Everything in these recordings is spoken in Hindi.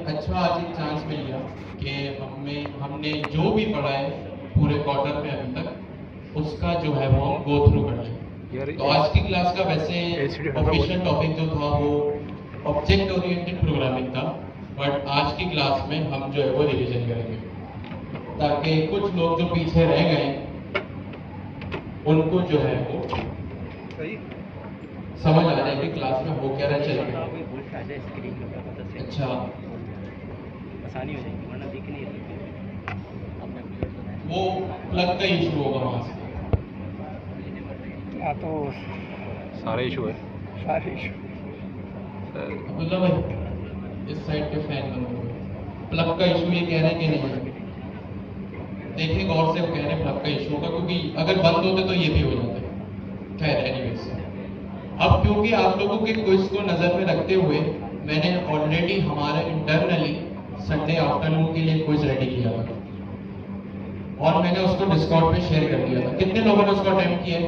अच्छा आज एक चांस मिल गया कि हमने जो भी पढ़ा है पूरे क्वार्टर में अभी तक उसका जो है वो गो थ्रू कर लें। तो आज की क्लास का वैसे ऑफिशियल टॉपिक जो था वो ऑब्जेक्ट ओरिएंटेड प्रोग्रामिंग था, बट आज की क्लास में हम जो है वो रिवीजन करेंगे ताकि कुछ लोग जो पीछे रह गए उनको जो है वो समझ आ जाए कि क्लास में हो क्या रहा चल रहा है। अच्छा, आसानी हो जाएगी, वरना दिख नहीं रही। वो प्लग का इशू होगा वहां से। हाँ तो सारे इशू है। सारे इशू अब्दुल्ला भाई इस साइड के फैन बंद हो गए। प्लग का इशू ये कह रहे हैं कि नहीं है? देखिए गौर से, वो कह रहे हैं प्लग का इशू होगा, क्योंकि अगर बंद होते तो ये भी हो जाते। खैर एनीवेज, अब क्योंकि आप लोगों के क्विज को नजर में रखते हुए मैंने ऑलरेडी हमारे इंटरनली संडे आफ्टरनून के लिए क्विज रेडी किया था और मैंने उसको डिस्कॉर्ड पे शेयर कर दिया था। कितने लोगों ने उसको अटेम्प्ट किया है?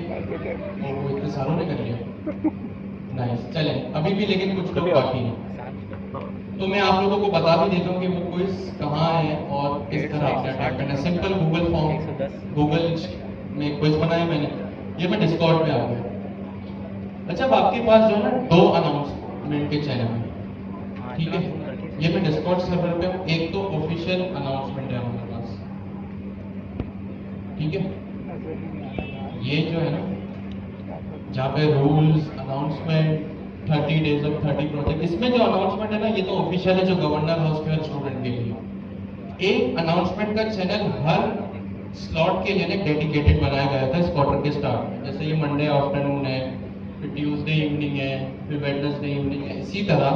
वो इतने सारों ने कर लिया। नाइस, चलें अभी भी लेकिन कुछ लोग बाकी हैं, तो मैं आप लोगों को बता भी देता हूँ कि वो क्विज कहाँ है और किस तरह आपने अटेम्प्ट करना है। सिंपल गूगल फॉर्म, गूगल में क्विज बनाया मैंने, ये मैं डिस्कॉर्ड पे आ गया। अच्छा, अब आपके पास जो है ना 2 अनाउंसमेंट के चैनल है, ठीक है? ये मैं डिस्कॉर्ड सर्वर पे हूँ। एक तो ऑफिशियल अनाउंसमेंट है हमारे पास, ठीक है? ये जो है ना जहाँ पे rules announcement 30 days of 30 project, इसमें जो अनाउंसमेंट है ना ये तो ऑफिशियल है, जो गवर्नर हाउस के हर स्टूडेंट के लिए। एक अनाउंसमेंट का चैनल हर स्लॉट के लिए डेडिकेटेड बनाया गया था इस क्वार्टर के स्टार्ट में। जैसे ये मंडे आफ्टरनून है, फिर ट्यूसडे इवनिंग है, फिर वेडनेसडे इवनिंग है। इसी तरह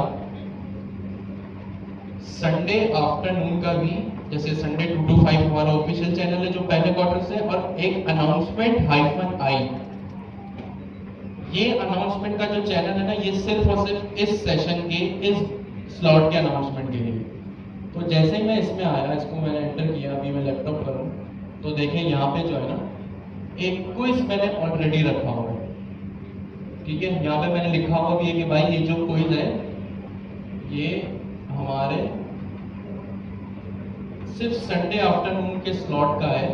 संडे आफ्टरनून का भी, जैसे संडे 2 to 5 हमारा ऑफिशियल चैनल है जो पहले क्वार्टर से, और एक अनाउंसमेंट -i, ये अनाउंसमेंट का जो चैनल है ना ये सिर्फ और सिर्फ इस सेशन के इस स्लॉट के अनाउंसमेंट के लिए। तो जैसे ही मैं इसमें आया, इसको मैंने एंटर किया, अभी मैं लैपटॉप पर हूँ, तो देखें यहाँ पे जो है ना एक क्विज मैंने ऑलरेडी रखा हुआ है, ठीक है? यहाँ पे मैंने लिखा हुआ भी है कि भाई ये जो क्विज है ये हमारे सिर्फ संडे आफ्टरनून के स्लॉट का है।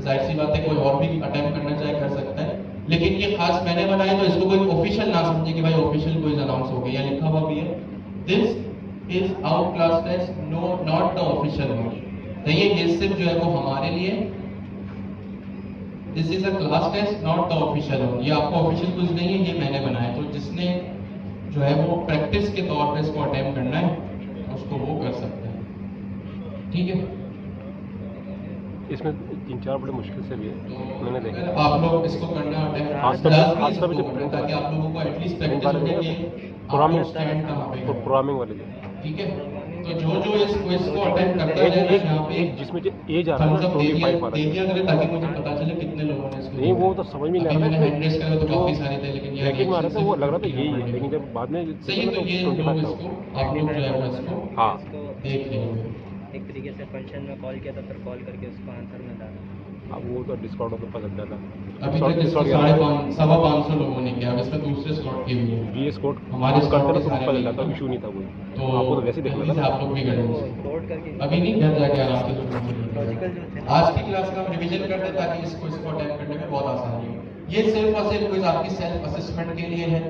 जाहिर सी बात है कोई और भी अटेम्प्ट करना चाहे कर सकता है, लेकिन ये खास मैंने बनाया तो इसको कोई ऑफिशियल ना समझे कि भाई ऑफिशियल क्विज अनाउंस हो गया। लिखा हुआ भी है this is our class test, no not the official one. तो ये सिर्फ जो है वो हमारे लिए, this is a class test not the official one. ये आपको ऑफिशियल क्विज नहीं है, ये मैंने बनाया। तो जिसने जो है वो प्रैक्टिस के तौर पे इसको अटेम्प्ट करना है उसको वो कर सकते हैं, ठीक है? इसमें 3-4 बड़े मुश्किल से भी है, तो मैंने देखा। आप लोग इसको करना आज तक ताकि आप लोगों को एटलीस्ट प्रैक्टिस हो जाए कि प्रोग्रामिंग स्टैंड कहाँ पे है, प्रोग्रामिंग वाले जो, ठीक है? तो जो इस क्विज को अटेम्प्ट करता है यहाँ पे एक जिसमें एज आ रहा है ना 25 आ रहा दे है। दिया करें ताकि मुझे पता चले कितने लोगों ने इसको नहीं वो तो समझ में नहीं आ अभी रहा मैंने हैंड रेस करा तो जो काफी सारे थे, लेकिन ये ब्रैकेट में आ रहा था वो लग रहा था यही है, लेकिन जब बाद में सही है। तो ये लोग इसको आप लोग जो है वो इसको हाँ देख लेंगे। एक तरीके से फंक्शन में कॉल किया था, फिर कॉल करके उसको आंसर में डाला। अब वो तो डिस्काउंट तो पता चल जाता। अभी तक इसको 550 लोगों ने किया, अब इसमें दूसरे स्लॉट की भी है। VS कोड हमारे करते ना तो सारे पता चल नहीं जाता, है। इशू नहीं था कोई। तो आपको तो वैसे ही देखना जल्दी से था। आप लोग भी करेंगे, नोट करके अभी नहीं, घर जाके आराम से लॉजिकल जो थे आज की क्लास का हम रिवीजन कर दें ताकि इसको अटेम्प्ट करने में बहुत आसानी हो। ये सिर्फ और सिर्फ क्विज आपकी सेल्फ असेसमेंट के लिए है,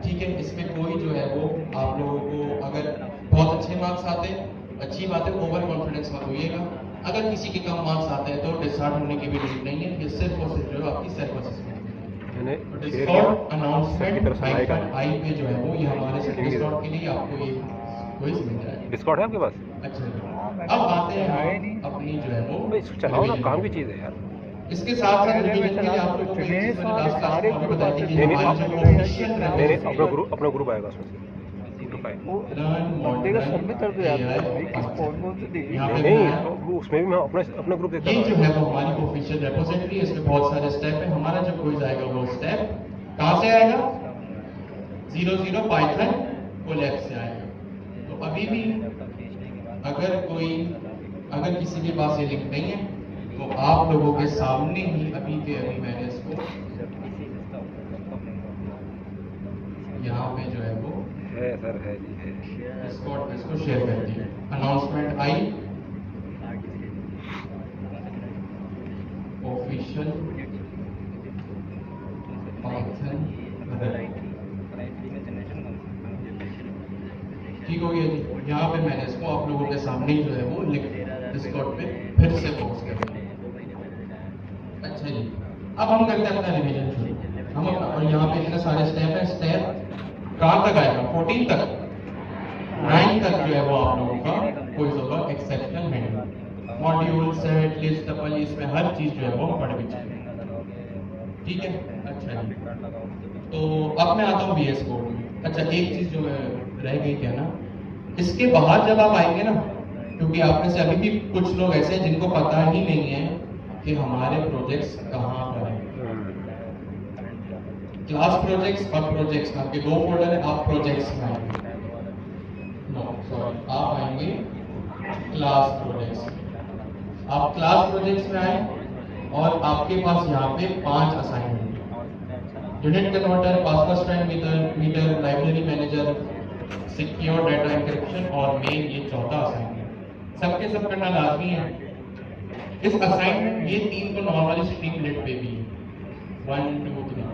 ठीक है? इसमें कोई जो है वो आप लोगों को अगर बहुत अच्छे मार्क्स आते हैं अच्छी बात है, ओवर कॉन्फिडेंस मत होइएगा। अगर किसी के कम मार्क्स आते हैं तो डिसहार्ट होने की भी जरूरत नहीं है। ये सिर्फ और सिर्फ जो है आपकी सेल्फ असेसमेंट मैंने डिस्कॉर्ड अनाउंसमेंट आई पे जो है वो ये हमारे डिस्कॉर्ड के लिए आपको ये क्विज मिल जाएगा। डिस्काउंट है आपके पास? अच्छा, अब आते हैं हम अपनी जो है वो भाई इसको चलाओ ना, काम की चीज़ है यार। इसके साथ साथ रिवीजन के लिए आप लोगों को एक चीज़ मैंने लास्ट क्लास में आपको बताई थी कि नहीं हमारी जो नहीं ऑफिशियल मेरे अपना ग्रुप आएगा उसमें से प्रोफाइल। मंडे का सब में तब जाता है भाई, किस फोन में से देख यहाँ पे नहीं तो वो उसमें भी मैं अपना ग्रुप देखता ये जो हूँ। है वो हमारी ऑफिशियल रेपोजिटरी है, इसमें बहुत सारे स्टेप है। हमारा जो क्विज आएगा वो स्टेप कहाँ से आएगा? 00 पाइथन कोलैब से आएगा। तो अभी भी अगर किसी के पास ये लिंक नहीं है तो आप लोगों के सामने ही अभी मैंने इसको यहाँ पे जो है वो है सर, है जी है। इसको शेयर कर दिया। अनाउंसमेंट आई, ऑफिशियल पाइथन ठीक हो गया जी। यहाँ पे मैंने इसको आप लोगों के सामने ही जो है वो लिख डिस्कॉर्ड पे फिर से पोस्ट कर दिया। अच्छा जी, अब हम करते हैं अपना रिवीजन शुरू। हम और यहाँ पे इतने सारे स्टेप है, स्टेप कहाँ तक आएगा? 14 तक, 9 तक जो है वो आप लोगों का कोई होगा exceptional handling, module, set, list, tuple, इसमें हर चीज जो है वो हम पढ़ भी चुके हैं। ठीक है, अच्छा जी। तो अब मैं आता हूँ VS कोड में। अच्छा, एक चीज जो रह गई क्या ना, इसके बाहर जब आप आएंगे ना, क्योंकि आप में से अभी भी कुछ लोग ऐसे हैं जिनको पता ही नहीं है कि हमारे प्रोजेक्ट्स कहाँ पर हैं। क्लास प्रोजेक्ट्स और प्रोजेक्ट्स में आपके 2 फोल्डर है, आप प्रोजेक्ट्स में आएंगे, आप आएंगे क्लास प्रोजेक्ट्स। आप क्लास प्रोजेक्ट्स में आए और आपके पास यहाँ पे 5 assignment, unit converter, password string meter, library manager, secure data encryption और मेन, ये 14 असाइनमेंट सबके सब करना लाजमी है। इस असाइनमेंट ये 3 तो नॉर्मली स्ट्रीमलेट पे भी है, 1 2 3,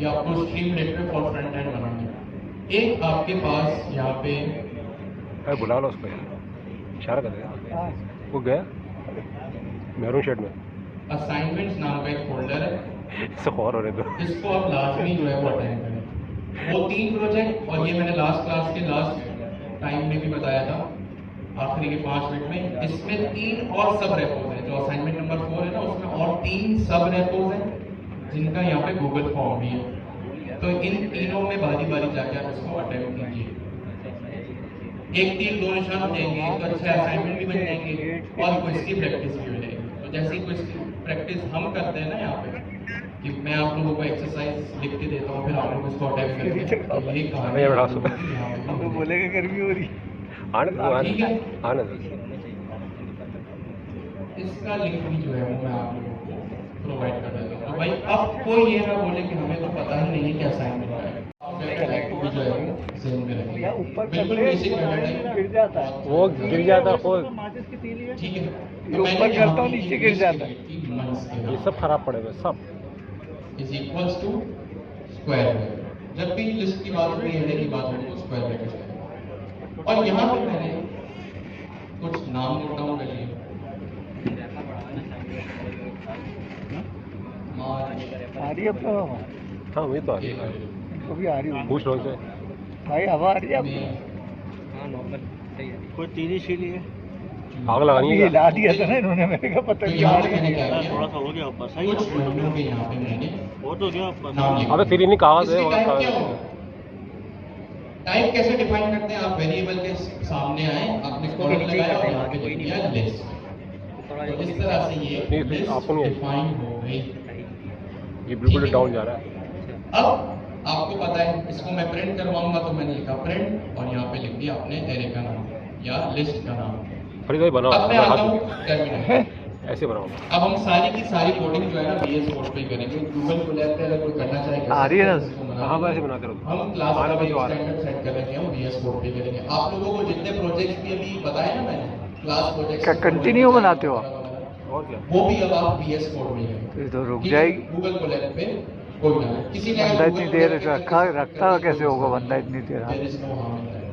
ये आपको स्ट्रीमलेट पे फॉर फ्रंट एंड बनाना है। एक आपके पास यहाँ पे बुला लो उसको, इशारा कर देगा वो गया मेरून शेड में। असाइनमेंट्स नाम का एक फोल्डर है, इससे और हो रहे थे। इसको आप लाजमी जो है वो अटेंड करें। वो 3 प्रोजेक्ट, और ये मैंने लास्ट क्लास के लास्ट टाइम में भी बताया था, आखिरी के 5 मिनट में, इसमें 3 और सब रेपोज हैं। जो असाइनमेंट नंबर 4 है ना, उसमें और 3 सब रेपोज हैं जिनका यहाँ पे गूगल फॉर्म भी है। तो इन तीनों में बारी बारी जाके आप इसको अटेम्प्ट कीजिए। एक तीर 2 निशान हो जाएंगे तो अच्छे असाइनमेंट भी बन जाएंगे और क्विज की प्रैक्टिस भी हो जाएगी। तो जैसे ही क्विज की प्रैक्टिस हम करते हैं ना यहाँ पे, कि मैं आप लोगों को एक्सरसाइज लिख के देता हूँ, फिर आप लोग इसको अटेम्प्ट करेंगे। यही कहानी है। तो बोलेगा गर्मी हो रही आने दो, ठीक है, आने दो। इसका लिंक भी जो है वो मैं आप लोगों को प्रोवाइड कर देता हूँ। तो भाई अब कोई ये ना बोले कि हमें तो पता ही नहीं है कि असाइनमेंट क्या है। भी जो है वो ज़हन में रखिए। या ऊपर बिल्कुल बेसिक मेथड है, गिर जाता है, वो गिर जाता है खुद, ठीक है। ये ऊपर करता हूँ, नीचे गिर जाता है। ये सब खराब पड़ेगा सब। Is equals to square bracket. जब भी लिस्ट की बात होगी, एरे की बात होगी, तो स्क्वायर ब्रैकेट है। और यहाँ पे मैंने कुछ नाम नोट डाउन कर लिए। आ रही है अपना हवा? हाँ वही तो आ रही है, कभी आ रही है पूछ लो उनसे। भाई, हवा आ रही है आपको? हाँ नॉर्मल सही है। कोई तीली शीली है? आग लगानी ये है ला दिया था ना इन्होंने, मैंने कहा पता तो नहीं यहाँ आ पे रही मैंने है। क्या किया, थोड़ा सा हो गया ऊपर, सही कुछ महीनों के यहाँ पे मैंने वो तो गया ऊपर। नाम लिखा। अबे तेरी नहीं कागज है, इसके वो टाइप कागज क्या है। होगा? टाइप कैसे डिफाइन करते हैं? आप वेरिएबल के सामने आए, आपने कॉलम लगाया और यहाँ पे लिख दिया लिस्ट। तो इस तरह से ये नहीं, लिस्ट आपको नहीं है। डिफाइन हो गई। ये बिल्कुल डाउन जा रहा है। अब आपको पता है, इसको मैं प्रिंट करवाऊंगा, तो मैंने लिखा प्रिंट और यहाँ पे लिख दिया अपने एरे का नाम या लिस्ट का नाम। फरीद भाई बनाओ, अब मैं आता हूँ टर्मिनल। ऐसे बनाओ। अब हम सारी की सारी कोडिंग जो है ना VS कोड पे ही करेंगे। गूगल कोलैब पे अगर कोई करना चाहे आ रही है ना? हाँ वैसे बनाते रहो। हम क्लास आने का में जो आ रहा है। स्टैंडर्ड सेट कर रखे हैं, हम VS कोड पे करेंगे। आप लोगों को जितने प्रोजेक्ट्स भी अभी बताए ना मैंने, क्लास प्रोजेक्ट्स क्या कंटिन्यू बनाते हो आप? और क्या? वो भी अब आप VS कोड में करेंगे। फिर तो रुक ठीक है? जाएगी। गूगल कोलैब पे कोई ना, किसी ने बंदा अगर इतनी Google देर Colab पे रखता कैसे होगा बंदा इतनी देर? There is no harm in that.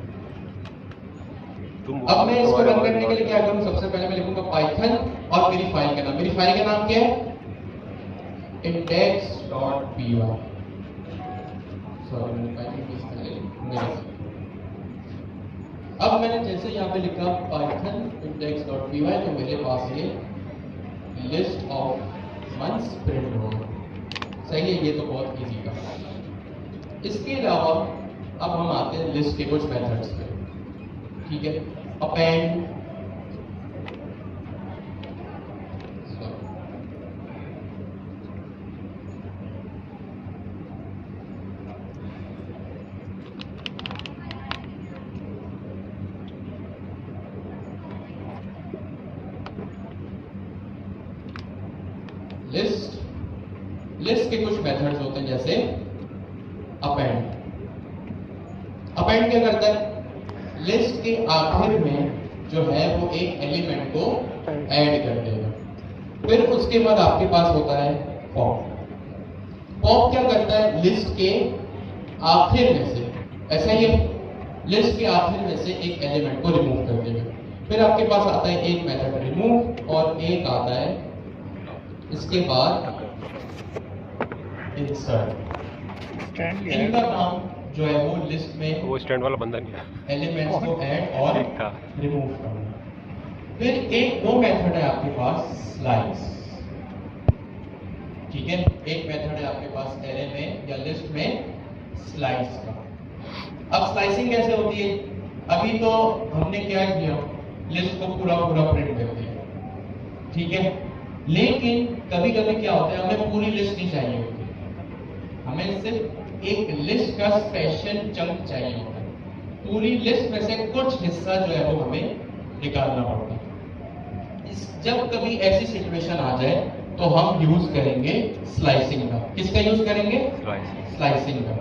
तुम अब मैं इसको रन करने के लिए क्या करूं? सबसे पहले मैं लिखूंगा पाइथन और मेरी फाइल का नाम। मेरी फाइल का नाम क्या है? index.py। सॉरी, मैंने पाइथन की स्पेलिंग मेरे से। अब मैंने जैसे यहाँ पे लिखा पाइथन index.py, तो मेरे पास ये लिस्ट ऑफ मंथ्स प्रिंट होगा। सही है, ये तो बहुत इजी था। इसके अलावा अब हम आते हैं लिस्ट के कुछ मेथड्स पे। ठीक है, अपेंड, लिस्ट के कुछ मेथड्स होते हैं, जैसे अपेंड। अपेंड क्या करता है? लिस्ट के आखिर में जो है वो एक एलिमेंट को ऐड कर देगा। फिर उसके बाद आपके पास होता है पॉप। पॉप क्या करता है, लिस्ट के आखिर में से, ऐसा ही है, लिस्ट के आखिर में से एक एलिमेंट को रिमूव कर देगा। फिर आपके पास आता है एक मेथड रिमूव और एक आता है इसके बाद इंसर्ट। इनका काम जो है वो लिस्ट में वो स्टैंड वाला बंदा नहीं है, एलिमेंट्स को ऐड और ठीक था। रिमूव करना। फिर एक दो मेथड है आपके पास स्लाइस, ठीक है, एक मेथड है आपके पास एरे में या लिस्ट में स्लाइस का। अब स्लाइसिंग कैसे होती है, अभी तो हमने क्या किया, लिस्ट को पूरा प्रिंट कर दिया, ठीक है, लेकिन कभी कभी क्या होता है, हमें पूरी लिस्ट नहीं चाहिए होती, हमें सिर्फ एक लिस्ट का स्पेशल चंक चाहिए होता है। पूरी लिस्ट में से कुछ हिस्सा जो है वो हमें निकालना पड़ता है। जब कभी ऐसी सिचुएशन आ जाए तो हम यूज करेंगे स्लाइसिंग का। किसका यूज करेंगे, स्लाइसिंग का।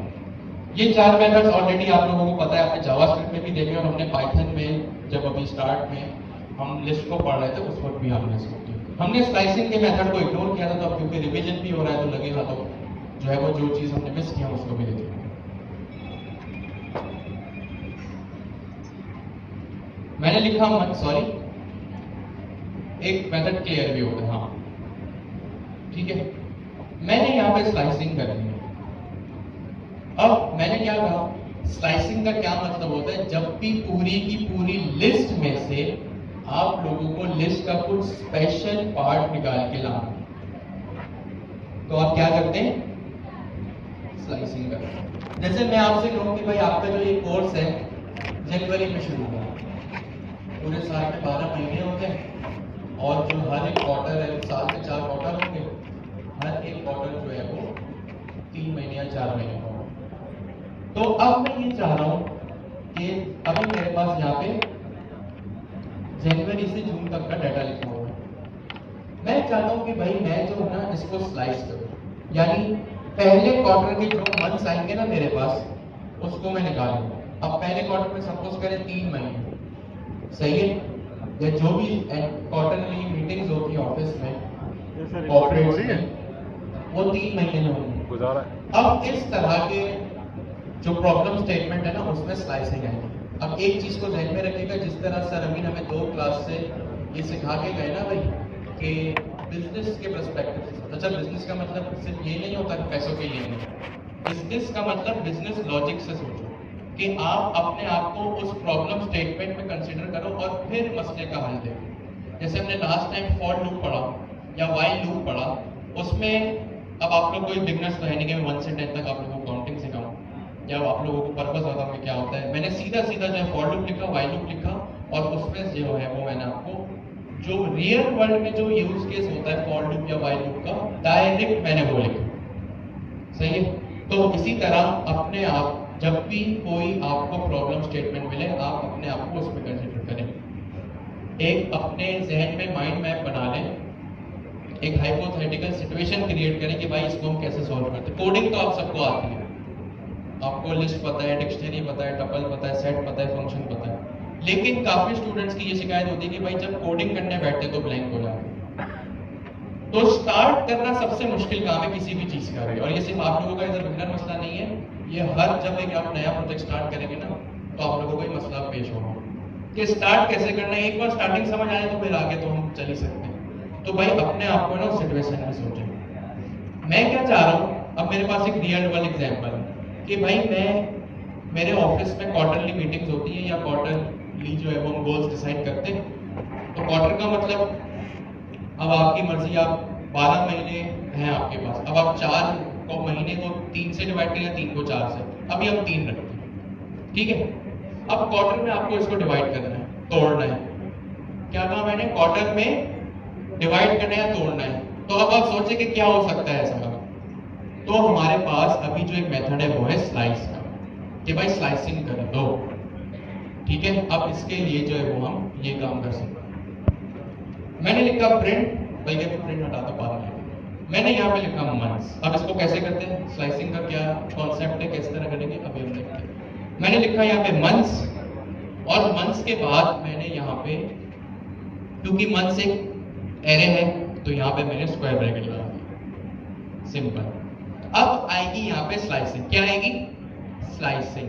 ये चार मेथड्स ऑलरेडी आप लोगों को पता है, आपने जावास्क्रिप्ट में भी देखे और हमने पाइथन में जब अभी स्टार्ट में हम लिस्ट को पढ़ रहे थे उस वक्त भी हमने इसको किया। हमने स्लाइसिंग के मेथड को इग्नोर किया था, तो अब क्योंकि रिवीजन भी हो रहा है तो लगेगा तो जो है वो जो चीज हमने मिस किया उसको भी देखेंगे। मैंने लिखा सॉरी, एक मेथड क्लियर भी होता है, हाँ ठीक है, मैंने यहाँ पे स्लाइसिंग कर दी है। अब मैंने क्या कहा, स्लाइसिंग का क्या मतलब होता है, जब भी पूरी की पूरी लिस्ट में से आप लोगों को लिस्ट का कुछ स्पेशल पार्ट निकाल के लाना, तो आप क्या करते हैं, स्लाइसिंग करते हैं। जैसे मैं आपसे कहूँ कि भाई आपका जो ये कोर्स है जनवरी में शुरू हुआ, पूरे साल में 12 महीने होते हैं और जो हर एक क्वार्टर है, साल में 4 क्वार्टर होंगे, हर एक क्वार्टर जो है वो 3 महीने या 4 महीने का होगा। तो अब मैं ये चाह रहा हूँ कि अभी मेरे पास यहाँ पे जनवरी से जून तक का डाटा लिखा हुआ है। मैं चाहता हूँ कि भाई मैं जो है ना इसको स्लाइस करूँ, यानी पहले क्वार्टर के जो मंथ्स आएंगे ना मेरे पास उसको मैं निकालूंगा। अब पहले क्वार्टर में सपोज करें 3 महीने, सही है, या जो भी क्वार्टरली मीटिंग्स होती है ऑफिस में, कॉर्पोरेट्स में, वो 3 महीने में होंगी गुजारा है। अब इस तरह के जो प्रॉब्लम स्टेटमेंट है ना उसमें स्लाइसिंग आएगी। अब एक चीज को ध्यान में रखिएगा, जिस तरह सर अमीन हमें 2 क्लास से ये सिखा के गए ना भाई कि बिजनेस के पर्सपेक्टिव से, अच्छा बिजनेस का मतलब सिर्फ ये नहीं होता कि पैसों के लिए नहीं, बिजनेस का मतलब बिजनेस लॉजिक से सोचो कि आप अपने आप को उस प्रॉब्लम स्टेटमेंट में कंसीडर करो और फिर मसले का हल देखो। जैसे हमने लास्ट टाइम फॉर लूप पढ़ा या वाइल लूप पढ़ा, उसमें अब आप लोग कोई बिगनर्स तो है नहीं कि मैं 1 से 10 तक आप लोगों को काउंटिंग सिखाऊं या आप लोगों को पर्पस बताऊं कि क्या होता है। मैंने सीधा सीधा जो है फॉर लूप लिखा, वाइल लूप लिखा और उसमें जो है वो मैंने आपको जो रियल वर्ल्ड में जो यूज केस होता है फॉर लूप या वाइल लूप का डायरेक्ट मैंने वो लिखा, सही है। तो इसी तरह अपने आप जब भी कोई आपको प्रॉब्लम स्टेटमेंट मिले आप अपने आप को उसमें कंसीडर करें, एक अपने जहन में माइंड मैप बना लें, एक हाइपोथेटिकल सिचुएशन क्रिएट करें कि भाई इसको हम कैसे सॉल्व करते हैं। कोडिंग तो आप सबको आती है, आपको लिस्ट पता है, डिक्शनरी पता है, टपल पता है, सेट पता है, फंक्शन पता है, लेकिन काफी स्टूडेंट्स की ये शिकायत होती है कि भाई जब कोडिंग करने बैठते तो ब्लैंक हो जाते। तो स्टार्ट करना सबसे मुश्किल काम है किसी भी चीज का, और ये सिर्फ आप लोगों का इधर बिगनर मसला नहीं है, ये हर जब एक आप नया प्रोजेक्ट स्टार्ट करेंगे ना तो आप लोगों को ये मसला पेश होगा कि स्टार्ट कैसे करना है। एक बार स्टार्टिंग समझ आए तो फिर आगे तो हम चल ही सकते हैं। तो भाई अपने आप को ना सिचुएशन में सोचें। मैं क्या चाह रहा हूँ, अब मेरे पास एक रियल वर्ल्ड एग्जांपल है कि भाई मैं मेरे ऑफिस में क्वार्टरली मीटिंग्स होती है या क्वार्टरली जो है वो हम गोल्स डिसाइड करते हैं। तो क्वार्टर का मतलब अब आपकी मर्जी, आप 12 महीने हैं आपके पास, अब आप 4 को महीने को 3 से डिवाइड करें या 3 को 4 से, अभी हम 3 रखते हैं, ठीक है। अब क्वार्टर में आपको इसको डिवाइड करना है, तोड़ना है। क्या कहा मैंने, क्वार्टर में डिवाइड करना है, तोड़ना है। तो अब आप सोचें कि क्या हो सकता है ऐसा। तो हमारे पास अभी जो एक मेथड है वो है स्लाइस का, कि भाई स्लाइसिंग कर दो, ठीक है। अब इसके लिए जो है वो हम ये काम कर सकते हैं। मैंने लिखा प्रिंट, बल्कि प्रिंट हटा दो बाद में, मैंने यहाँ पे लिखा मंथ्स। अब इसको कैसे करते हैं, स्लाइसिंग का क्या कॉन्सेप्ट है, किस तरह करेंगे अभी हम देखते हैं। मैंने लिखा यहाँ पे मंथ्स और मंथ्स के बाद मैंने यहाँ पे, क्योंकि मंथ्स एक एरे है तो यहाँ पे मैंने स्क्वायर ब्रैकेट लगा दिया, सिंपल। अब आएगी यहाँ पे स्लाइसिंग। क्या आएगी? स्लाइसिंग।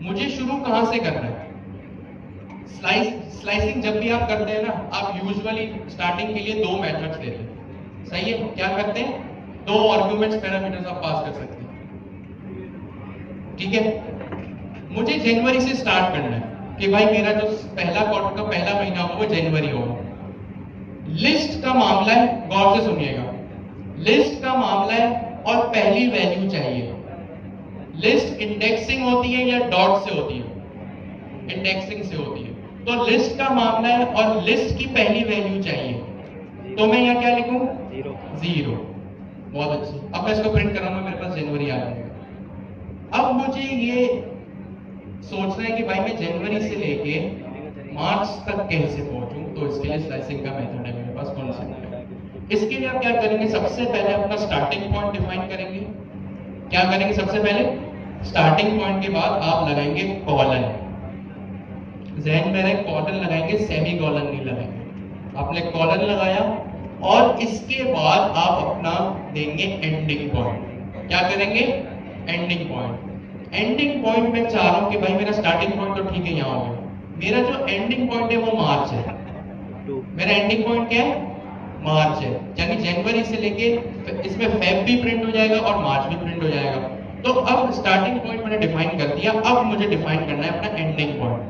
मुझे शुरू कहां से करना है? स्लाइसिंग जब भी आप करते हैं ना, आप यूजुअली स्टार्टिंग के लिए दो मेथड्स लेते हैं, सही है? क्या करते हैं? दो आर्गुमेंट्स पैरामीटर्स आप पास कर सकते हैं, ठीक है? मुझे जनवरी से स्टार्ट करना है कि भाई मेरा जो पहला क्वार्टर का पहला महीना होगा वो जनवरी होगा। लिस्ट का मामला है, गौर से सुनिएगा, लिस्ट का मामला है और पहली वैल्यू चाहिए। लिस्ट इंडेक्सिंग होती है या डॉट से होती है? इंडेक्सिंग से होती है। तो लिस्ट का मामला है और लिस्ट की पहली वैल्यू चाहिए, तो मैं यहाँ क्या लिखूं? 0। बहुत अच्छी। अब मैं इसको प्रिंट कराऊंगा, मेरे पास जनवरी आ जाएगा। अब मुझे ये सोचना है कि भाई मैं जनवरी से लेके मार्च तक कैसे पहुंचूं, तो इसके लिए स्लाइसिंग का मेथड है मेरे पास। कौन सा है? इसके लिए आप क्या करेंगे? सबसे पहले अपना स्टार्टिंग पॉइंट डिफाइन करेंगे। क्या करेंगे? सबसे पहले स्टार्टिंग पॉइंट के बाद आप लगाएंगे कॉलन। ज़हन में रहे, कॉलन लगाएंगे, सेमी कॉलन नहीं लगाएंगे। आपने कॉलन लगाया और इसके बाद आप अपना देंगे एंडिंग पॉइंट। क्या करेंगे? Ending point. एंडिंग पॉइंट में चाह रहा हूं कि भाई मेरा स्टार्टिंग पॉइंट तो ठीक है, यहाँ हो गया, मेरा जो एंडिंग पॉइंट है वो मार्च है। मेरा एंडिंग पॉइंट क्या है? मार्च है। यानी जनवरी से लेके इसमें फेब भी प्रिंट हो जाएगा और मार्च भी प्रिंट हो जाएगा। तो अब स्टार्टिंग पॉइंट मैंने डिफाइन कर दिया, अब मुझे डिफाइन करना है अपना एंडिंग पॉइंट।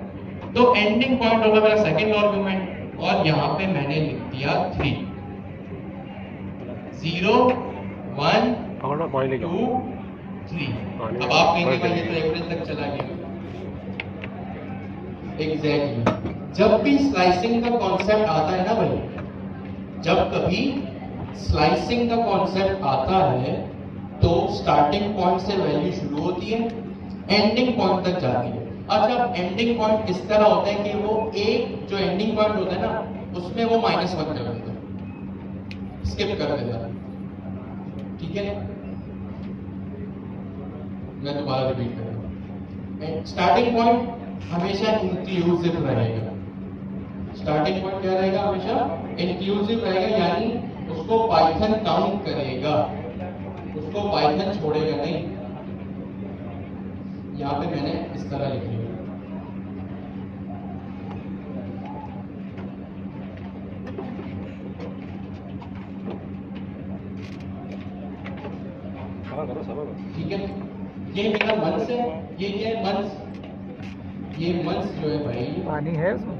तो एंडिंग पॉइंट होगा मेरा सेकंड आर्गुमेंट, और यहाँ पे मैंने लिख दिया 3, 0, 1, 2, 3। अब आप कहेंगे भाई ये तो एवरेज तक चला गया। एग्जैक्टली। जब भी स्लाइसिंग का कॉन्सेप्ट आता है ना भाई, जब कभी स्लाइसिंग का कॉन्सेप्ट आता है तो स्टार्टिंग पॉइंट से वैल्यू शुरू होती है, एंडिंग पॉइंट तक जाती है। अच्छा, एंडिंग पॉइंट इस तरह होता है कि वो एक जो एंडिंग पॉइंट होता है ना, उसमें वो -1 कर देता है, स्किप कर देता है, ठीक है? मैं दोबारा रिपीट कर रहा हूं। स्टार्टिंग पॉइंट हमेशा इंक्लूसिव रहेगा। स्टार्टिंग पॉइंट क्या रहेगा? हमेशा इंक्लूसिव रहेगा, यानी उसको पाइथन काउंट करेगा, उसको पाइथन छोड़ेगा नहीं। यहाँ पे मैंने इस तरह लिख लिया। ठीक है, ये मेरा मंथ है, ये क्या है? मंथ। ये मंथ जो है भाई, पानी है उसमें?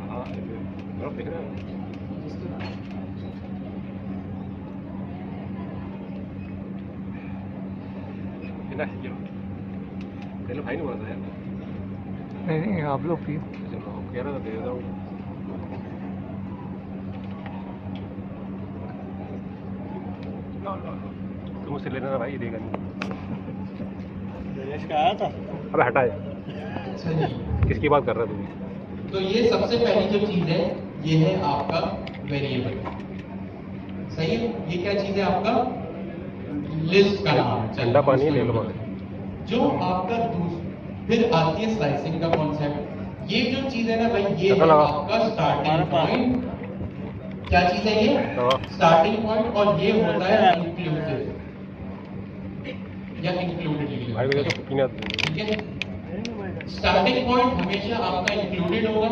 भाई नहीं बोला था यार। नहीं, आप लोग पियो। कह रहा था दे देता हूँ। तुम उससे लेना भाई, देगा नहीं। आया था। अबे हटा है। अच्छा जी, किसकी बात कर रहा है तू? तो ये सबसे पहली जो चीज है ये है आपका वेरिएबल, सही है? ये क्या चीज है? आपका लिस्ट का नाम है। ठंडा पानी ले लो भाई। जो आपका फिर आती है स्लाइसिंग का कॉन्सेप्ट। ये जो चीज है ना भाई, ये है आपका स्टार्टिंग पॉइंट। क्या चीज है ये? Starting point. और ये होता है इंक्लूसिव या इंक्लूडेड भाई मेरे तो पीना। ठीक है, स्टार्टिंग पॉइंट हमेशा आपका इंक्लूडेड होगा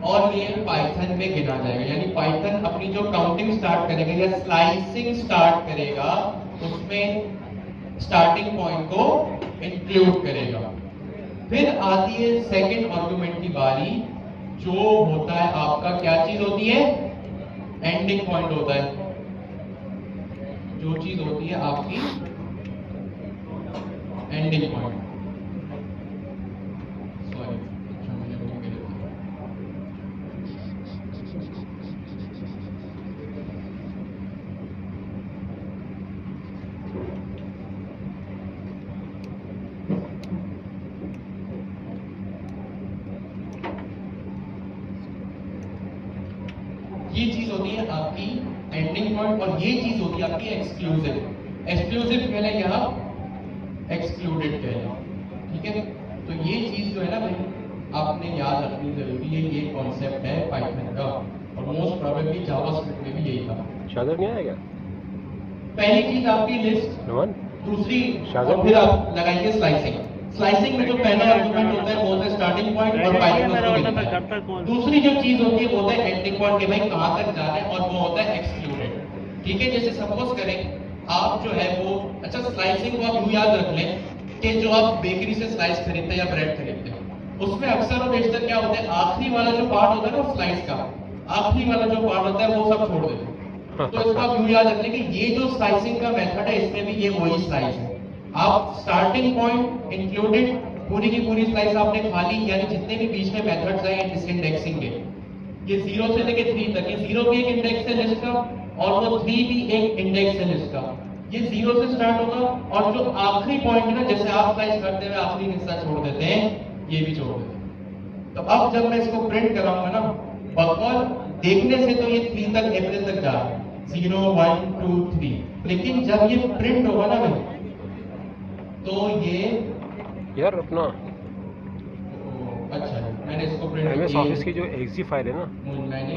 और ये पाइथन में गिना जाएगा। यानी पाइथन अपनी जो काउंटिंग स्टार्ट करेगा या स्लाइसिंग स्टार्ट करेगा, उसमें स्टार्टिंग पॉइंट को इंक्लूड करेगा। फिर आती है सेकंड आर्गुमेंट की बारी, जो होता है आपका क्या चीज होती है? एंडिंग पॉइंट होता है। जो चीज होती है आपकी एंडिंग पॉइंट। सॉरी, ये चीज होती है आपकी एंडिंग पॉइंट और ये चीज होती है आपकी एक्सक्लूसिव। एक्सक्लूसिव कहले या एक्सक्लूडेड कहले, ठीक है? तो ये चीज जो है ना भाई आपने याद रखनी जरूरी है, ये कॉन्सेप्ट है पाइथन का और मोस्ट प्रोबेबली जावास्क्रिप्ट में भी यही था। शाजर नहीं आया क्या? पहली चीज आपकी लिस्ट, नमन दूसरी शाजर और फिर आप लगाइए स्लाइसिंग। स्लाइसिंग में जो पहला आर्गुमेंट होता है वो होता है स्टार्टिंग पॉइंट और पाइथन उसको गिनता है। दूसरी जो चीज होती है वो होता है एंडिंग पॉइंट कि भाई कहां तक जा रहे हैं, और वो होता है एक्सक्लूडेड। ठीक है, जैसे सपोज करें आप जो है वो, अच्छा स्लाइसिंग को आप यूं याद रख लें कि जो आप बेकरी से स्लाइस खरीदते हैं या ब्रेड खरीदते हैं उसमें अक्सर और बेशतर क्या होता है, आखिरी वाला जो पार्ट होता है ना स्लाइस का, आखिरी वाला जो पार्ट होता है वो सब छोड़ देते हैं। तो इसको आप यूं याद रख लें कि ये जो स्लाइसिंग का मेथड है इसमें भी ये वही स्लाइस है। आप स्टार्टिंग पॉइंट इंक्लूडेड पूरी की पूरी स्लाइस आपने खा ली, यानी जितने भी बीच में मेथड्स आए इस इंडेक्सिंग के, ये 0 से लेके 3 तक, ये 0 भी एक इंडेक्स है लिस्ट का और वो 3 भी एक इंडेक्स है लिस्ट का। ये 0 से स्टार्ट होगा और जो आखिरी पॉइंट है ना, जैसे आप स्लाइस करते हुए आखिरी हिस्सा छोड़ देते हैं, ये भी छोड़ देते हैं। तो अब जब मैं इसको प्रिंट कराऊंगा ना, बकौल देखने से तो ये 3 तक अप्रैल तक जा रहा है, 0 1 2 3, लेकिन जब ये प्रिंट होगा ना भाई तो ये यार अपना अच्छा मैंने इसको प्रिंट MS ऑफिस की जो एक्जी फाइल है ना,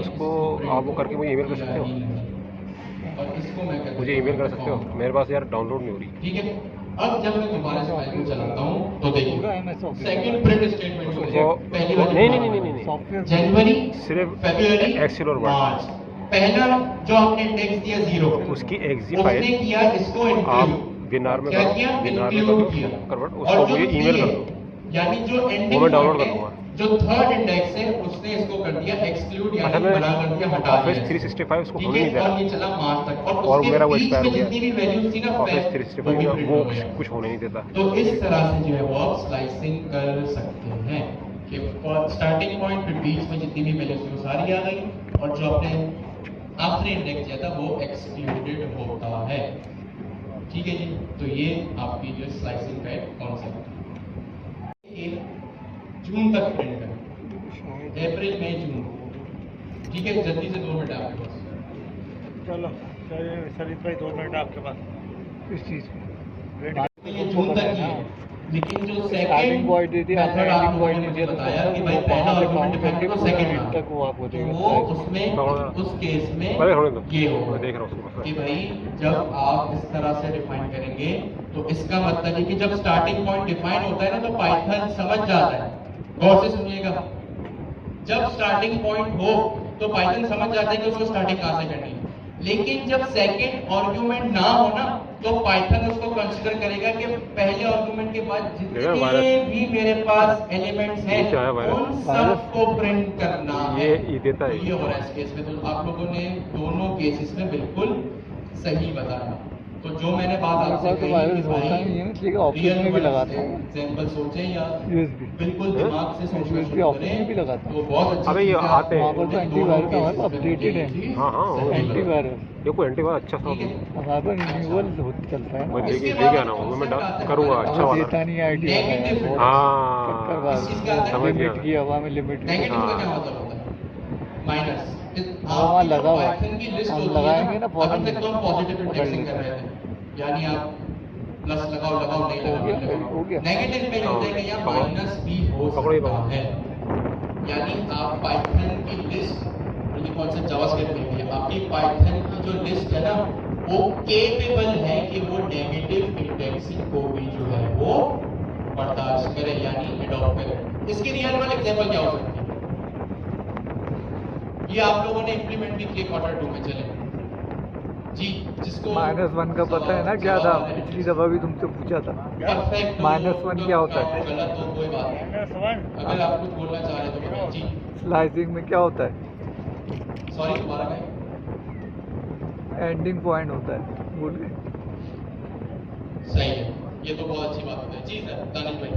उसको आप वो करके मुझे ईमेल कर सकते हो? और इसको मैं मुझे ईमेल कर सकते हो? मेरे पास यार डाउनलोड नहीं हो रही। ठीक है, अब जब मैं दोबारा से फाइल को चलाता हूं तो देखिए सेकंड प्रिंट स्टेटमेंट को वो पहली बार नहीं जनवरी सिर्फ फरवरी एक्सेल और वर्ड, मार्च, पहला जो आपने इंडेक्स दिया 0 उसकी एक्जी उसने फाइल किया इसको आप इंक्लूड, बिनार में क्या करो, किया बिनार में इंक्लूड किया, कन्वर्ट, और उसको जो मुझे ईमेल कर दो, यानी जो एंडिंग वो मैं डाउनलोड कर दूंगा। जो थर्ड इंडेक्स है उसने इसको कर दिया एक्सक्लूड, अच्छा यानी मैं मना कर दिया, हटा ऑफिस दिया। 365 उसको ठीक होने नहीं है, दे और रहा, ये चला मार्च तक और और उसके मेरा वो बीच एक्सपायर में हो गया। जितनी भी वैल्यूज थी ना ऑफिस वो 365 भी का print वो हो गया। कुछ होने नहीं देता। तो इस तरह से जो है वो आप स्लाइसिंग कर सकते हैं कि स्टार्टिंग पॉइंट फिर बीच में जितनी भी वैल्यूज थी वो सारी आ गई और जो आपने आखिरी इंडेक्स किया था वो एक्सक्लूडेड होता है। ठीक है जी, तो ये आपकी जो स्लाइसिंग का एक कॉन्सेप्ट है। जून तक प्रिंट करें, अप्रैल मई जून, ठीक है, जल्दी से 2 मिनट आपके पास। चलो शरीफ भाई 2 मिनट आपके पास इस चीज ये जून तक की है, लेकिन जो स्टार्टिंग सेकंड पॉइंट दी थी आपने, मेथड एंडिंग आप पॉइंट लोगों दी ने थी, बताया कि तो भाई पहला आर्गुमेंट डिफाइन करो, सेकंड तक वो आपको तो देगा। वो उसमें उस केस में अरे होने दो, ये मैं होगा देख रहा हूँ उसको। कि भाई जब आप इस तरह से डिफाइन करेंगे तो इसका मतलब है कि जब स्टार्टिंग पॉइंट डिफाइन होता है ना तो पाइथन समझ जाता है, गौर से सुनिएगा, जब स्टार्टिंग पॉइंट हो तो पाइथन समझ जाता है कि उसको स्टार्टिंग कहां से करनी है। लेकिन जब सेकंड आर्गुमेंट ना हो ना तो पाइथन उसको कंसीडर करेगा कि पहले आर्गुमेंट के बाद जितने भी मेरे पास एलिमेंट्स हैं उन सबको प्रिंट करना है। ये देता है, तो ये हो रहा है इस केस में। तो आप लोगों ने दोनों केसेस में बिल्कुल सही बताया। तो जो मैंने बात आपसे तो वायरस होता ही है, इसलिए ऑफिस में भी लगाते हैं एग्जांपल सोचें या यूएसबी, बिल्कुल दिमाग से सोचना यूएसबी शुरू ऑफिस में भी करें लगाते तो बहुत अच्छी अबे ये चीज़ है। आते हैं। वहाँ पर तो एंटीवायरस हमारे अपडेटेड है, हाँ हाँ वो एंटीवायरस ये कोई एंटीवायरस अच्छा सा ठीक है। हमारे पर रिन्यूअल चलता है मैं ना, लेके आना हूँ, मैं करूँगा अच्छा हमें वाला। देता नहीं है आईटी वाला यार, बहुत हाँ चक्कर बात इस चीज़ का आता है, समझ गया लिमिट की हवा में लिमिट की नेगेटिव का हाँ। क्या मतलब होता है? माइनस। वहाँ लगा हुआ है। पाइथन की लिस्ट हम होती है लगाएंगे ना, फौरन अभी तक तो हम पॉजिटिव पकड़ इंडेक्सिंग लेंगे। कर रहे थे, यानी आप प्लस लगाओ लगाओ नहीं हो गया, लगाओ हो गया। नेगेटिव में होता है कि यहाँ पकड़ो। माइनस भी हो पकड़ो ही सकता पकड़ो। है, यानी आप पाइथन की लिस्ट, ये कॉन्सेप्ट जावास्क्रिप्ट में भी है, आपकी पाइथन की जो लिस्ट है ना वो केपेबल है कि वो नेगेटिव इंडेक्सिंग को भी जो है वो बर्दाश्त करे, यानी एडॉप्ट करे। इसके रियल वर्ल्ड एग्जांपल क्या हो सकती है? ये आप लोगों ने इंप्लीमेंट भी किए क्वार्टर 2 में, चले जी, जिसको -1 का पता है ना क्या था, पिछली दफा भी तुमसे पूछा था। परफेक्ट -1 क्या होता है? गलत हो कोई बात नहीं, अगर आप कुछ बोलना चाह रहे तो बताइए जी। स्लाइसिंग में क्या होता है? सॉरी दोबारा कहें। एंडिंग पॉइंट होता है, भूल गए? सही है, ये तो बहुत अच्छी बात है जी सर। दानिश भाई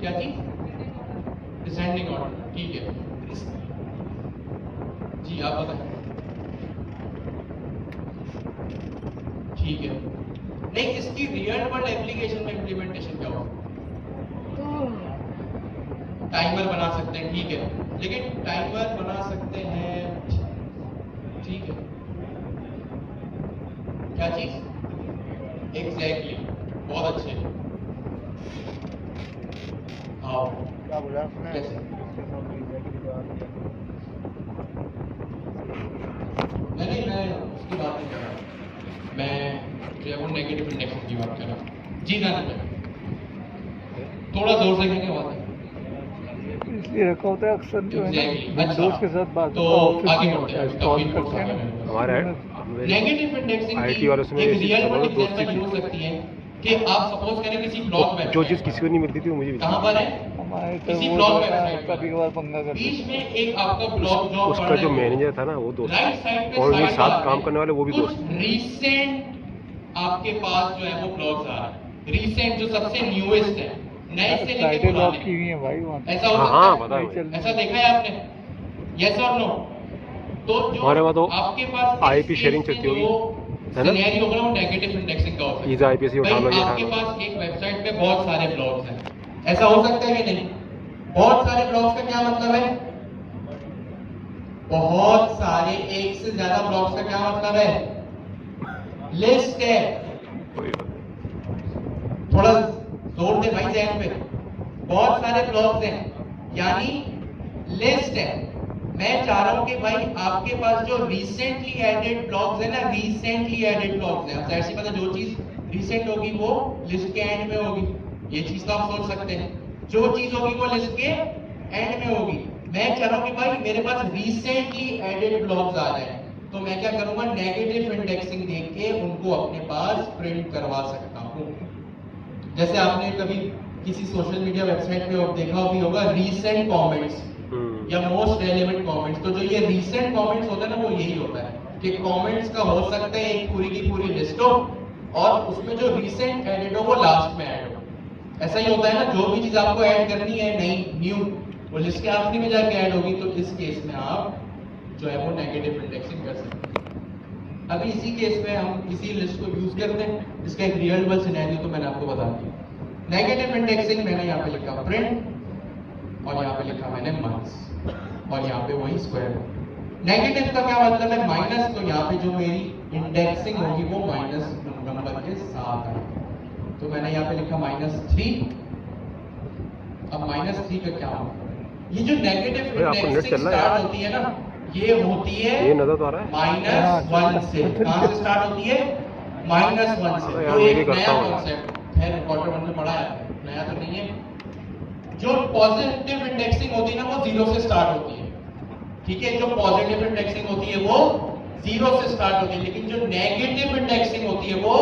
क्या चीज? डिसेंडिंग ऑर्डर, ठीक है जी, आप बताएं। ठीक है, नहीं इसकी रियल वर्ल्ड एप्लीकेशन में इम्प्लीमेंटेशन क्या होगा? टाइमर बना सकते हैं, ठीक है, लेकिन टाइमर बना सकते हैं, ठीक है, क्या चीज? एग्जैक्टली, बहुत अच्छे। ग्राफ में कैसे? इसके साथ वीजा की बात है। नहीं मैं उसकी बात नहीं कर रहा, मैं जो है वो नेगेटिव इंडेक्सिंग की बात कर रहा हूँ। जी ना थोड़ा जोर से कहेंगे बात है। इसलिए रखा होता है अक्सर जो है ना Exactly. विंडोज के साथ बात तो ऑफिस आगे में बढ़ते होता है हैं, इंस्टॉल काफी करते हैं ना हमारा नेगेटिव इंडेक्सिंग IT की वालों से एक मेरी रियल वर्ल्ड दोस्ती एग्जांपल थी। हो सकती है कि आप सपोज करें किसी ब्लॉग जो वेबसाइट चीज़ किसी को नहीं मिलती थी वो मुझे मिलती कहाँ पर है हमारे तो किसी वो ब्लॉग जो है ना, वेबसाइट कभी कभार पंगा करते बीच में एक आपका ब्लॉग जॉब उसका जो मैनेजर था ना वो दोस्त राइट साइड पे और मेरे साइड साथ बार काम में करने वाले वो भी कुछ दोस्त रीसेंट आपके पास जो है वो ब्लॉग्स आ रहे हैं, रीसेंट जो सबसे न्यूएस्ट है, नए से लेके साइडें लॉक की पुराने। हुई है भाई वहाँ ऐसा हो हाँ सकता हाँ है? पता है मुझे। ऐसा देखा है आपने? यस और नो? तो जो हमारे वहाँ तो आपके पास IP sharing चलती होगी, है ना? सिनेरियो होगा वो नेगेटिव इंडेक्सिंग का हो सकता है। ईजा IP से उठा लो भाई, ये आपके उठा लो। पास एक वेबसाइट पे बहुत सारे ब्लॉग्स हैं, ऐसा हो सकता है कि नहीं? बहुत सारे ब्लॉग्स का क्या मतलब है? बहुत सारे, एक से ज्यादा ब्लॉग्स का क्या मतलब है? लिस्ट है। कोई बात नहीं। थोड़ा जोर दे भाई जहन पे। बहुत सारे ब्लॉग्स हैं यानी लिस्ट है। मैं चाह रहा हूं कि भाई आपके पास जो रिसेंटली एडेड ब्लॉग्स है ना, रिसेंटली एडेड ब्लॉग्स है, ऐसी बात है जो चीज रिसेंट होगी वो लिस्ट के एंड में होगी, ये चीज तो आप सोच सकते हैं। जो चीज होगी वो लिस्ट के एंड में होगी। मैं चाह रहा हूं कि भाई मेरे पास रिसेंटली एडेड ब्लॉग्स आ रहे हैं, तो मैं क्या करूंगा, नेगेटिव इंडेक्सिंग देख के उनको अपने पास प्रिंट करवा सकता हूं। जैसे आपने कभी किसी सोशल मीडिया वेबसाइट पे देखा भी होगा रीसेंट कमेंट्स या मोस्ट रेलेवेंट कमेंट्स, तो जो ये रीसेंट कमेंट्स होता है ना वो यही होता है कि कमेंट्स का हो सकता है एक पूरी की पूरी लिस्ट हो और उसमें जो रीसेंट एडेड हो वो लास्ट में ऐड हो। ऐसा ही होता है ना, जो भी चीज आपको ऐड करनी है नई न्यू, वो लिस्ट के आखिरी में जाके ऐड होगी, तो इस केस में आप जो है वो नेगेटिव इंडेक्सिंग कर सकते हैं। अभी इसी केस में हम इसी लिस्ट को यूज करते हैं, इसका एक रियल वर्ल्ड सिनेरियो तो मैंने आपको बता दिया। नेगेटिव इंडेक्सिंग मैंने यहाँ पे लिखा प्रिंट और यहाँ पे लिखा मैंने माइनस और यहाँ पे वही स्क्वायर। नेगेटिव का क्या मतलब है? माइनस, तो यहाँ पे जो मेरी इंडेक्सिंग होगी वो माइनस नंबर के साथ है, तो मैंने यहाँ पे लिखा -3। अब -3 का क्या होगा? ये जो नेगेटिव भाई, आपको नेट इंडेक्सिंग चल रहा है स्टार्ट यार? होती है ना, ये होती है ये नजर तो आ रहा है। -1 से। कहां से स्टार्ट होती है? -1 से। हाँ, तो यार, मैं एक भी करता नया हूँ। कॉन्सेप्ट है, क्वार्टर 1 में पढ़ा है, नया तो नहीं है। जो पॉजिटिव इंडेक्सिंग होती है ना वो 0 से स्टार्ट होती है, ठीक है? जो पॉजिटिव इंडेक्सिंग होती है वो 0 से स्टार्ट होती है, लेकिन जो नेगेटिव इंडेक्सिंग होती है वो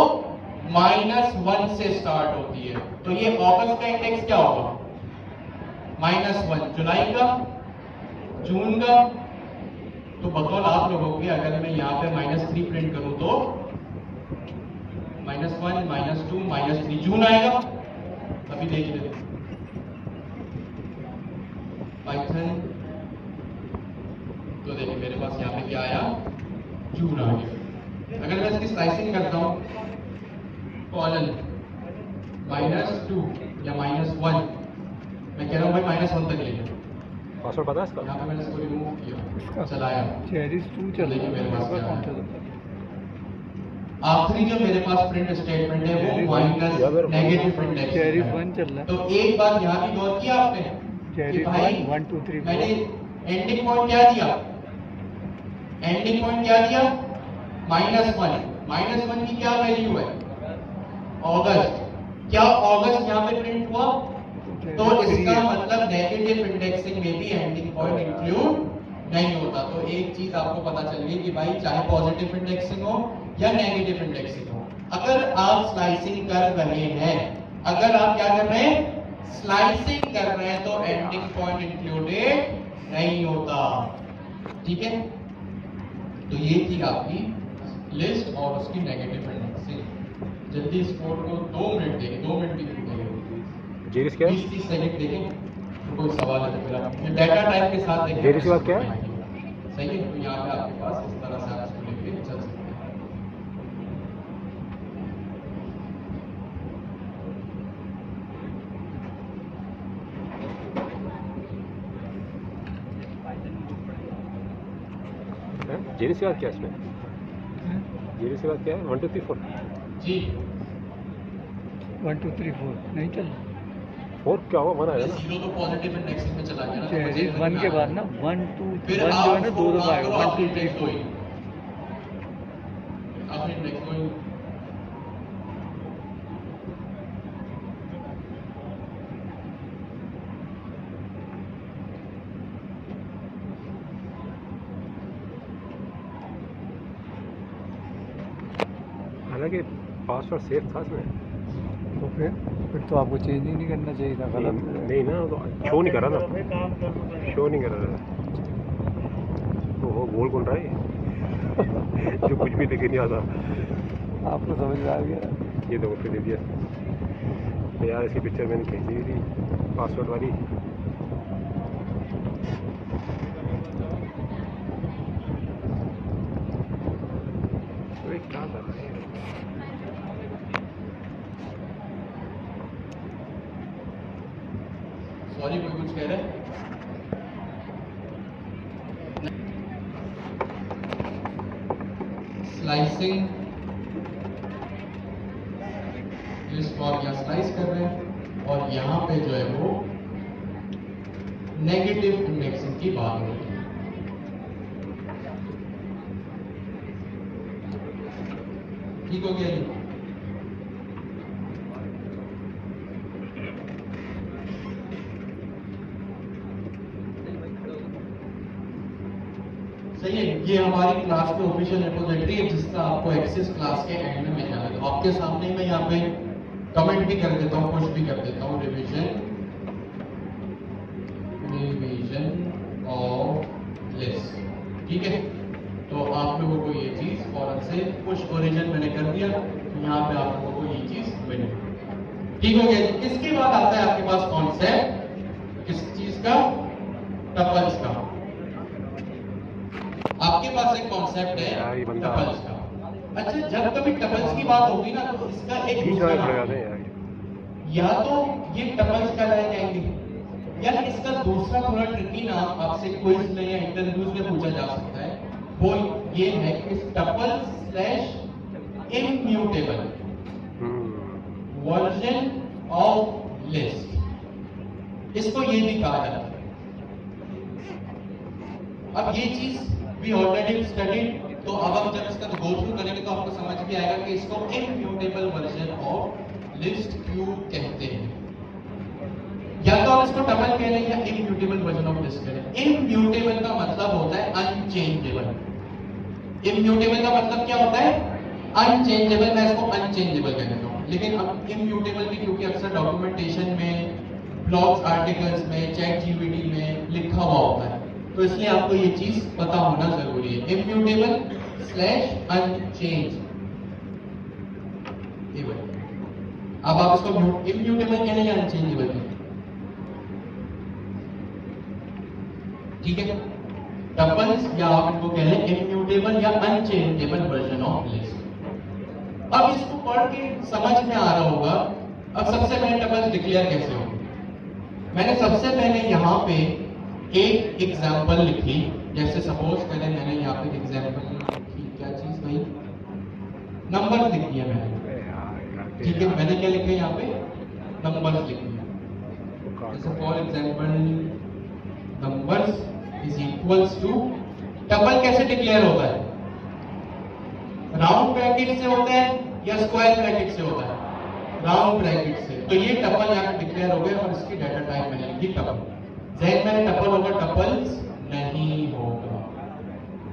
-1 से स्टार्ट होती है। तो ये अगस्त का इंडेक्स क्या होगा? -1। जुलाई का, जून का, तो बकौल आप लोगों के अगर मैं यहाँ पे -3 प्रिंट करूं तो -1, -2, -3 जून आएगा। अभी देख लेते पाइथन, तो देखिए मेरे पास यहाँ पे क्या आया, जून आ गया। अगर मैं इसकी स्लाइसिंग करता हूँ, कॉलन -2 या -1, मैं कह रहा हूँ भाई -1 तक ले लो। पासवर्ड पता है इसका? यहाँ पे मैंने इसको रिमूव किया, चलाया, चेरिस 2 चल रहा है मेरे पास क्या कौन है? सा चलता है? आखिरी जो मेरे पास प्रिंट स्टेटमेंट है वो माइनस नेगेटिव इंडेक्स चेरिस 1 चल रहा है। तो एक बात यहाँ भी गौर किया आपने कि चेरिस भाई 1 2 3 मैंने एंडिंग पॉइंट क्या दिया? एंडिंग पॉइंट क्या दिया? -1। -1 की क्या वैल्यू है? अगस्त। क्या अगस्त यहाँ पे प्रिंट हुआ? तो इसका मतलब नेगेटिव इंडेक्सिंग में भी एंडिंग पॉइंट इंक्लूड नहीं होता। तो एक चीज आपको पता चल गई कि भाई चाहे पॉजिटिव इंडेक्सिंग हो या नेगेटिव इंडेक्सिंग हो, अगर आप स्लाइसिंग कर रहे हैं, अगर आप क्या कर रहे हैं, स्लाइसिंग कर रहे हैं, तो एंडिंग पॉइंट इंक्लूडेड नहीं होता, ठीक है? तो ये थी आपकी लिस्ट और उसकी नेगेटिव इंडेक्सिंग। जल्दी इस कोड को 2 मिनट देखें, 2 मिनट भी नहीं देखें, जेरिस क्या है? 20-30 सेकंड देखें, तो कोई सवाल है तो फिर आप डाटा टाइप के साथ देखें। जेरिस की बात क्या है? सही है, तो यहाँ पे आपके पास इस तरह से आप इसको लेके चल सकते हैं। जेरिस की बात क्या है इसमें? जेरिस की बात क्या है? 1 2 3 4 जी 1 2 3 4 नहीं चल रहा। 4 क्या हुआ 1 आएगा ना। जीरो तो पॉजिटिव इंडेक्सिंग में चला गया ना, तो चेरी बचेगा 1 के कितना? बाद ना 1 2 फिर 1 आप जो है ना उसको 2 दफा मान आएगा करो 1 आप 2 3 इंडेक्स 4 वही आप इंडेक्स वही हालांकि पासवर्ड सेफ था इसमें। तो फिर तो आपको चेंज ही नहीं करना चाहिए था, गलत नहीं ना, तो शो नहीं कर रहा था, काम कर रहा है। शो नहीं कर रहा था। तो वो बोल कौन रहा है जो कुछ भी लेके नहीं आता। आपको समझ में आ गया। ये तो दे दिया तो यार, इसकी पिक्चर मैंने खींची हुई थी पासवर्ड वाली। अरे क्या कर रहा है? सॉरी कोई कुछ कह रहा है? स्लाइसिंग इस फॉर या स्लाइस कर रहे हैं और यहाँ पे जो है वो नेगेटिव इंडेक्सिंग की बात हो रही है। ठीक हो गया ये? सही है। ये हमारी क्लास के ऑफिशियल रिपोजिटरी है जिसका आपको एक्सेस क्लास के एंड में मिल जाएगा। तो आपके सामने मैं यहाँ पे कमेंट भी कर देता हूँ, पुश भी कर देता हूँ, रिवीजन ऑफ लिस्ट। ठीक है, तो आप लोगों को ये चीज फौरन से पुश ओरिजिन मैंने कर दिया, तो यहाँ पे आप लोगों को ये चीज मिल गई। ठीक हो गया जी। इसके बाद आता है आपके पास कॉन्सेप्ट किस चीज का? टपल्स का। आपके पास एक कॉन्सेप्ट है टपल्स का। अच्छा, जब कभी टपल्स की बात होगी ना तो इसका एक दूसरा नाम है। या तो ये टपल्स कहलाए जाएंगे या इसका दूसरा थोड़ा ट्रिकी नाम आपसे क्विज में या इंटरव्यूज में पूछा जा सकता है, वो ये है कि tuples slash immutable version of list, इसको ये भी कहा जाता है। अब ये चीज वी ऑलरेडी स्टडीड, तो अब हम जब इसका गो थ्रू करेंगे तो आपको समझ भी आएगा कि इसको इम्यूटेबल वर्जन ऑफ लिस्ट क्यों कहते हैं। या तो आप इसको टपल कह लें या इम्यूटेबल वर्जन ऑफ लिस्ट कह लें। इम्यूटेबल का मतलब होता है अनचेंजेबल। इम्यूटेबल का मतलब क्या होता है? अनचेंजेबल। मैं इसको अनचेंजेबल कह देता हूं। लेकिन अब इम्यूटेबल भी क्योंकि अक्सर डॉक्यूमेंटेशन में, ब्लॉग्स आर्टिकल्स में, चैट जीपीटी में लिखा हुआ होता है, तो इसलिए आपको ये चीज पता होना जरूरी है। Immutable slash unchanged. अब आप इसको इम्यूटेबल कह लें या अनचेंजेबल कह लें, ठीक है? टपल्स या आप इनको कह लें इम्यूटेबल या अनचेंजेबल वर्जन ऑफ लिस्ट। अब इसको पढ़ के समझ में आ रहा होगा। अब सबसे पहले टपल्स डिक्लेयर कैसे होंगे? मैंने सबसे पहले यहाँ पे एक एग्जाम्पल लिखी, जैसे सपोज करें मैंने यहाँ पे एग्जाम्पल लिखी, क्या चीज भाई? नंबर लिख दिया मैंने। ठीक है, मैंने क्या लिखा यहाँ पे? नंबर्स लिख दिया। जैसे for example numbers is equals to, tuple कैसे डिक्लेयर होता है? राउंड ब्रैकेट से होता है या स्क्वायर ब्रैकेट से होता है? राउंड ब्रैकेट से। तो ये टपल यहाँ डिक्लेयर हो गया और इसकी डाटा टाइप मैंने लिखी टपल। जैन मैंने टपल होगा, टपल्स नहीं होगा।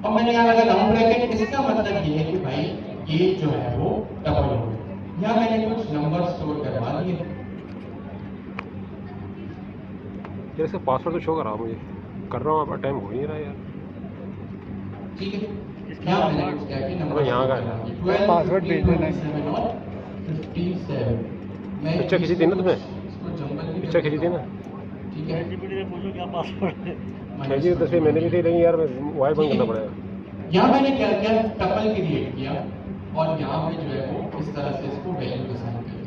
और मैंने यहाँ लगा राउंड ब्रैकेट, इसका मतलब ये है कि भाई ये जो है वो टपल हो गया। यहाँ मैंने कुछ नंबर स्टोर करवा दिए। यार इसका पासवर्ड तो शो करा मुझे, कर रहा हूँ, अब टाइम हो ही नहीं रहा यार। ठीक है, यहाँ मैंने कुछ क्या कि नंबर यहाँ का पासवर्ड भेज देना। 57। मैं पिक्चर खींची थी ना तुमने? इसको जंगल की पिक्चर खींची थी ना? ठीक है, पूछो क्या पासवर्ड है। खींची तस्वीर मैंने भी थी, लेकिन यार वाई बंद करना पड़ेगा। यहाँ मैंने क्या किया, टपल क्रिएट किया और यहाँ पे जो है वो इस तरह से इसको वैल्यू असाइन किया।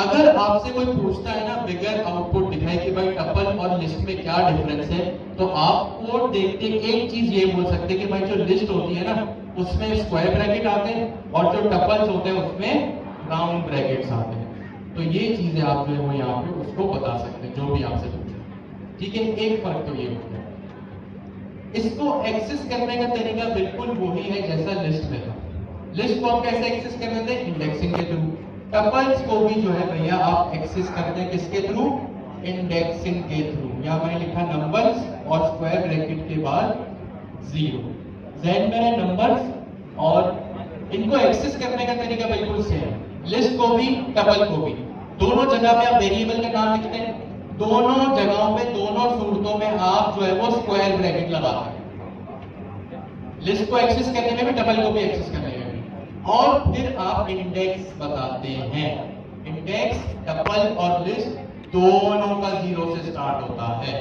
अगर आपसे कोई पूछता है ना बिगर आउटपुट दिखाए कि भाई टपल और लिस्ट में क्या डिफरेंस है, तो आप कोड देखते एक चीज ये बोल सकते हैं कि भाई जो लिस्ट होती है ना उसमें स्क्वायर ब्रैकेट आते हैं और जो टपल्स होते हैं उसमें राउंड ब्रैकेट्स आते हैं। तो ये चीजें आप जो है वो यहाँ पे उसको बता सकते हैं, जो भी आपसे पूछे। ठीक है, एक फर्क तो ये हो गया। इसको एक्सेस करने का तरीका बिल्कुल वही है जैसा लिस्ट में था। लिस्ट को आप कैसे एक्सेस कर रहे थे? इंडेक्सिंग के थ्रू। टपल्स को भी जो है भैया आप एक्सेस करते हैं किसके थ्रू? इंडेक्सिंग के थ्रू। या मैंने लिखा नंबर्स और स्क्वायर ब्रैकेट के बाद 0। ज़हन में है नंबर्स, और इनको एक्सेस करने का तरीका बिल्कुल सेम। लिस्ट को भी टपल को भी दोनों जगह पे आप वेरिएबल का नाम लिखते हैं, दोनों जगहों पे दोनों सूरतों में आप जो है वो स्क्वायर ब्रैकेट लगाते हैं। लिस्ट को एक्सेस करने में भी, टपल को भी एक्सेस करने में भी। और फिर आप इंडेक्स बताते हैं। इंडेक्स टपल और लिस्ट दोनों का 0 से स्टार्ट होता है।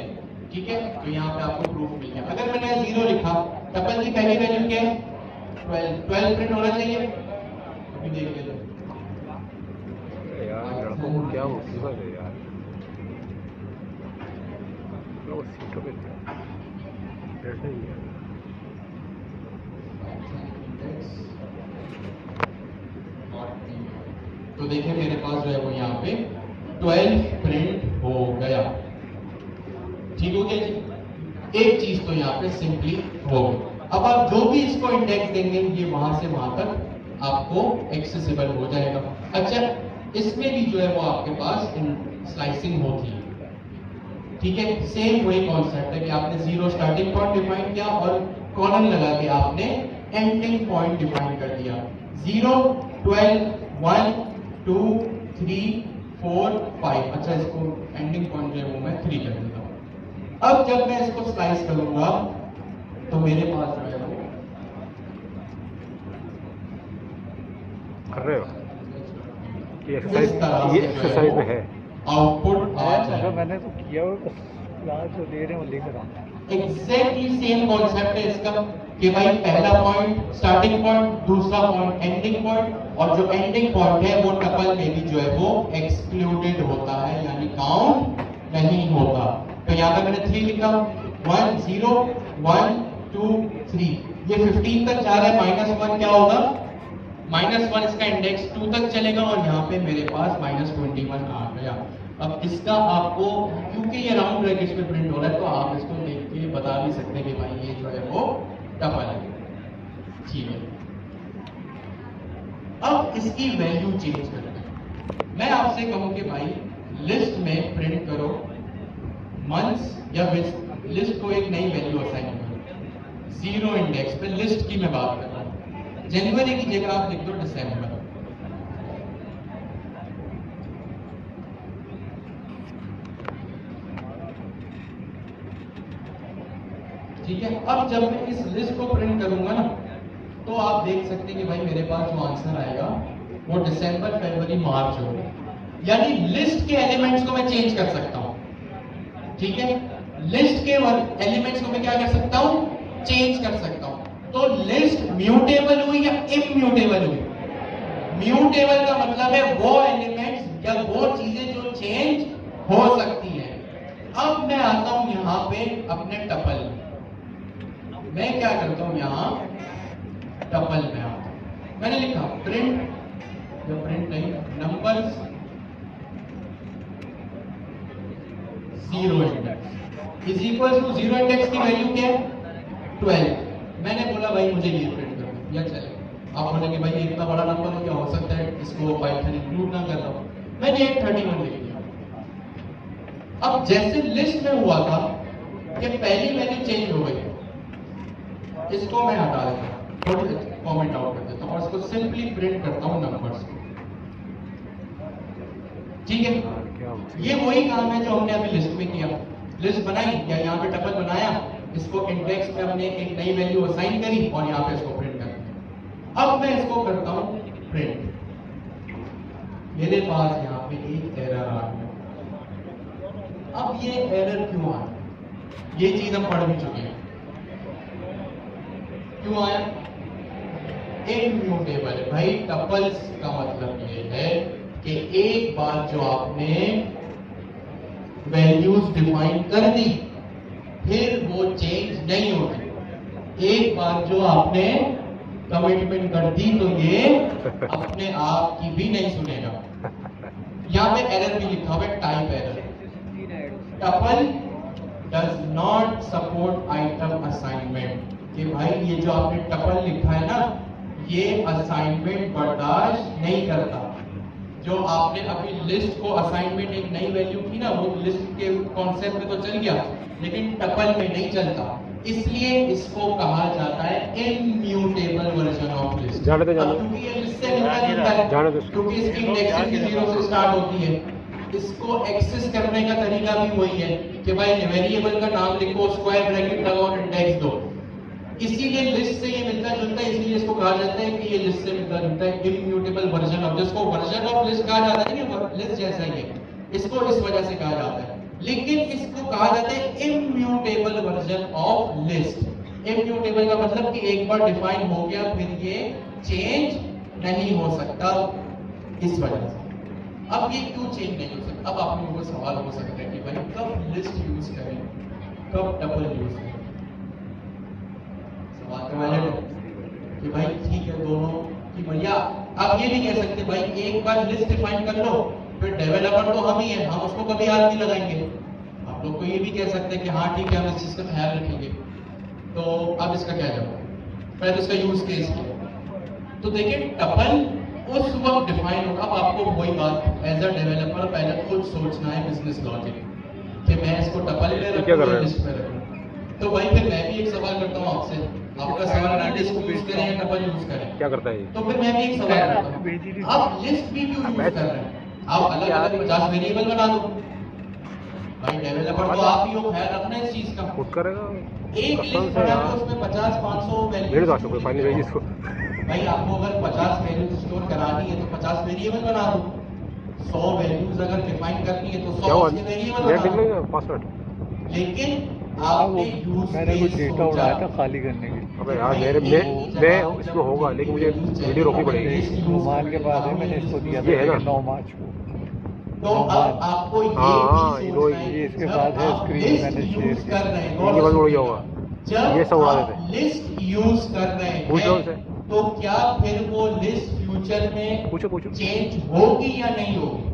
ठीक है, तो यहाँ पे आपको प्रूफ मिल गया। अगर मैंने 0 लिखा, टपल की पहली वैल्यू क्या है? 12 प्रिंट होना चाहिए। अभी देख लेते यार लड़कों को क्या मुसीबत है यार, वो सीटों पे बैठने ही है। तो देखिए मेरे पास जो है वो यहाँ पे 12 प्रिंट हो गया। ठीक हो गया जी। एक चीज तो यहाँ पे सिंपली हो गई। अब आप जो भी इसको इंडेक्स देंगे ये वहां से वहां तक आपको एक्सेसिबल हो जाएगा। अच्छा, इसमें भी जो है वो आपके पास स्लाइसिंग होती है। ठीक है, सेम वही कॉन्सेप्ट है कि आपने 0 स्टार्टिंग पॉइंट डिफाइन किया और कॉलन लगा के आपने एंडिंग पॉइंट डिफाइन कर दिया। 0, 12, 1, 2, 3, 4, 5। अच्छा, इसको एंडिंग पॉइंट जो है वो मैं 3 कर देता हूँ। अब जब मैं इसको स्लाइस करूंगा तो मेरे पास जो है वो कर रहे हो ये इस तरह से एक्सरसाइज में है। आउटपुट आ जो जाएगा। मैंने तो किया वो लास्ट जो दे रहे हैं वो लेकर आऊँ। एग्जैक्टली सेम कॉन्सेप्ट है इसका कि भाई पहला पॉइंट स्टार्टिंग पॉइंट, दूसरा पॉइंट एंडिंग पॉइंट, और जो एंडिंग पॉइंट है वो टपल में भी जो है वो एक्सक्लूडेड होता है, यानी काउंट नहीं होता। तो यहाँ पे मैंने 3 लिखा, 1, 0, 1, 2, 3। ये 15 तक जा रहा है, -1 क्या होगा? -1 इसका इंडेक्स 2 तक चलेगा, और यहाँ पे मेरे पास -21 आ गया। अब इसका आपको, क्योंकि ये राउंड ब्रैकेट्स में प्रिंट हो रहा है, तो आप इसको देख के बता भी सकते हैं कि भाई ये जो है वो टपल है। ठीक है, अब इसकी वैल्यू चेंज करते हैं। मैं आपसे कहूं कि भाई लिस्ट में प्रिंट करो मंथ्स या लिस्ट को एक नई वैल्यू असाइन करो। 0 इंडेक्स पे लिस्ट की मैं बात कर रहा हूं। जनवरी की जगह आप लिख दो दिसंबर। ठीक है, अब जब मैं इस लिस्ट को प्रिंट करूंगा ना, तो आप देख सकते हैं कि भाई मेरे पास जो आंसर आएगा वो दिसंबर, फरवरी, मार्च होगा। यानी लिस्ट के एलिमेंट्स को मैं चेंज कर सकता हूं। ठीक है, लिस्ट के एलिमेंट्स को मैं क्या कर सकता हूं? चेंज कर सकता हूं। तो लिस्ट म्यूटेबल हुई या इम्यूटेबल हुई? म्यूटेबल का मतलब है वो एलिमेंट्स या वो चीजें जो चेंज हो सकती हैं। अब मैं आता हूं यहां पे अपने टपल में। मैं क्या करता हूं, यहां टपल में आता हूं। मैंने लिखा प्रिंट, या प्रिंट नहीं, numbers 0 index is equal to 0 index की वैल्यू क्या है? 12। मैंने बोला भाई मुझे ये प्रिंट करो, या चले। आप बोलेंगे भाई ये इतना बड़ा नंबर है, क्या हो सकता है इसको पाइथन इंक्लूड ना कर रहा हूं। मैंने 831 लिख दिया। अब जैसे लिस्ट में हुआ था कि पहली वैल्यू चेंज हो गई, इसको मैं हटा देता हूं, थोड़ी कमेंट आउट कर देता हूं और इसको सिंपली प्रिंट करता हूं नंबर्स। ठीक है, ये वही काम है जो हमने अभी लिस्ट में किया। लिस्ट बनाई या यहाँ पे टपल बनाया, इसको इंडेक्स में हमने एक नई वैल्यू असाइन करी और यहाँ पे इसको प्रिंट कर दिया। अब मैं इसको करता हूं प्रिंट। मेरे पास यहाँ पे एक एरर आ गया। अब ये एरर क्यों आया? ये चीज हम पढ़ भी चुके हैं। क्यों आया? इम्यूटेबल है भाई। टपल्स का मतलब ये है कि एक बार जो आपने वैल्यूज डिफाइन कर दी फिर वो चेंज नहीं होगी। एक बार जो आपने कमिटमेंट कर दी तो ये अपने आप की भी नहीं सुनेगा। यहाँ पे एरर भी लिखा हुआ है, type error. Tuple does not support item assignment. कि भाई ये जो आपने टपल लिखा है ना, ये असाइनमेंट बर्दाश्त नहीं करता। जो आपने अभी लिस्ट को असाइनमेंट एक नई वैल्यू की ना, वो लिस्ट के कॉन्सेप्ट में तो चल गया, लेकिन टपल में नहीं चलता। इसलिए इसको कहा जाता है इम्यूटेबल वर्जन ऑफ लिस्ट। जाने दो, जाने दो। क्योंकि ये लिस्ट से मिलता जुलता है, जाने दो। क्योंकि इसकी इंडेक्सिंग भी 0 से स्टार्ट होती है। इसको एक्सेस करने का तरीका भी वही है कि भाई वेरिएबल का नाम लिखो, स्क्वायर ब्रैकेट लगाओ और इंडेक्स दो। इसीलिए लिस्ट से ये मिलता जुलता है, इसलिए इसको कहा जाता है कि ये लिस्ट से मिलता जुलता है इम्यूटेबल वर्जन ऑफ। जिसको वर्जन ऑफ लिस्ट कहा जाता है ना, लिस्ट जैसा ही है, इसको इस वजह से कहा जाता है। लेकिन इसको कहा जाता है immutable version of list. Immutable का मतलब कि एक बार डिफाइन हो गया फिर ये चेंज नहीं हो सकता, इस वजह से। अब ये क्यों चेंज नहीं हो सकता? अब आप लोगों को सवाल हो सकता है कि भाई कब लिस्ट यूज करें, कब डबल यूज करें। सवाल का वैलिड कि भाई ठीक है दोनों की भैया। आप ये भी कह सकते भाई एक बार लिस्ट डिफाइन कर लो, फिर डेवलपर तो हम ही हैं, हम उसको कभी हाथ नहीं लगाएंगे। आप लोग को ये भी कह सकते हैं कि हाँ ठीक है हम इस चीज का ख्याल रखेंगे। तो अब इसका क्या जवाब? पहले इसका यूज केस किया तो देखिए टपल उस वक्त डिफाइन होगा। अब आपको वही बात एज अ डेवलपर पहले खुद सोचना है बिजनेस लॉजिक कि मैं इसको टपल में रखूं, लिस्ट में रखूं। तो भाई फिर मैं भी एक सवाल करता हूँ आपसे, आपका सवाल है लिस्ट यूज करें या टपल यूज करें? क्या करता है ये? तो फिर मैं भी एक सवाल करता हूँ, आप लिस्ट भी क्यों यूज कर रहे हैं? आप अलग अलग 50 वेरिएबल बना दो। भाई डेवलपर तो आप ही हो, ख्याल रखना है इस चीज का। खुद करेगा एक लिस्ट बना के उसमें 50-500 मेरे वैल्यू। तो कोई फाइनल वेज इसको भाई आपको अगर 50 वैल्यूज स्टोर करानी है तो 50 वेरिएबल बना दो। 100 वैल्यूज अगर डिफाइन करनी है तो 100 उसके वेरिएबल बना दो। पासवर्ड लेकिन आपने यूज मैंने कुछ डेटा उड़ाया था खाली करने के लिए। अबे यार मैं इसमें होगा, लेकिन मुझे वीडियो रोकनी पड़ेगी। रुमान के बाद में मैंने इसको दिया ये है था ना? 9 मार्च को। तो अब आपको ये हाँ, भी ये सोचना है ये इसके जब बाद है, आप स्क्रीन लिस्ट मैंने शेयर यूज की। कर रहे हैं, ये बंद हो गया होगा। जब ये सब उड़ा आप देते। लिस्ट यूज कर रहे पूछ लो हैं उनसे। तो क्या फिर वो लिस्ट फ्यूचर में पूछो चेंज होगी या नहीं होगी?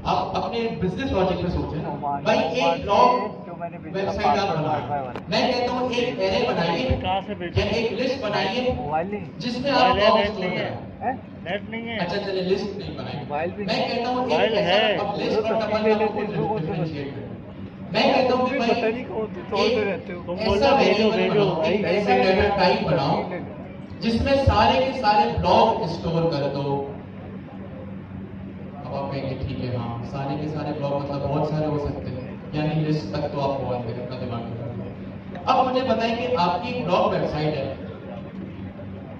आप अपने बिजनेस लॉजिक में सोचें ना। भाई एक लॉग वेबसाइट आप बनाओ, मैं कहता हूँ एक एरे बनाइए या एक लिस्ट बनाइए मोबाइल नहीं, जिसमें आप मोबाइल है, लॉग नेट स्टोर नहीं है। करें। नेट नहीं है। अच्छा चलिए लिस्ट नहीं बनाएंगे। मोबाइल भी मैं कहता हूँ एक मोबाइल ऐसा है। अब लिस्ट तो और डबल ले में लेते आपको हैं, वो तो differentiate करें। मैं कहता हूँ कि मुझे पता नहीं भाई कौन से तोड़ते रहते हो। तुम ऐसा वेरिएबल भेजो बनाओ, भाई, एक ऐसा डेटा टाइप बनाओ जिसमें सारे के सारे ब्लॉक स्टोर कर दो। अब आप कहेंगे ठीक है हाँ सारे के सारे ब्लॉक मतलब बहुत सारे हो सकते हैं, यानी लिस्ट तक तो आप पहुंच गए, अपना दिमाग लगा लिया। अब मुझे बताएं कि आपकी एक ब्लॉग वेबसाइट है,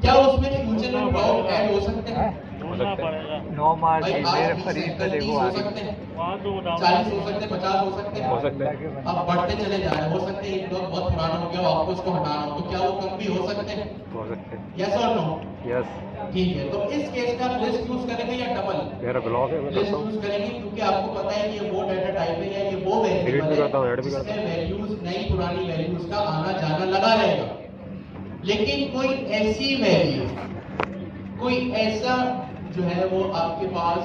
क्या उसमें फ्यूचर में ब्लॉग ऐड हो सकते हैं? ढूंढना पड़ेगा। 9 मार्च भाई आज मेरे 20 फरीद पे 30 देखो हो आ सकते हैं, वहाँ तो 40 हो सकते हैं, 50 हो सकते हो हैं। सकता है। अब बढ़ते चले जा रहे हैं, हो सकते हैं एक ब्लॉग बहुत पुराना हो गया हो, आपको उसको हटाना हो, तो क्या वो कम भी हो सकते हैं? हो सकते हैं। यस और नो? यस, ठीक है, तो इस केस का आप लिस्ट यूज करेंगे या डबल? मेरा ब्लॉग है, मैं लिस्ट करता हूँ। यूज करेंगे क्योंकि आपको पता है कि ये वो डाटा टाइप है या ये वो Delete भी वेरिएबल करता हूँ, है add भी करता जिसमें वैल्यूज नई पुरानी वैल्यूज का आना जाना लगा रहेगा। लेकिन कोई ऐसी वैल्यू, कोई ऐसा जो है वो आपके पास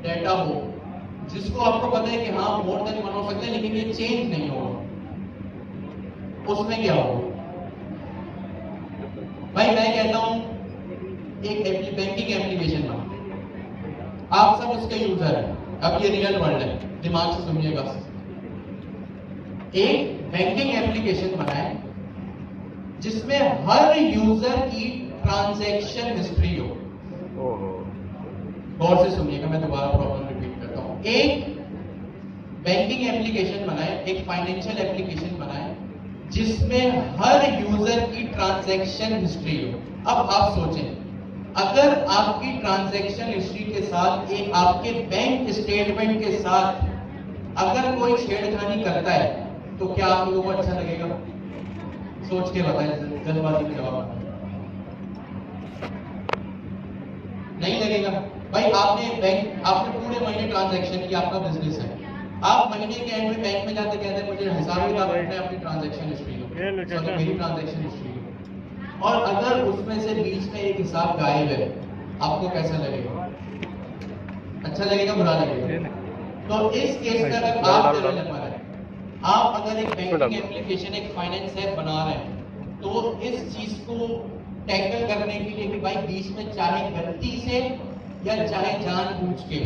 डाटा हो जिसको आपको पता है कि हाँ मोर देन वन हो सकते हैं लेकिन ये चेंज नहीं होगा, उसमें क्या होगा? भाई मैं कहता हूं एक बैंकिंग एप्लीकेशन बना, आप सब उसके यूजर हैं, अब ये रियल वर्ल्ड है, दिमाग से सुनिएगा। एक बैंकिंग एप्लीकेशन बनाए जिसमें हर यूजर की ट्रांजैक्शन हिस्ट्री हो। ओहो, गौर से सुनिएगा, मैं दोबारा प्रॉब्लम रिपीट करता हूं। एक बैंकिंग एप्लीकेशन बनाए, एक फाइनेंशियल एप्लीकेशन बनाए जिसमें हर यूजर की ट्रांजैक्शन हिस्ट्री हो। अब आप सोचें, अगर आपकी ट्रांजैक्शन हिस्ट्री के साथ एक आपके बैंक स्टेटमेंट के साथ अगर कोई छेड़खानी करता है तो क्या आप लोगों को अच्छा लगेगा? सोच के बताएं, जल्दबाजी में जवाब नहीं लगेगा। भाई आपने पूरे महीने ट्रांजैक्शन की, आपका बिजनेस है, आप महीने के एंड में बैंक में जाते कहते हैं मुझे हिसाब किताब रखना है, अपनी ट्रांजैक्शन हिस्ट्री लो, मेरी ट्रांजैक्शन हिस्ट्री लो, और अगर उसमें से बीच में एक हिसाब गायब है, आपको कैसा लगेगा? अच्छा लगेगा बुरा लगेगा? तो इस केस में अगर आप डेवलपर है, आप अगर एक बैंकिंग एप्लीकेशन, एक फाइनेंस ऐप बना रहे हैं, तो इस चीज को टैकल करने के लिए कि भाई बीच में चाहे गलती से या चाहे जानबूझ के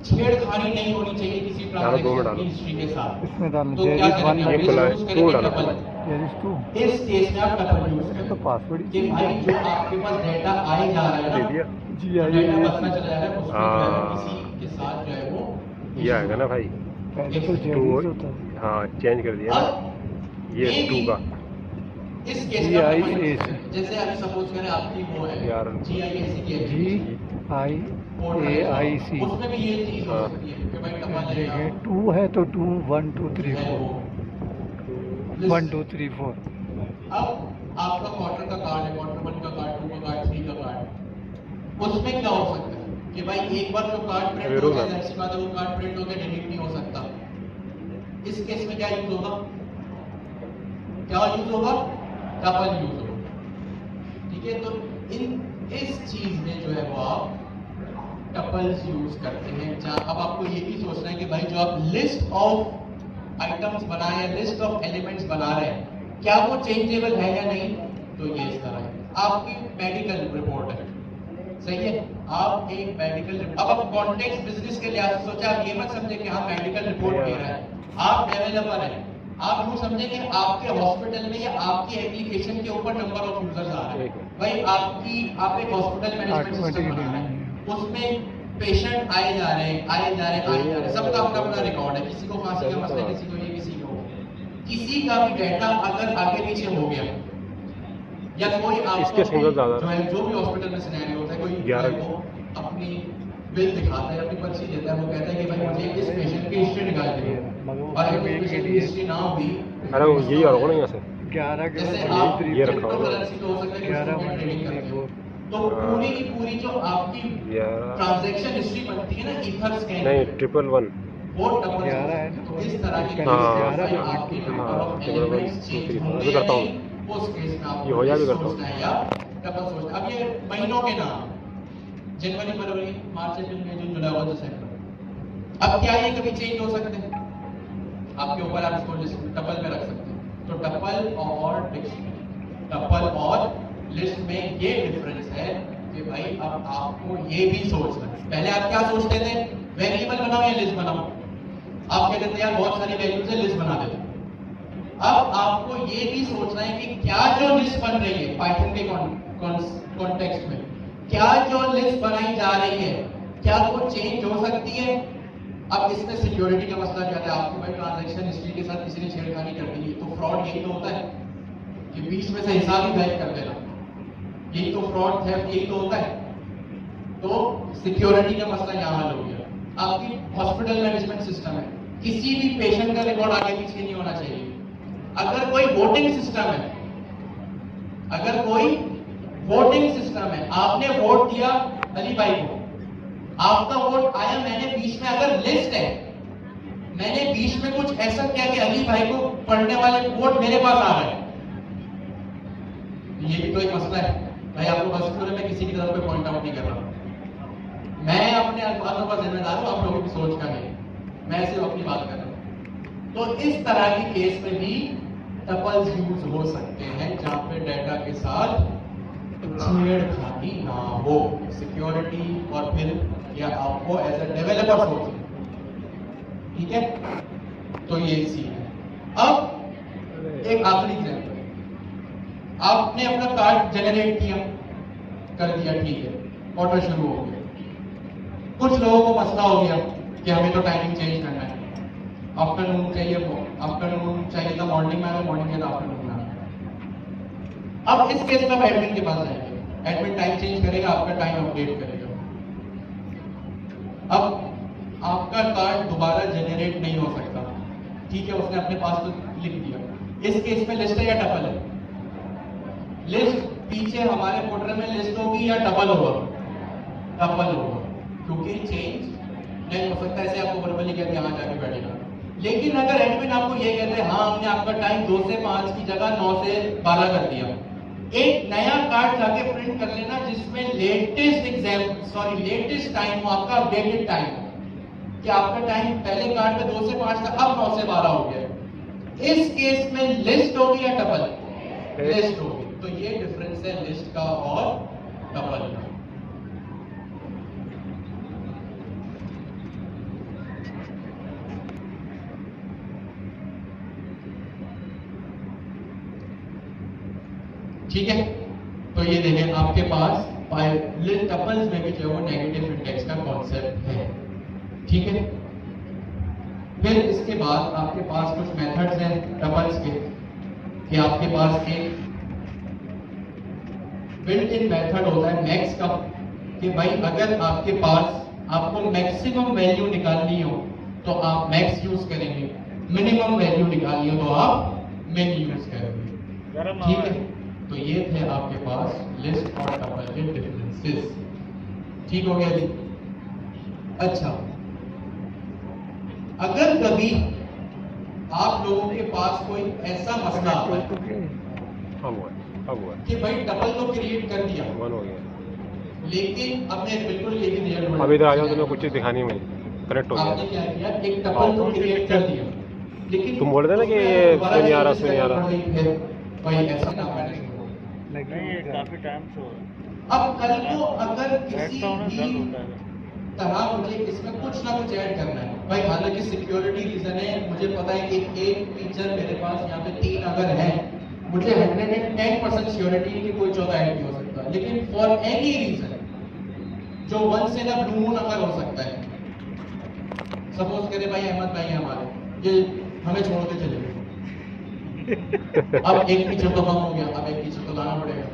छेड़खानी नहीं होनी चाहिए किसी ट्रांजैक्शन की हिस्ट्री के साथ। इसमें डालना तो क्या करेंगे? आप खुला है, यूज टू करेंगे डालो। टपल। इस केस में आप टपल यूज करेंगे। तो पासवर्ड कि भाई जो आपके पास डेटा आए जा रहा है दे ना, दिया जी जो आई डेटा बसना चला जा रहा है, उसमें जो है हाँ। किसी के साथ जो है वो ये आएगा ना भाई, पहले तो टू जेडीज होता है। हाँ चेंज कर दिया ना, अब ये maybe 2 का इस केस में GIAC आप define- जैसे अभी सपोज करें आपकी वो है यार। GIAC की GIAIC उसमें भी ये चीज हो सकती है कि भाई टपल है देखिए या 2 है तो 2 1 2 3 है 4 वो 1 2 3 4। अब आपका क्वार्टर का कार्ड है, क्वार्टर 1 का कार्ड, 2 का कार्ड, 3 का कार्ड, उसमें क्या हो सकता है कि भाई एक बार जो कार्ड प्रिंट हो जरूर गया, है। जाहिर सी बात है वो कार्ड प्रिंट हो गया, डिलीट नहीं हो सकता। इस केस में क्या यूज होगा? क्या यूज होगा? टपल यूज होगा। ठीक है, तो इस चीज में जो है वो आप टपल्स यूज करते हैं। अब आपको ये भी सोचना है कि भाई जो आप लिस्ट ऑफ आइटम्स बना रहे हैं, लिस्ट ऑफ एलिमेंट्स बना रहे हैं, क्या वो चेंजेबल है या नहीं? तो ये इस तरह है। आपकी मेडिकल रिपोर्ट है, सही है, आप एक मेडिकल, अब आप कॉन्टेक्स्ट बिजनेस के लिहाज से सोचा, आप ये मत समझे कि हाँ मेडिकल रिपोर्ट दे रहा है, आप डेवलपर हैं, आप यूँ समझे कि आपके हॉस्पिटल में या आपकी एप्लीकेशन के ऊपर नंबर ऑफ यूजर्स आ रहे हैं। भाई आप एक हॉस्पिटल मैनेजमेंट सिस्टम बना रहे हैं, उसमें पेशेंट आए जा रहे हैं, आए जा रहे हैं, आए जा रहे हैं, सबका अपना अपना रिकॉर्ड है, किसी को फांसी का मसला है, किसी को ये, किसी को किसी का भी डेटा अगर आगे पीछे हो गया या कोई आपको इसके सिंगल ज्यादा जो है, जो भी हॉस्पिटल में सिनेरियो होता है, कोई 11 वो अपनी बिल दिखाता है, अपनी पर्ची देता है, वो कहता है कि भाई मुझे इस पेशेंट की हिस्ट्री निकाल दीजिए, और अगर उस पेशेंट की हिस्ट्री ना हुई, अरे वो यही और होगा ना यहाँ से 11 के जैसे बाद आप ये रखा क्रिप्टो हुआ है। करेंसी तो हो सकता है कि 11 उसको ट्रेडिंग कर रहे हो, तो हाँ। पूरी की पूरी जो आपकी 11 ट्रांजैक्शन हिस्ट्री बनती है ना ईथर स्कैन, नहीं 111 वो डबल 11 है ना, तो इस तरह की हाँ। आपकी हाँ, number double one, elements change 2, 3, होंगे अभी करता हूँ। नहीं, उस केस में आपको ये हो जाए भी करता हूँ। सोचना है या डबल सोचना। अब ये महीनों के नाम, जनवरी, फरवरी, मार्च, अप्रैल, मई, जून, जुलाई, अगस्त, सितंबर। अब क्या ये कभी चेंज हो सकते हैं? आपके ऊपर आप इसको टपल में रख सकते हैं। तो टपल और टपल और लिस्ट में ये डिफरेंस है कि भाई अब आपको ये भी सोचना है। पहले आप क्या सोचते थे? वेरिएबल बनाओ या लिस्ट बनाओ? आप कहते थे यार बहुत सारी वैल्यूज है, लिस्ट बना देते। अब आपको ये भी सोचना है कि क्या जो लिस्ट बन रही है पाइथन के कॉन्टेक्स्ट में, क्या जो लिस्ट बनाई जा रही है, क्या वो चेंज हो सकती है? अब इसमें सिक्योरिटी का मसला क्या है? आपको भाई ट्रांजैक्शन हिस्ट्री के साथ किसी ने छेड़खानी कर दी, तो फ्रॉड यही तो होता है कि बीच में से हिसाब ही गायब कर देना, यही तो फ्रॉड है, यही तो होता है। तो सिक्योरिटी का मसला यहाँ हल हो गया। आपकी हॉस्पिटल मैनेजमेंट सिस्टम है, किसी भी पेशेंट का रिकॉर्ड आगे पीछे नहीं होना चाहिए। अगर कोई वोटिंग सिस्टम है, अगर कोई वोटिंग सिस्टम है, आपने वोट दिया अली भाई को, आपका वोट आया, मैंने बीच में अगर लिस्ट है, मैंने बीच में कुछ ऐसा किया कि अली भाई को पढ़ने वाले वोट मेरे पास आ रहे हैं, ये भी तो एक मसला है भाई। आपको बस पूरे में किसी की तरफ पे पॉइंट आउट नहीं कर रहा, मैं अपने अल्फाजों का जिम्मेदार हूं, आप लोगों की सोच का नहीं, मैं सिर्फ अपनी बात कर रहा हूं। तो इस तरह की केस में भी टपल्स यूज हो सकते हैं जहां पे डेटा के साथ छेड़खानी ना हो, सिक्योरिटी और फिर या आपको एज अ डेवलपर सोचना, ठीक है? तो ये सीन है। अब एक आखिरी एग्जाम्पल, आपने अपना कार्ड जनरेट किया, कर दिया, ठीक है, ऑर्डर शुरू हो गया। कुछ लोगों को मसला हो गया कि हमें तो टाइमिंग चेंज करना है, आफ्टरनून चाहिए, आफ्टरनून चाहिए था मॉर्निंग में, मॉर्निंग में आफ्टरनून में। अब इस केस में आप एडमिन के पास जाएंगे, एडमिन टाइम चेंज करेगा, आपका टाइम अपडेट करेगा। अब आपका कार्ड दोबारा जनरेट नहीं हो सकता, ठीक है, उसने अपने पास तो लिख दिया। इस केस में लिस्ट है या टपल है? लिस्ट पीछे हमारे पोर्टल में लिस्ट होगी या टपल होगा? टपल होगा, क्योंकि चेंज नहीं हो सकता। ऐसे आपको वर्बली कहते हैं यहाँ जाके बैठेगा। लेकिन अगर एडमिन आपको ये कहते हैं हाँ हमने आपका टाइम 2 से 5 की जगह 9 से 12 कर दिया, एक नया कार्ड जाके प्रिंट कर लेना जिसमें लेटेस्ट टाइम हो, आपका अपडेटेड टाइम हो, कि आपका टाइम पहले कार्ड में 2 से 5 था, अब 9 से 12 हो गया। इस केस में लिस्ट होगी या टपल? लिस्ट होगी। तो ये डिफरेंस है लिस्ट का और टपल का। ठीक है, तो ये देखें आपके पास टपल्स में भी जो वो नेगेटिव इंडेक्स का कॉन्सेप्ट है। ठीक है, फिर इसके बाद आपके पास कुछ मेथड्स हैं टपल्स के, कि आपके पास एक बिल्ट इन मेथड होता है मैक्स का, कि भाई अगर आपके पास आपको मैक्सिमम वैल्यू निकालनी हो तो आप मैक्स यूज करेंगे, मिनिमम वैल्यू निकालनी हो तो आप मिन यूज करेंगे। ठीक है, तो ये थे आपके पास लिस्ट और टपल के डिफरेंसेस। ठीक हो गया जी। अच्छा, अगर कभी आप लोगों के पास कोई ऐसा मसला आता है अब हुआ कि भाई टपल तो क्रिएट कर दिया, वन हो गया, लेकिन आपने बिल्कुल लेकिन अब इधर आ जाओ, तुम्हें कुछ चीज दिखानी है, कनेक्ट हो आपने गया। क्या किया, एक टपल तो क्रिएट कर दिया, लेकिन तुम बोल रहे थे ना कि ये इसमें नहीं आ रहा, उसमें नहीं आ रहा। भाई ऐसा ना मैनेज करो। नहीं, ये काफी टाइम से हो रहा अब कल को अगर किसी बैठता हूँ ना, भी दर्द होता है। तरह मुझे इसमें कुछ ना कुछ ऐड करना है भाई, हालांकि सिक्योरिटी रीजन है, मुझे पता है कि एक फीचर मेरे पास यहाँ पे 3 अगर है, मुझे 110% श्योरिटी है कि कोई चौथा ऐड नहीं हो सकता, लेकिन फॉर एनी रीजन जो 1 से ना ब्लू मून अगर हो सकता है, सपोज करे भाई अहमद भाई हमारे, ये हमें छोड़ के चले गए, अब एक फीचर तो कम हो गया, अब एक फीचर तो लाना पड़ेगा,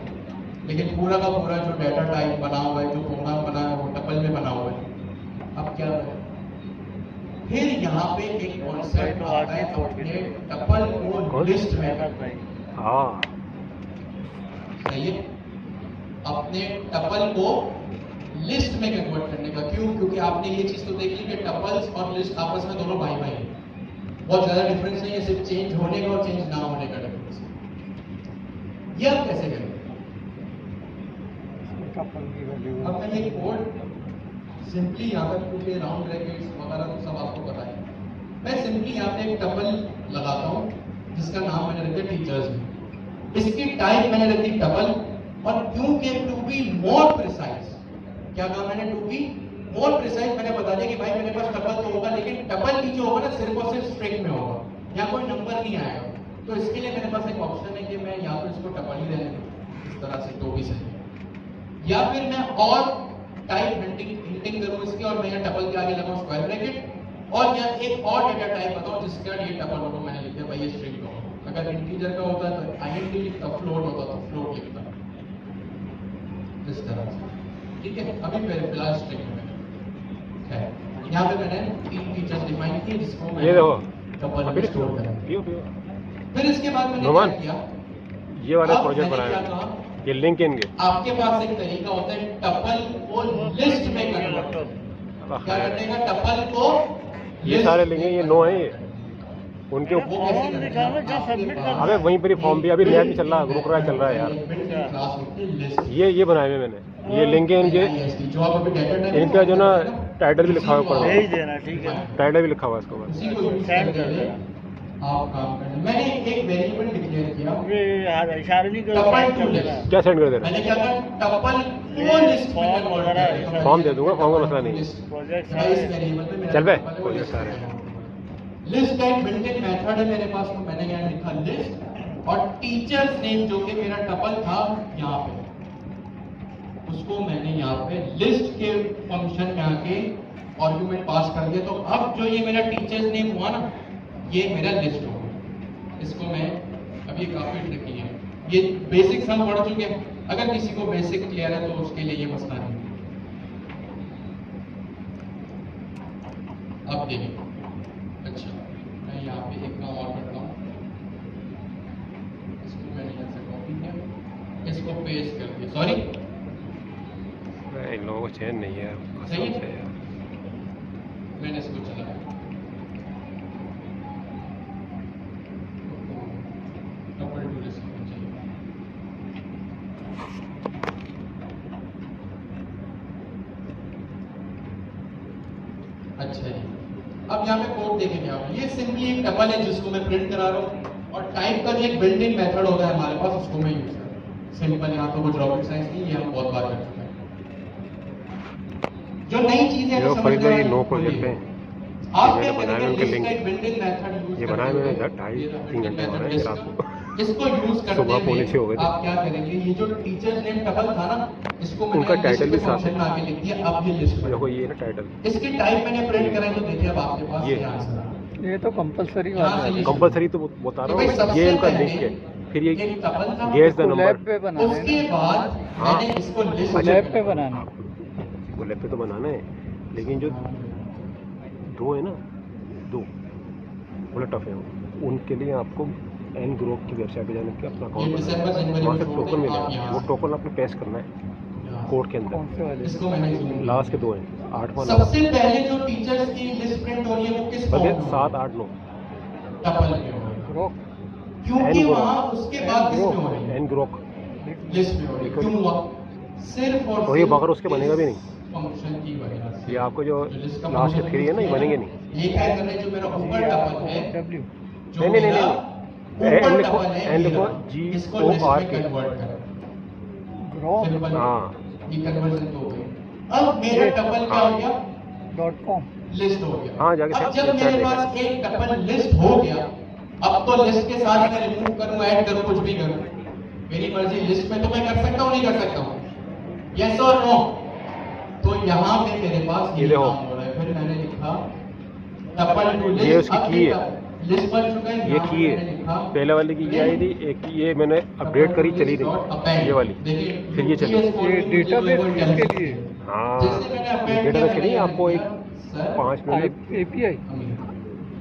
लेकिन पूरा का पूरा जो डाटा टाइप बना हुआ है, जो प्रोग्राम बना है वो टपल में बना हुआ है। अब क्या करें? फिर यहाँ पे एक कॉन्सेप्ट आता है, अपने टपल को लिस्ट में, हाँ सही है, अपने टपल को लिस्ट में कन्वर्ट करने का। क्यों? क्योंकि आपने ये चीज तो देख ली कि टपल्स और लिस्ट आपस में दोनों भाई भाई हैं, बहुत ज्यादा डिफरेंस नहीं है, सिर्फ चेंज होने का और चेंज ना होने का डिफरेंस है। ये आप कैसे करें? अब मैं ये कोड सिंपली यहाँ पर, क्योंकि राउंड ब्रैकेट्स वगैरह तो सब आपको पता है, मैं सिंपली यहाँ पे एक टपल लगाता हूँ जिसका नाम मैंने रख दिया टीचर्स में, इसकी टाइप मैंने रख दी टपल, और क्योंकि टू बी मोर प्रिसाइज, क्या कहा मैंने, टू बी मोर प्रिसाइज, मैंने बता दिया कि भाई मेरे पास टपल तो होगा, लेकिन टपल की जो होगा ना सिर्फ और सिर्फ स्ट्रिंग में होगा, यहाँ कोई नंबर नहीं आएगा। तो इसके लिए मेरे पास एक ऑप्शन है कि मैं यहाँ पर इसको टपल ही रहने दूं, इस तरह से तो भी सही है, या फिर मैं और टाइप हिंटिंग करूं इसकी, और मैं यहाँ टपल के आगे लगाऊं स्क्वायर ब्रैकेट, और यहाँ एक और डेटा टाइप बताऊं जिसके बाद ये टपल होगा, मैंने लिख दिया भाई ये स्ट्रिंग का होगा। अगर इंटीजर का होता तो आईएनटी लिखता, फ्लोट होता तो फ्लोट लिखता, इस तरह से। ठीक है, अभी फिलहाल स्ट्रिंग में है, यहाँ पे मैंने 3 फीचर्स डिफाइन किए जिसको मैं ये देखो टपल में स्टोर करूं। पियो फिर इसके बाद मैंने नोमान, क्या किया, ये वाला अब प्रोजेक्ट मैंने क्या बनाया, कहा, ये लिंक इनके आपके पास एक तरीका होता है टपल को लिस्ट में कन्वर्ट करने, क्या करने का, टपल को ये सारे लिंक हैं, ये नो है, ये उनके वो कैसे दिखाना जो सबमिट कर, अबे वहीं पर ही फॉर्म भी अभी नया भी चल रहा है, ग्रुप चल रहा है यार, ये बनाए हुए मैंने, ये लिंक है इनके, इनका जो ना टाइटल भी लिखा हुआ ऊपर, भेज देना, ठीक है, टाइटल भी लिखा हुआ है इसके ऊपर। उसी को यूज सेंड कर करके देना। आप काम करना। मैंने एक वेरिएबल डिक्लेयर किया, ये इशारे नहीं करो, टपल सेंड टू कर लिस्ट, देना। क्या सेंड कर दे रहे मैंने क्या कहा, टपल को लिस्ट में फॉर्म कन्वर्ट वगैरह करने का। फॉर्म दे दूंगा, फॉर्म का मसला नहीं है। प्रोजेक्ट भाई इस वेरिएबल पे मेरा चल बे, टपल है, वो प्रोजेक्ट लिस्ट सारे। में है। लिस्ट का एक बिल्ट इन मेथड है मेरे पास, तो मैंने यहाँ लिखा लिस्ट, और टीचर्स नेम जो कि मेरा टपल था यहाँ पे, उसको मैंने यहाँ पे लिस्ट के फंक्शन में आके आर्गुमेंट पास कर दिया। तो अब जो ये मेरा टीचर्स नेम हुआ ना, ये मेरा लिस्ट हो गया। इसको मैं, अभी काफी ट्रिकी है, ये बेसिक्स हम पढ़ चुके हैं, अगर किसी को बेसिक क्लियर है तो उसके लिए ये मसला नहीं। अब देखिए, अच्छा मैं यहाँ पे एक काम और करता हूँ, इसको मैंने यहाँ से कॉपी किया, इसको पेस्ट कर दिया, सॉरी इन लोगों को चैन नहीं है, सही कसम है? से यार। मैंने इसको चलाया, डबल टू लिस्ट चाहिए, अच्छा जी। अब यहाँ पे कोड देखेंगे आप, ये सिंपली एक टपल है जिसको मैं प्रिंट करा रहा हूँ, और टाइप का जो एक बिल्ट इन मेथड होता है हमारे पास, उसको मैं यूज कर रहा हूँ। सिंपल, यहाँ पे कुछ रॉकेट साइंस नहीं, ये हम बहुत बार कर चुके हैं। जो नई चीजें ये फरीद भाई ये नो प्रोजेक्ट है, आप मैंने क्या बनाया करेंगे, उनके लिस्ट लिंक, का एक बिल्ट इन मेथड यूज ये बनाया मैंने 2.5-3 घंटे बनाया ये रात को। इसको यूज करते सुबह पौने 6 हो गए हुए थे। आप क्या करेंगे, ये जो टीचर्स नेम टपल था ना, इसको मैंने उनका टाइटल भी साथ फंक्शन में आके लिख दिया। अब ये लिस्ट देखो ये ना टाइटल, इसकी टाइप मैंने प्रिंट कराई, तो देखिए अब आपके पास ये। ये आंसर आ रहा है। ये तो कंपलसरी यहाँ से वाला है। ये कंपलसरी तो बता तो रहा भाई हूँ, सबसे ये उनका पहले लिंक है, फिर ये एक टपल था, गैस द लैब नंबर। पे बनाना है उसके ना, बाद हाँ। मैंने इसको लिस्ट लैब पे बनाना है। वो लैब पे तो बनाना है, लेकिन जो दो है ना, दो बड़ा टफ है वो। उनके लिए आपको एन ग्रुप की वेबसाइट पे जाने के अपना ये अकाउंट दिसंबर बनाना है, जनवरी वहाँ में से छोड़ते टोकन हैं, आप मिलेगा, यहाँ वो से। टोकन आपने पेस्ट करना है कोड के कौन अंदर। से वाले? इसको मैंने zoom लास्ट के दो हैं, 8वां 9, सबसे पहले जो टीचर्स की लिस्ट प्रिंट हो रही है वो किस बल्कि फॉर्म में 7, 8, 9 टपल में हो रही है, ग्रोक क्योंकि एन वहाँ उसके बाद किस में हो रही है, एन ग्रोक, लिस्ट में हो रही है। क्यों हुआ? सिर्फ और ये बगैर उसके बनेगा भी नहीं। फंक्शन की वजह से। ये आपको जो लिस्ट का लास्ट function 3 है ना, ये use बनेंगे किया, नहीं। ये क्या कर रहे हैं, जो मेरा ऊपर टपल है, डब्ल्यू जो नहीं, मेरा एन ऊपर लिखो, टपल है, एन ये लिखो, रहा। G इसको O लिस्ट R में K। कन्वर्ट करें। ग्रोक सिंपल, हाँ। ये कन्वर्जन तो हो गई। अब मेरा टपल क्या हो गया, .com लिस्ट हो गया। हाँ, जाके अब सब जब वेबसाइट मेरे देखा। पास एक टपल लिस्ट हो गया, अब तो लिस्ट के साथ मैं रिमूव करूं, ऐड करूं, कुछ भी करूं, मेरी मर्जी। लिस्ट में तो मैं कर सकता हूं, नहीं कर सकता हूं, यस और नो। तो यहाँ पे मेरे पास ये ये देखो। काम हो रहा है। फिर मैंने लिखा टपल टू लिस्ट, ये उसकी की है, लिस्ट बन चुका है। ये यहाँ की पे है, मैंने लिखा पहले वाली की ये आई थी, एक ये मैंने अपडेट करी, चली नहीं ये वाली, फिर ये चली। ये डेटाबेस किसके लिए? हाँ, जैसे मैंने append डेटाबेस के किया, लिए आपको एक सर, 5 मिनट एपीआई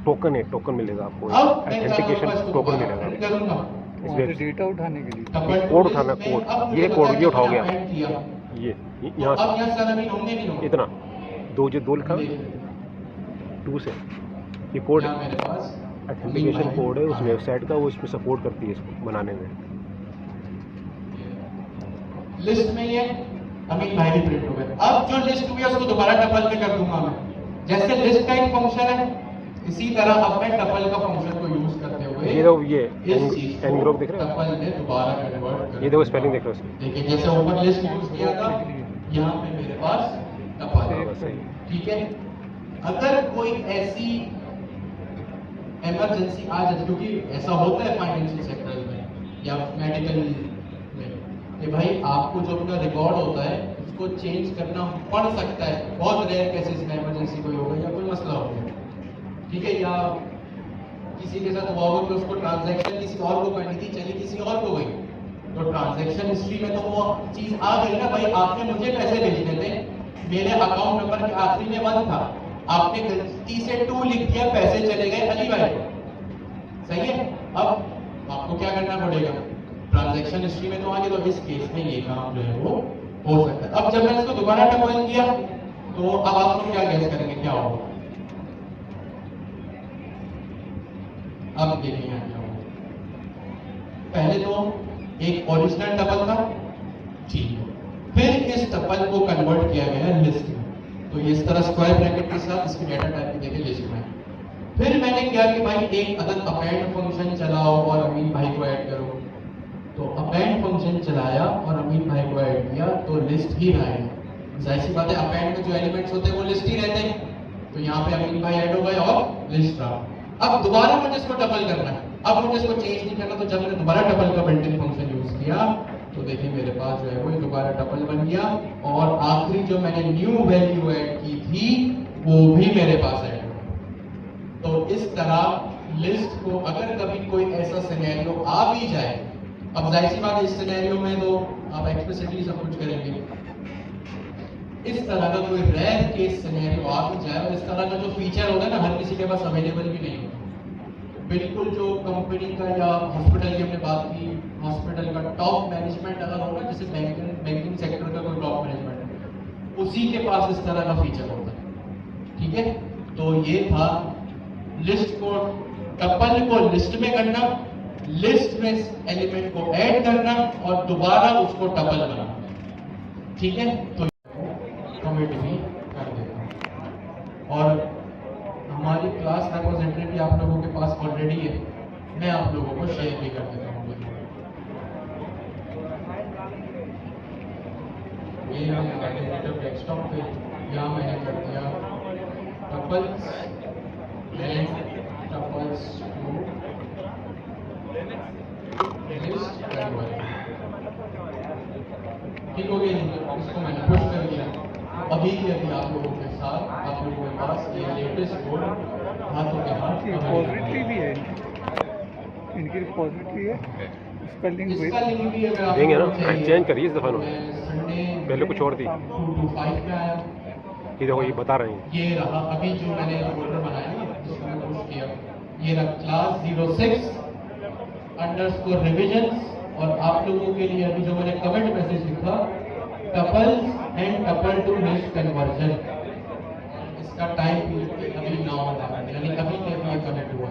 टोकन है, टोकन मिलेगा आपको, अब मैं क्या ऑथेंटिकेशन करूंगा, इसको टोकन दोबारा मिलेगा। करूंगा। वहाँ से डेटा उठाने के लिए। टपल कोड टू उठाना, लिस्ट में कोड, अब ये मुझे कोड, पता ये उठाओ मैंने गया। append किया। ये तो यहाँ अब यहाँ सर अभी होंगे नहीं होंगे। इतना 2 लिखा, 2 से ये कोड यहाँ मेरे पास ऑथेंटिकेशन कोड है उस वेबसाइट का, वो इसमें सपोर्ट करती है इसको बनाने में। लिस्ट में ये अमीन भाई भी प्रिंट हो गए। अब जो लिस्ट हुई है उसको दोबारा टपल में कर दूंगा मैं। जैसे लिस्ट का एक फंक्शन है, इसी तरह अब मैं टपल का फंक्शन को यूज करते हुए ये देखो, ये इस चीज एन ग्रुप दिख रहा है, टपल में दोबारा कन्वर्ट कर। ये देखो स्पेलिंग देख रहे हो उसकी। देखिए जैसे ऊपर लिस्ट यूज किया था, यहाँ पे मेरे पास टपल है। सही। ठीक है, अगर कोई ऐसी इमरजेंसी आ जाए, क्योंकि ऐसा होता है फाइनेंशियल सेक्टर में या मेडिकल में, कि भाई आपको जो अपना रिकॉर्ड होता है उसको चेंज करना पड़ सकता है। बहुत रेयर केसेस में इमरजेंसी कोई होगा या कोई मसला हो गया, ठीक है, या किसी के साथ हुआ होगा कि उसको ट्रांजैक्शन किसी और को करनी थी, चली किसी और को गई, तो ट्रांजैक्शन हिस्ट्री में तो वो चीज आ गई ना, भाई आपने मुझे पैसे भेजने थे, मेरे अकाउंट नंबर के आखिरी में 1 था, आपने गलती से 2 लिख दिया, पैसे चले गए अली भाई को। सही है, अब आपको क्या करना पड़ेगा, ट्रांजैक्शन हिस्ट्री में तो आ गया, तो इस केस में ये काम जो है वो हो सकता है। अब जब मैंने इसको दोबारा टपल किया, तो अब आप लोग क्या गैस करेंगे क्या होगा? अब देखिए यहाँ क्या होगा। पहले तो एक ओरिजिनल टपल था, ठीक है, फिर इस टपल को कन्वर्ट किया गया लिस्ट में, तो ये इस तरह स्क्वायर ब्रैकेट के साथ इसकी डेटा टाइप देखिए लिस्ट में। फिर मैंने क्या कि भाई एक अदर अपेंड फंक्शन चलाओ और अमीन भाई को ऐड करो, तो अपेंड फंक्शन चलाया और अमीन भाई को ऐड किया, तो लिस्ट ही रहेगा। जाहिर सी बात है, अपेंड में जो एलिमेंट्स होते हैं वो लिस्ट ही रहते हैं, तो यहाँ पे अमीन भाई ऐड हो गए और लिस्ट रहा। अब दोबारा मुझे इसको डबल करना है, अब मुझे इसको चेंज नहीं करना, तो जब मैंने दोबारा डबल का बिल्ट इन फंक्शन यूज किया, तो देखिए मेरे पास जो है वो दोबारा डबल बन गया, और आखिरी जो मैंने न्यू वैल्यू ऐड की थी वो भी मेरे पास ऐड हो गई। तो इस तरह लिस्ट को अगर कभी कोई ऐसा सिनेरियो आ भी जाए, अब जाहिर सी बात है इस सिनेरियो में तो आप एक्सप्लिसिटली सब कुछ करेंगे, इस तरह का कोई रेयर केस सिनेरियो आ भी जाए, और इस तरह का जो फीचर होगा ना हर किसी के पास अवेलेबल भी नहीं होगा, बिल्कुल जो कंपनी का या हॉस्पिटल की हमने बात की, हॉस्पिटल का टॉप मैनेजमेंट अगर होगा, जैसे बैंकिंग सेक्टर का कोई टॉप मैनेजमेंट है, उसी के पास इस तरह का फीचर होता है। ठीक है, तो ये था लिस्ट को, टपल को लिस्ट में करना, लिस्ट में एलिमेंट को ऐड करना और दोबारा उसको टपल बनाना। ठीक है, तो कमेंट भी कर देता हूं। और ऑलरेडी है, मैं आप लोगों को शेयर भी कर देता हूँ। ये मैंने डेस्कटॉप पे यहाँ मैंने कर दिया tuples and tuples to list convert. ठीक हो गया, इसको मैंने पुश कर दिया। अभी आप लोगों के साथ आप लोगों के पास ये लेटेस्ट बोर्ड हाथों के हाथ रिपोजिटरी भी है, इनकी रिपोजिटरी है, इसका लिंक इसका लिंक भी अगर आप देंगे ना, लोगों को चाहिए, चेंज करिए इस दफा ना। संडे पहले कुछ और थी, 225 पे आया। ये देखो ये बता रहे हैं। ये रहा अभी जो मैंने फोल्डर बनाया ना, जिसको मैंने पुश किया, ये रहा क्लास 06 अंडरस्कोर रिविजन्स। और आप लोगों के लिए अभी जो मैंने कमेंट मैसेज लिखा, tuples and tuple to list conversion, इसका टाइम अभी 9 यानी अभी के अभी कनेक्ट हुआ।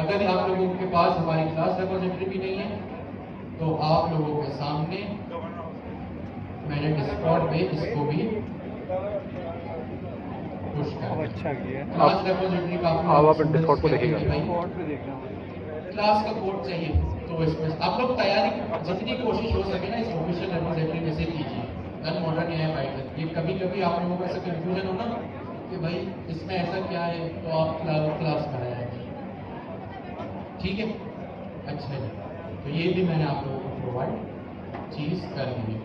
अगर आप लोगों के पास हमारी क्लास रिपोजिटरी भी नहीं है तो आप लोगों के सामने मैंने डिस्कॉर्ड पे इसको भी पुश कर अच्छा किया। क्लास रिपोजिटरी का अब आप डिस्कॉर्ड को देखिएगा। रिपोर्ट पे देखना क्लास का कोड चाहिए तो इसमें आप लोग तैयारी जितनी कोशिश हो सके ना इस ऑफिशियल रिपोजिटरी में से कीजिए। नन मॉडर्न एआई पाइथन, ये कभी कभी आप लोगों को ऐसा कंफ्यूजन हो ना कि भाई इसमें ऐसा क्या है, तो आप क्लास बनाया है, ठीक है। अच्छा जी, तो ये भी मैंने आप लोगों को प्रोवाइड चीज कर दी है।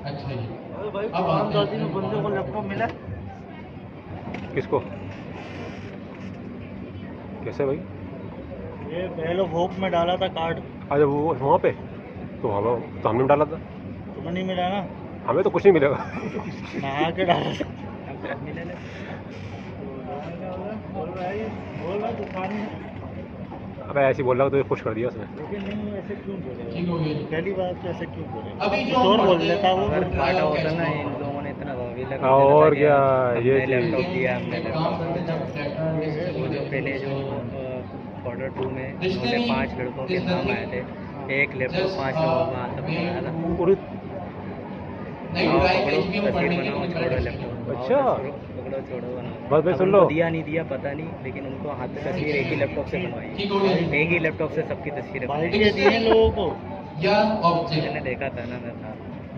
अच्छा जी, अब आते हैं बंदे को लैपटॉप मिला, किसको कैसे भाई? ये पहले होप में डाला था कार्ड, अच्छा वो वहाँ पे तो हमें तो हमने डाला था, तुम्हें नहीं मिला ना? हमें तो कुछ नहीं मिलेगा। नहा के डाला था। मिले ले। बोल रहा दुकान में, अब ऐसे ही बोल रहा तो पुश कर दिया उसने। लेकिन नहीं ऐसे क्यों बोले? ठीक हो गया। पहली बात तो ऐसे क्यों बोले? अभी जो कुछ और हम बोल पढ़ते लेता हैं, वो। अगर वो फाटा होता कैश ना, में इन लोगों ने इतना रोवीला कर और देना था क्या, कि ये हमने चीज़। लैपटॉप दिया, हमने एक लैपटॉप काम करते हैं, जब वो जो पहले जो क्वार्टर 2 में उन्होंने 5 लड़कों के नाम आए थे, एक लैपटॉप 5 लोगों का हाथ में बनाया था। पूरी नहीं हाँ, ड्राइव पकड़ो, एचबीएम तस्वीर पढ़ने के बनाओ, लिए छोड़ो लैपटॉप। अच्छा। पकड़ो छोड़ो बनाओ। बस भाई अब सुन उनको लो। दिया नहीं दिया पता नहीं, लेकिन उनको हाथ में तस्वीर एक ही लैपटॉप से बनवाई। ठीक हो गया। एक ही लैपटॉप से सबकी तस्वीरें बाइक बनवाई। ये दिए लोगों को। या ऑब्जेक्ट मैंने देखा था ना, मैं था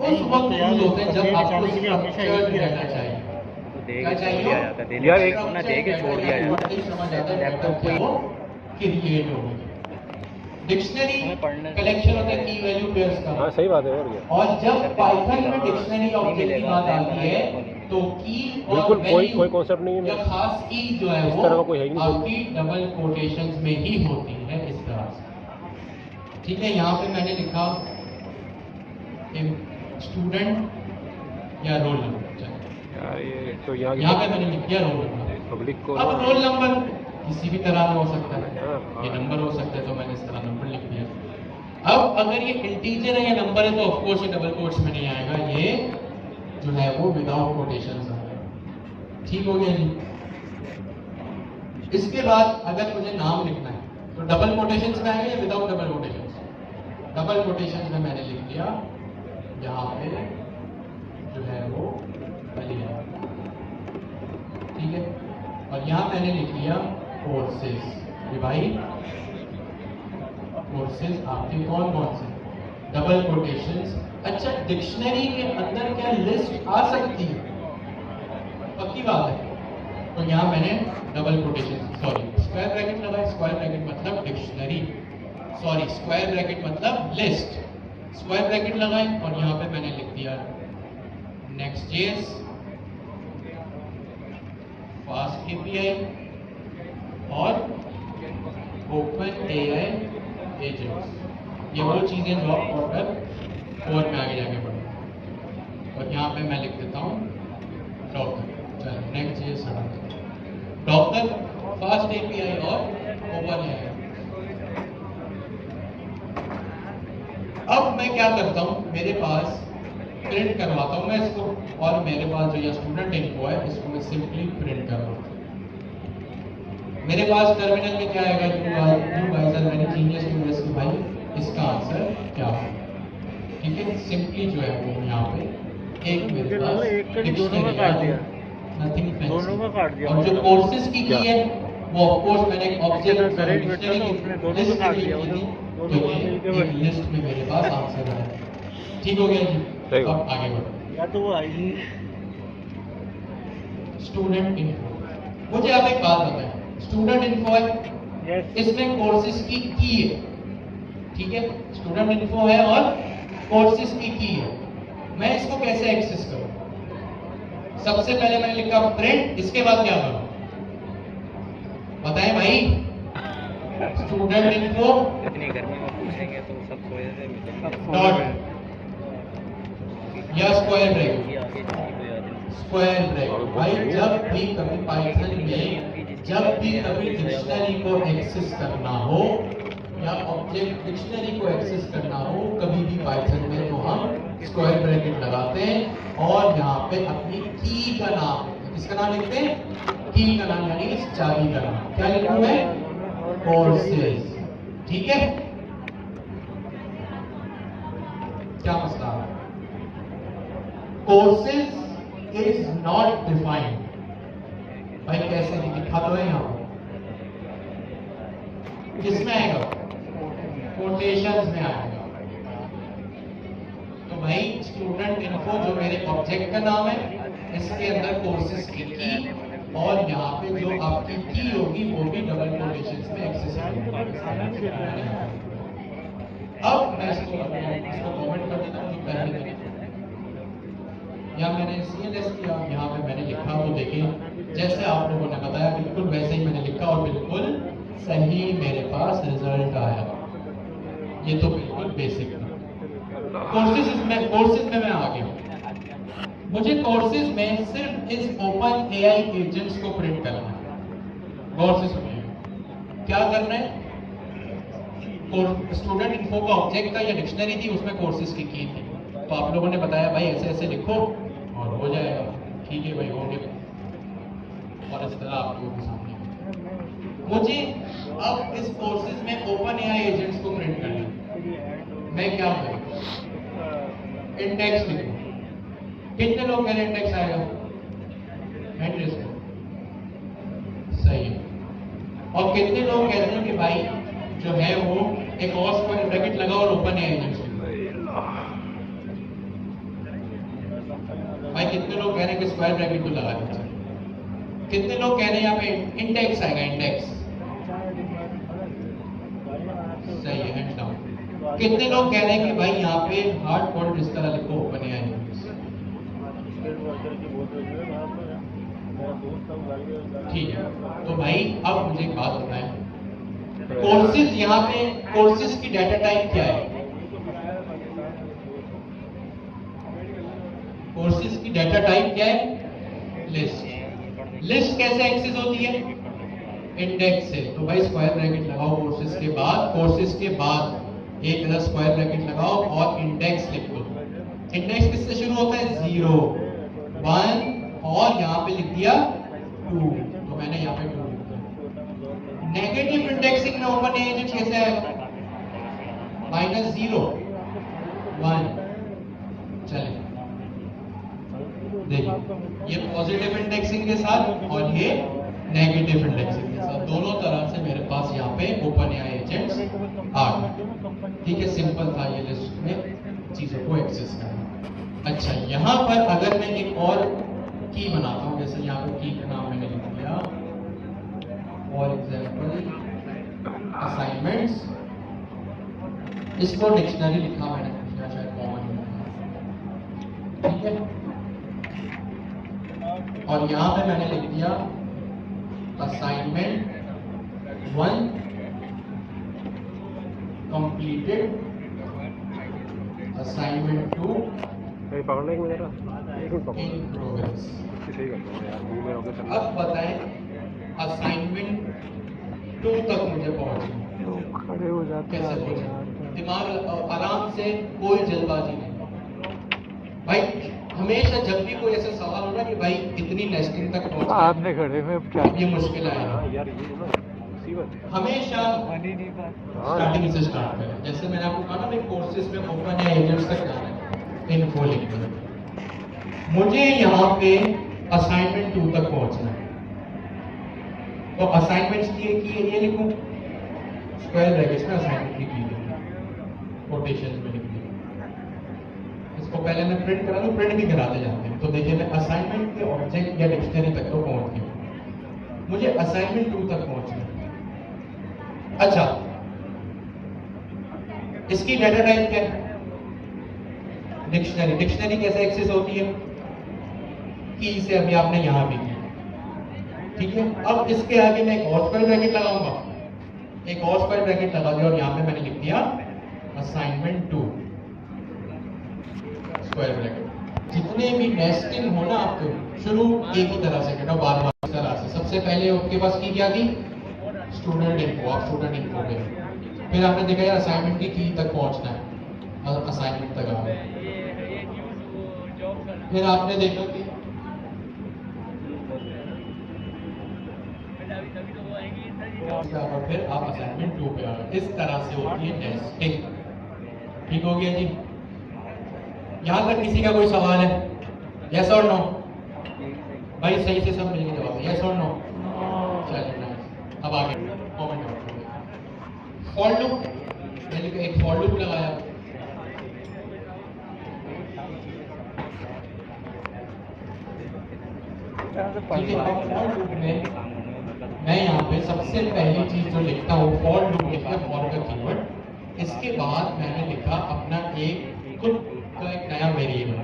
उस वक्त यूज होते हैं जब आपको जाने के लिए हमेशा एक स्ट्रक्चर्ड ही रहना रहना चाहिए। तो दे क्या के छोड़ चाहिए? दिया जाता है, यार एक- ना दे के छोड़ दिया जाता है। समझ आता है लैपटॉप क्या वो क्रिएट हो गई। डिक्शनरी हमें पढ़ने से- कलेक्शन होता है की वैल्यू पेयर्स का। हाँ सही बात है, और क्या। और जब पाइथन में डिक्शनरी ऑब्जेक्ट की बात आती है तो की और बिल्कुल कोई वैल्यू कॉन्सेप्ट नहीं है या मेरा। खास की जो है इस वो तरह का कोई है ही नहीं आपकी डबल कोटेशंस में ही होती है, इस तरह से। ठीक है, यहाँ पे मैंने लिखा स्टूडेंट या रोल नंबर। यार ये तो यहाँ यहाँ पे मैंने लिख दिया रोल नंबर। पब्लिक को अब रोल नंबर किसी भी तरह में हो सकता है, हाँ। ये नंबर हो सकता है, तो मैंने इस तरह नंबर लिख दिया। अब अगर ये इंटीजर है या नंबर है तो ऑफ कोर्स ये डबल कोट्स में नहीं आएगा, ये जो है वो विदाउट कोटेशंस आएगा। ठीक हो गया जी। इसके बाद अगर मुझे नाम लिखना है तो डबल कोटेशंस में आएगा या without double quotations? Double quotations में मैंने लिख दिया यहाँ पे जो है वो अलिया, ठीक है। और यहाँ मैंने लिख लिया कोर्सेज, भाई कोर्सेज आपके कौन कौन से, डबल कोटेशंस। अच्छा, डिक्शनरी के अंदर क्या लिस्ट आ सकती है? पक्की बात है। तो यहाँ मैंने डबल कोटेशन स्क्वायर ब्रैकेट लगाया। स्क्वायर ब्रैकेट मतलब डिक्शनरी, सॉरी स्क्वायर ब्रैकेट मतलब लिस्ट। स्क्वायर ब्रैकेट लगाए और यहाँ पे मैंने लिख दिया नेक्स्ट.js, फास्ट एपीआई और OpenAI एजेंट्स। ये वो चीजें जो आप क्वार्टर 4 में आगे जाके पढ़ो। और यहाँ पे मैं लिख देता हूँ डॉक्टर, चलो नेक्स्ट.js हटा देते हैं। डॉक्टर, फास्ट एपीआई और OpenAI। अब मैं क्या करता हूँ, मेरे पास प्रिंट करवाता हूँ मैं इसको, और मेरे पास जो ये स्टूडेंट इनको है इसको मैं सिंपली प्रिंट करवाता हूँ। मेरे पास टर्मिनल में क्या आएगा, you guys are very genius to this, भाई इसका आंसर क्या है। ठीक है, सिंपली जो है वो यहाँ पे एक मेरे पास एक का दोनों का काट दिया, नथिंग दोनों का काट दिया। और जो कोर्सेज की है वो ऑफ कोर्स मैंने एक ऑब्जेक्ट सर एक बैठा था उसने दोनों को काट दिया, दोनों मिलके बैठे। लिस्ट में मेरे पास आंसर है। ठीक हो गया जी। ठीक हो। अब आगे बढ़ो। या तो वो आई ही स्टूडेंट इन्फो। मुझे आप एक बात बताएं, स्टूडेंट इन्फो है, यस इसमें कोर्सेज की है, ठीक है, स्टूडेंट इन्फो है और कोर्सेज की है। मैं इसको कैसे एक्सेस करूं? सबसे पहले मैंने लिखा प्रिंट, इसके बाद क्या करूं बताएं भाई। स्टूडेंट इन्फो इतनी गर्मी में पूछेंगे तो सब सोए थे डॉट या स्क्वायर ब्रैकेट, ये आगे किसी को याद नहीं। Square bracket. भाई जब भी कभी पाइथन में जब भी कभी डिक्शनरी को एक्सेस करना हो या ऑब्जेक्ट डिक्शनरी को एक्सेस करना हो कभी भी पाइथन में, तो हम स्क्वायर ब्रैकेट लगाते हैं और यहाँ पे अपनी की का नाम, किसका नाम लिखते हैं? की का नाम, यानी इस चाबी का नाम क्या लिखूं मैं? कोर्सेज। ठीक है, क्या मसला है? Courses is not defined. भाई कैसे लिखा तो है यहाँ, किसमें आएगा? कोटेशंस में आएगा। तो भाई स्टूडेंट इन्फो जो मेरे ऑब्जेक्ट का नाम है, इसके अंदर कोर्सेज की और यहाँ पे जो आपकी की होगी वो भी डबल कोटेशंस में एक्सेस होगी। अब मैं इसको कमेंट कर देता हूँ जो पहले मैंने या मैंने CLS किया, यहाँ पे मैंने लिखा, तो देखिए जैसे आप लोगों ने बताया बिल्कुल वैसे ही मैंने लिखा और बिल्कुल सही मेरे पास रिजल्ट आया। ये तो बिल्कुल बेसिक था। कोर्सेज में मैं आ गया। मुझे कोर्सेज में सिर्फ इस ओपन AI एजेंट्स को प्रिंट करना है। गौर से सुनिए, क्या करना है? स्टूडेंट इन्फो का ऑब्जेक्ट था या डिक्शनरी थी, उसमें कोर्सेज की थी। तो आप लोगों ने बताया भाई ऐसे ऐसे लिखो और हो जाएगा। ठीक है भाई, हो गया। और इस तरह आप लोगों के सामने मुझे अब इस कोर्सेज में ओपन AI एजेंट्स को प्रिंट करना है। मैं क्या करूं? इंडेक्स लिखूं। कितने लोग मेरे इंडेक्स आएगा? एड्रेस सही है। और कितने लोग कहते हैं कि भाई जो है वो एक और स्क्वायर ब्रैकेट लगा और ओपन AI एजेंट्स लिखो। भाई कितने लोग कह रहे हैं कि स्क्वायर ब्रैकेट को लगा दीजिए? कितने लोग कह रहे हैं यहाँ पे इंडेक्स आएगा? इंडेक्स सही है, हैंड डाउन। कितने लोग कह रहे हैं कि भाई यहाँ पे हार्ड कोड इस तरह लिखो ओपन AI। ठीक है, तो भाई अब मुझे एक बात बताएं, कोर्सेज यहाँ पे कोर्सेज की डाटा टाइप क्या है? कोर्सेज की डाटा टाइप क्या है? लिस्ट। लिस्ट कैसे एक्सेस होती है? इंडेक्स से। तो भाई स्क्वायर ब्रैकेट लगाओ कोर्सेज के बाद एक अलग स्क्वायर ब्रैकेट लगाओ और इंडेक्स लिख दो। इंडेक्स किससे शुरू होता है? 0, 1 और यहाँ पे लिख दिया 2, तो मैंने यहाँ पे 2 लिख दिया। नेगेटिव इंडेक्सिंग में ओपन AI एजेंट कैसे आएगा? -0, 1। चले देखिए, ये पॉजिटिव इंडेक्सिंग के साथ और ये नेगेटिव इंडेक्सिंग के साथ, दोनों तरह से मेरे पास यहाँ पे ओपन AI एजेंट्स आ गए। ठीक है, सिंपल था ये लिस्ट में चीजों को एक्सेस करना। अच्छा, यहाँ पर अगर मैं एक और की बनाता हूँ, जैसे यहाँ पे की का नाम मैंने लिख दिया फॉर एग्जाम्पल असाइनमेंट्स, इसको डिक्शनरी लिखा मैंने या शायद कॉमन। ठीक है, और यहाँ पे मैंने लिख दिया असाइनमेंट 1 कंप्लीटेड, असाइनमेंट 2 पकड़ना है मेरा इन प्रोग्रेस। सही कर दो यार, मुंह में होकर चलना। अब बताएं असाइनमेंट 2 तक मुझे पहुंचना, खड़े हो जाते कैसे पहुंचे? दिमाग आराम से, कोई जल्दबाजी नहीं। भाई हमेशा जब भी कोई ऐसा सवाल हो ना कि भाई इतनी नेस्टिंग तक पहुंचना, आपने खड़े में क्या ये मुश्किल आएगा। यार ये ना मुसीबत है। हमेशा बन ही नहीं पा स्टार्टिंग से स्टार्ट करें। जैसे मैंने आपको कहा ना भाई कोर्सेज में ओपन AI एजेंट्स तक जाना है, इन्फो लिख दो। मुझे यहाँ पे असाइनमेंट 2 तक पहुंचना है। तो असाइनमेंट्स की ये लिखूं, स्क्वायर ब्रैकेट्स में असाइनमेंट की कोटेशन में लिख दिया। इसको पहले मैं प्रिंट करा दूं, प्रिंट भी कराते जाते हैं। तो देखिए मैं असाइनमेंट के ऑब्जेक्ट या डिक्शनरी तक तो पहुंच गया, मुझे असाइनमेंट 2 तक पहुंचना। अच्छा, इसकी डाटा टाइप क्या है? डिक्शनरी। डिक्शनरी कैसे एक्सेस होती है? की से अभी आपने यहां भी की, ठीक है। अब इसके आगे मैं एक और स्क्वायर ब्रैकेट लगाऊंगा, एक और स्क्वायर ब्रैकेट लगा दिया और यहां पे मैंने लिख दिया असाइनमेंट 2 स्क्वायर ब्रैकेट। जितने भी नेस्टिंग हो ना आपके, शुरू एक ही तरह से करना, बार बार इस तरह से। सबसे पहले आपके पास की क्या थी? Student info. आप स्टूडेंट इन्फो पे, फिर आपने देखा यार असाइनमेंट की तक पहुंचना है, असाइनमेंट तक आ गए। फिर आपने देखा कि और फिर आप असाइनमेंट 2 पे आ गए। इस तरह से होती है नेस्टिंग। ठीक हो गया जी? यहां तक किसी का कोई सवाल है? यस और नो? भाई सही से सब मिलके जवाब है, यस और नो? चलिए अब आगे कमेंट फॉर लूप। मैंने एक फॉर लूप लगाया, ठीक है। फॉर लूप में मैं यहाँ पे सबसे पहली चीज जो लिखता हूँ, फॉर लूप लिखा फॉर का कीवर्ड। इसके बाद मैंने लिखा अपना एक खुद का एक नया वेरिएबल।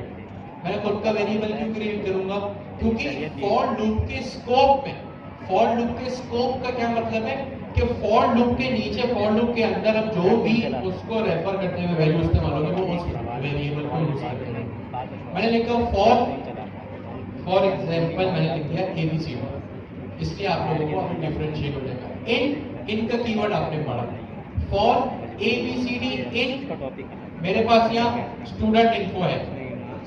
मैं खुद का वेरिएबल क्यों क्रिएट करूंगा? क्योंकि फॉर लूप के स्कोप में, फॉर लूप के स्कोप का क्या मतलब है कि फॉर लूप के नीचे, फॉर लूप के अंदर हम जो भी उसको रेफर करते हुए वैल्यू इस्तेमाल होगी वो उस वेरिएबल को यूज करते हैं। मैंने लिखा फॉर एग्जांपल मैंने लिख दिया एबीसीडी, इसलिए आप लोगों को डिफरेंशिएट हो जाएगा। इन का कीवर्ड आपने पढ़ा, फॉर एबीसीडी इन। मेरे पास यहाँ स्टूडेंट इन्फो है,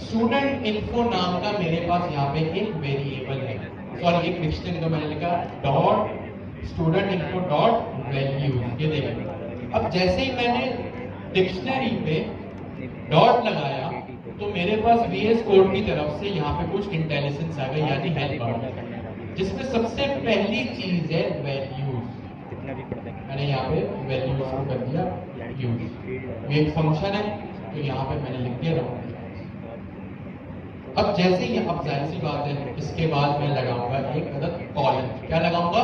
स्टूडेंट इन्फो नाम का मेरे पास यहाँ पे एक वेरिएबल है, सॉरी एक डिक्शनरी। तो मैंने लिखा dot student info dot value. ये देखिए, अब जैसे ही मैंने डिक्शनरी पे डॉट लगाया तो मेरे पास VS कोड की तरफ से यहाँ पे कुछ इंटेलिजेंस आ गई, यानी हेल्प आ गई, जिसमें सबसे पहली चीज है वैल्यूज। मैंने यहाँ पे वैल्यूज को कर दिया यूज। ये एक फंक्शन है तो यहाँ पे मैंने लिख दिया राउंड। अब जैसे ही, अब जाहिर सी बात है, इसके बाद मैं लगाऊंगा एक अदद कॉलन। क्या लगाऊंगा?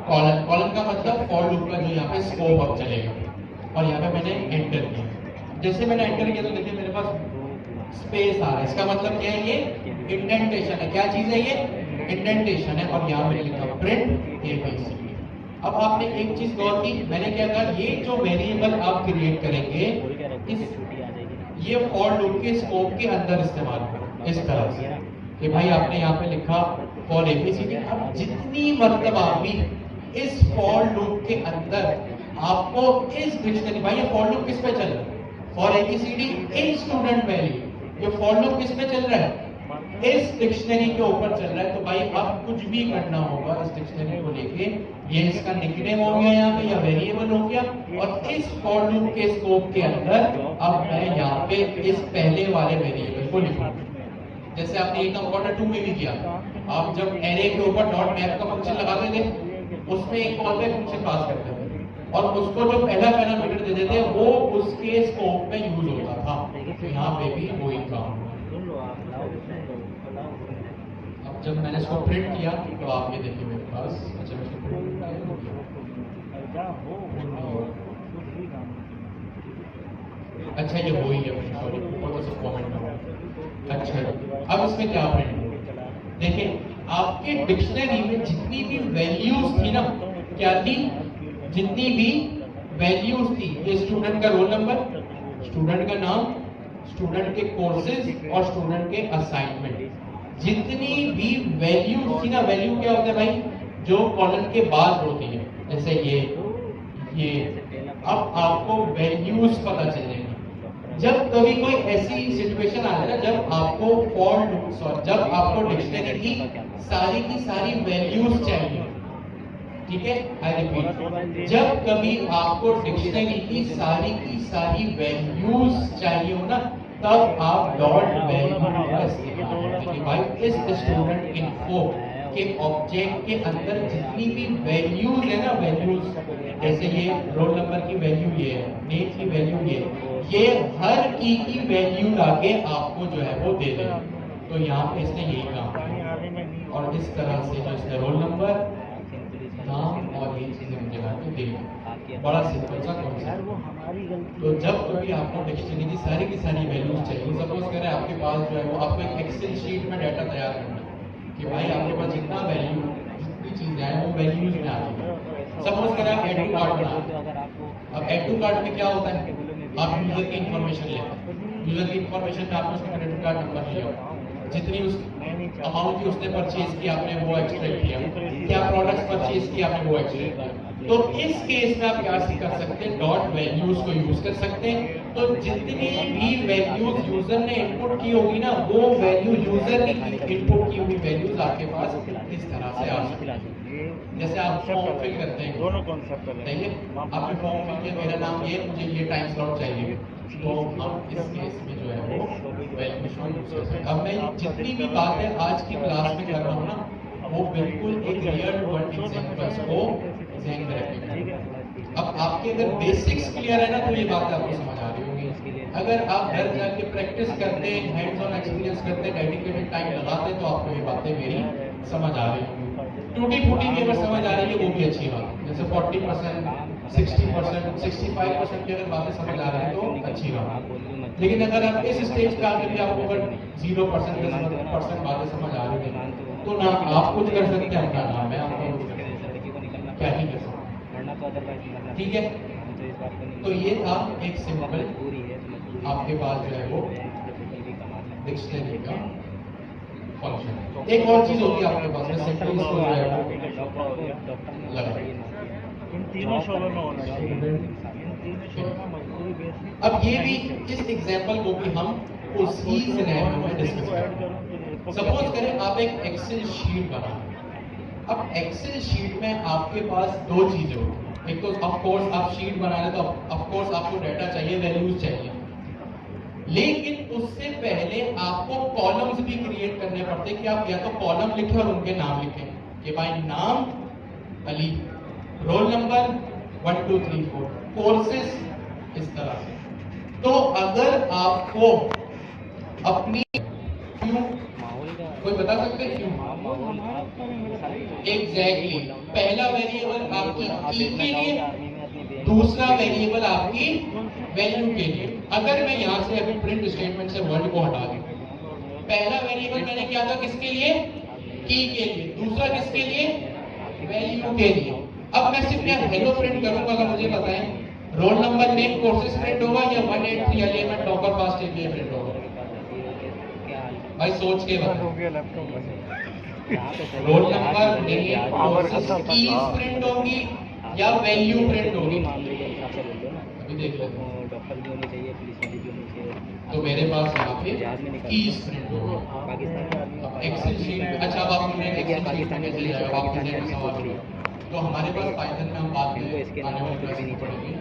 कॉलन। कॉलन का मतलब फॉर लूप का जो यहाँ पे स्कोप अब चलेगा। और यहाँ पे मैंने एंटर किया। जैसे मैंने एंटर किया तो देखिए मेरे पास स्पेस आ रहा है। इसका मतलब क्या है? ये इंडेंटेशन है। क्या चीज है ये? इंडेंटेशन है। और यहाँ मैंने लिखा प्रिंट एबीसी। अब आपने एक चीज गौर की, मैंने क्या कहा, ये जो वेरिएबल आप क्रिएट करेंगे इस ये फॉर लूप के स्कोप के अंदर इस्तेमाल करो। इस तरह से कि भाई आपने यहाँ पे लिखा फॉर एबीसीडी। अब जितनी मतलब आप भी इस फॉर लूप के अंदर आपको इस डिक्शनरी, भाई ये फॉर लूप किस पे चल रहा है? For A B C D in student value. ये फॉर लूप किस पे चल रहा है? इस डिक्शनरी के ऊपर चल रहा है। तो भाई अब कुछ भी करना होगा इस डिक्शनरी को लेके, ये इसका निकनेम हो गया यहाँ पे या वेरिएबल हो गया, और इस फॉर लूप के स्कोप के अंदर अब मैं यहाँ पे इस पहले वाले वेरिएबल को लिखूंगा। जैसे आपने एक क्वार्टर 2 में भी किया, आप जब एरे के ऊपर डॉट मैप का फंक्शन लगाते थे, उसमें एक कॉल बैक फंक्शन पास करते थे और उसको जो पहला पैरामीटर दे देते वो उसके स्कोप में यूज होता था। तो यहाँ पे भी वही काम। अब जब मैंने इसको प्रिंट किया तो आप ये देखिए मेरे पास, अच्छा मैं इसको प्रिंट अच्छा ये वही है, सॉरी ऊपर से कमेंट ना। अच्छा अब इसमें क्या प्रिंट? देखिए आपके डिक्शनरी में जितनी भी वैल्यूज थी ना, क्या थी? जितनी भी वैल्यूज थी, ये स्टूडेंट का रोल नंबर, स्टूडेंट का नाम, स्टूडेंट के कोर्सेज और स्टूडेंट के असाइनमेंट, जितनी भी वैल्यूज थी ना। वैल्यू क्या होता है भाई? जो कॉलम के बाद होती है, जैसे ये। अब आपको वैल्यूज पता चलेगी जब कभी कोई ऐसी सिचुएशन आ जाए ना, जब आपको जब आपको डिक्शनरी की सारी वैल्यूज चाहिए। ठीक है, आई रिपीट, जब कभी आपको डिक्शनरी की सारी वैल्यूज चाहिए हो ना, तब आप डॉट वैल्यू का इस्तेमाल करेंगे। भाई इस स्टूडेंट इन्फो के ऑब्जेक्ट के अंदर जितनी भी वैल्यूज है ना, वैल्यूज जैसे ये रोल नंबर की वैल्यू ये है, नेम की वैल्यू ये हर की वैल्यू लाके आपको जो है वो दे देगा। तो यहाँ पे इसने यही काम किया और इस तरह से जो इसने रोल नंबर, नाम और ये चीजें मुझे लाके दे दी। बड़ा सिंपल सा कॉन्सेप्ट। तो जब कभी आपको डिक्शनरी की सारी वैल्यूज चाहिए, सपोज करें आपके पास जो है वो आपको एक एक्सेल शीट में डाटा तैयार करना है कि भाई आपके पास जितना वैल्यू, जितनी चीजें हैं वो वैल्यूज में आती है। सपोज करें आप एड टू कार्ड बना, अब एड टू कार्ड में क्या होता है, आप यूजर की इंफॉर्मेशन लेते हैं, यूजर की इंफॉर्मेशन में आपने उसका क्रेडिट कार्ड नंबर लिया, जितनी उस अमाउंट की उसने परचेज की आपने वो एक्सट्रैक्ट किया, क्या प्रोडक्ट्स परचेज की आपने वो एक्सट्रैक्ट किया। तो इस केस में आप क्या कर सकते हैं, डॉट वैल्यूज को यूज कर सकते हैं। तो जितनी भी वैल्यूज यूजर ने इनपुट की होगी ना, वो वैल्यू यूजर की इनपुट की हुई वैल्यूज आपके पास इस तरह से आ सकती है। जैसे आप फॉर्म फिल करते हैं, दोनों कॉन्सेप्ट चाहिए आपने फॉर्म फिल किया, मेरा नाम ये, मुझे ये टाइम स्लॉट चाहिए, तो हम इस केस में जो है वो वैल्यू शो यूज कर सकते हैं। अब मैं जितनी भी बातें आज की क्लास में कर रहा हूँ ना, वो बिल्कुल एक रियल वर्ल्ड एग्जांपल्स को ध्यान में रखें। अब आपके अगर बेसिक्स क्लियर है ना, तो ये बात आपको समझ आ रही होगी। अगर आप घर जाके प्रैक्टिस करते हैं, हैंड्स ऑन एक्सपीरियंस करते हैं, डेडिकेटेड टाइम लगाते हैं, तो आपको ये बातें मेरी समझ आ रही होंगी। टूटी फूटी भी अगर समझ आ रही है वो भी अच्छी बात है, जैसे 40%, 60%, 65% की अगर बातें समझ आ रही है तो अच्छी बात है। लेकिन अगर आप इस स्टेज पे आके भी आपको अगर 0%, 10% बातें समझ आ रही है, तो ना आप कुछ कर सकते हैं, अपना नाम है, आपको क्या नहीं कर सकते, ठीक है। तो ये था एक सिंपल आपके पास जो है वो डिक्शनरी का फंक्शन। एक और चीज होगी आपके पास में, सिंपली इसको जो है वो लगा। इन तीनों शोरों में होना चाहिए, इन तीनों शोरों में मजबूरी बेसिक। अब ये भी इस एग्जांपल को भी हम उसी सिनेरियो में डिस्कस करेंगे। सपोज करें आप एक एक्सेल शीट बना, अब एक्सेल शीट में आपके पास दो चीजें होती हैं। एक तो ऑफ कोर्स आप शीट बना रहे तो ऑफ कोर्स आपको डाटा चाहिए, वैल्यूज चाहिए, लेकिन उससे पहले आपको कॉलम्स भी क्रिएट करने पड़ते हैं कि आप या तो कॉलम लिखें और उनके नाम लिखें कि भाई नाम अली, रोल नंबर 1 2 3 4, कोर्सेस इस तरह से। तो अगर आपको अपनी क्यों, कोई बता सकते हैं क्यों? एग्जैक्टली, पहला वेरिएबल आपकी ई के लिए, दूसरा वेरिएबल आपकी वैल्यू के लिए। अगर मैं यहां से अभी प्रिंट स्टेटमेंट से वर्ड को हटा दूं, पहला वेरिएबल मैंने किया था किसके लिए, की के लिए, दूसरा किसके लिए, वैल्यू के लिए। अब मैं सिर्फ यहाँ हेलो प्रिंट करूंगा, अगर मुझे बताएं roll number, name, courses print होगा या 183 element Docker fast API print होगा? भाई सोच के बताओ। Roll number, name, courses keys print होगी या वैल्यू प्रिंट होगी? अभी देख लेते हैं। तो मेरे पास यहाँ पे कीज प्रिंट होगी। एक्सेल शीट, अच्छा अब आप मुझे एक्सेल शीट में चले जाओ, आप मुझे एक सवाल करो। तो हमारे पास पाइथन में हम बात में आने वाली क्लास में पढ़ेंगे,